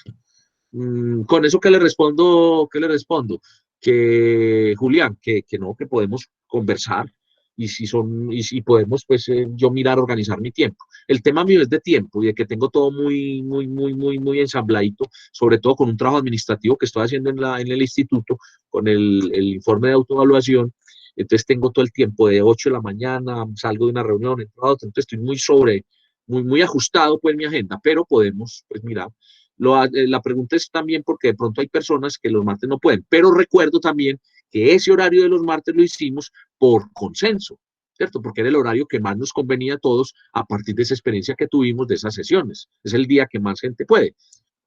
Con eso, ¿qué le respondo? Que, Julián, que no, que podemos conversar y si podemos, pues yo mirar, organizar mi tiempo. El tema mío es de tiempo y de que tengo todo muy ensambladito, sobre todo con un trabajo administrativo que estoy haciendo en el instituto, con el informe de autoevaluación. Entonces tengo todo el tiempo de 8 de la mañana, salgo de una reunión, entro a otra, entonces estoy muy ajustado pues mi agenda, pero podemos pues mirar. La pregunta es también porque de pronto hay personas que los martes no pueden, pero recuerdo también que ese horario de los martes lo hicimos por consenso, ¿cierto? Porque era el horario que más nos convenía a todos a partir de esa experiencia que tuvimos de esas sesiones. Es el día que más gente puede.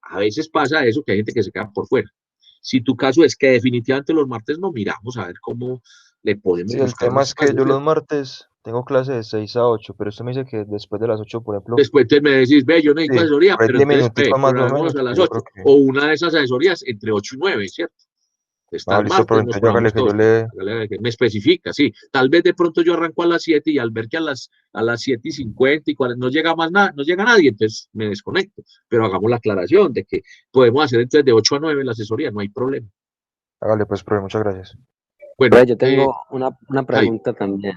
A veces pasa eso, que hay gente que se queda por fuera. Si tu caso es que definitivamente los martes no, miramos a ver cómo le podemos Sí, el tema es que yo los martes tengo clase de 6 a 8, pero usted me dice que después de las 8, por ejemplo, Después entonces me decís, ve, yo necesito sí, asesoría, por ahí pero 10 entonces, ve, minuticos más o programemos menos, a las yo 8. creo que... O una de esas asesorías entre 8 y 9, ¿cierto? Está Ah, el listo, pero martes, nos entonces hágale programamos que yo todos. le... Hágale que me especifica, sí. Tal vez de pronto yo arranco a las 7 y al ver que a las 7:50 y 40 no llega más nada, no llega nadie, entonces me desconecto. Pero hagamos la aclaración de que podemos hacer entonces de 8 a 9 la asesoría, no hay problema. Hágale pues, profe, muchas gracias. Bueno, Pues yo tengo una pregunta también.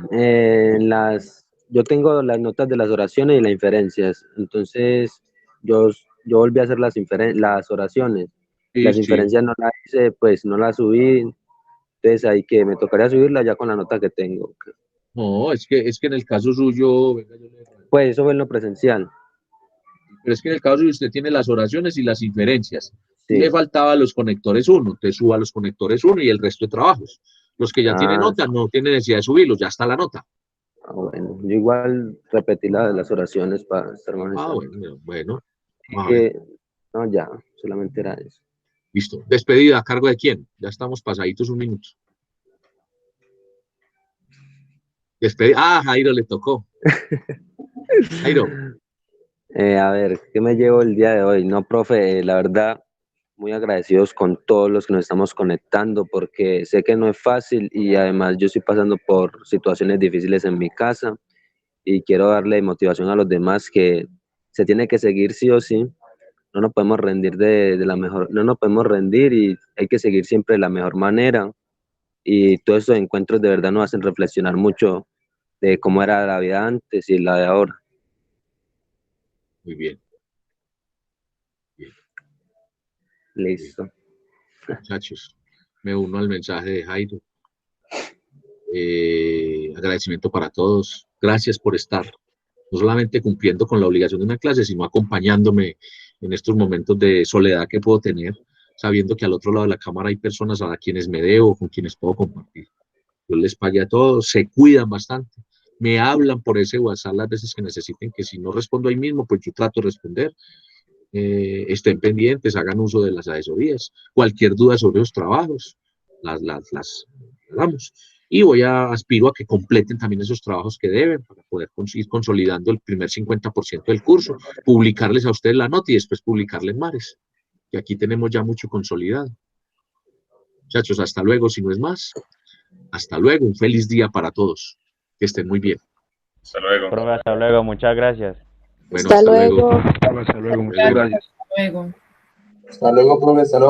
Yo tengo las notas de las oraciones y las inferencias. Entonces, yo volví a hacer las oraciones. sí, Las sí. inferencias no las hice, pues no las subí. Entonces, ahí que me tocaría subirla ya con la nota que tengo. No, es que en el caso suyo, venga, Pues eso fue en lo presencial. pero es que en el caso suyo usted tiene las oraciones y las inferencias. Y le Sí. faltaba los conectores 1, usted suba los conectores 1 y el resto de trabajos. Los que ya tienen Ah, nota no tienen necesidad de subirlos, ya está la nota. bueno. Yo igual repetí las oraciones para estar más Ah, exacto. bueno, vamos a ver. Que, no, ya, solamente era eso. Listo. Despedida, ¿a cargo de quién? Ya estamos pasaditos un minuto. Despedida. Ah, Jairo le tocó. Jairo. A ver, ¿qué me llevo el día de hoy? No, profe, la verdad, muy agradecidos con todos los que nos estamos conectando porque sé que no es fácil y además yo estoy pasando por situaciones difíciles en mi casa y quiero darle motivación a los demás que se tiene que seguir sí o sí. No nos podemos rendir de la mejor, no nos podemos rendir y hay que seguir siempre de la mejor manera. Y todos estos encuentros de verdad nos hacen reflexionar mucho de cómo era la vida antes y la de ahora. Muy bien. Listo. Muchachos, me uno al mensaje de Jairo. Agradecimiento para todos. Gracias por estar, no solamente cumpliendo con la obligación de una clase, sino acompañándome en estos momentos de soledad que puedo tener, sabiendo que al otro lado de la cámara hay personas a quienes me debo, con quienes puedo compartir. Yo les pagué a todos, se cuidan bastante, me hablan por ese WhatsApp las veces que necesiten, que si no respondo ahí mismo, pues yo trato de responder. Estén pendientes, hagan uso de las asesorías. Cualquier duda sobre los trabajos, las damos. Y aspiro a que completen también esos trabajos que deben para poder ir consolidando el primer 50% del curso, publicarles a ustedes la nota y después publicarle en Mares, que aquí tenemos ya mucho consolidado. Muchachos, hasta luego, si no es más. Hasta luego, un feliz día para todos. Que estén muy bien. Hasta luego. Profe, hasta luego, muchas gracias. Bueno, Hasta luego. Hasta luego, muchas gracias. Luego. Hasta luego, profe. Hasta luego.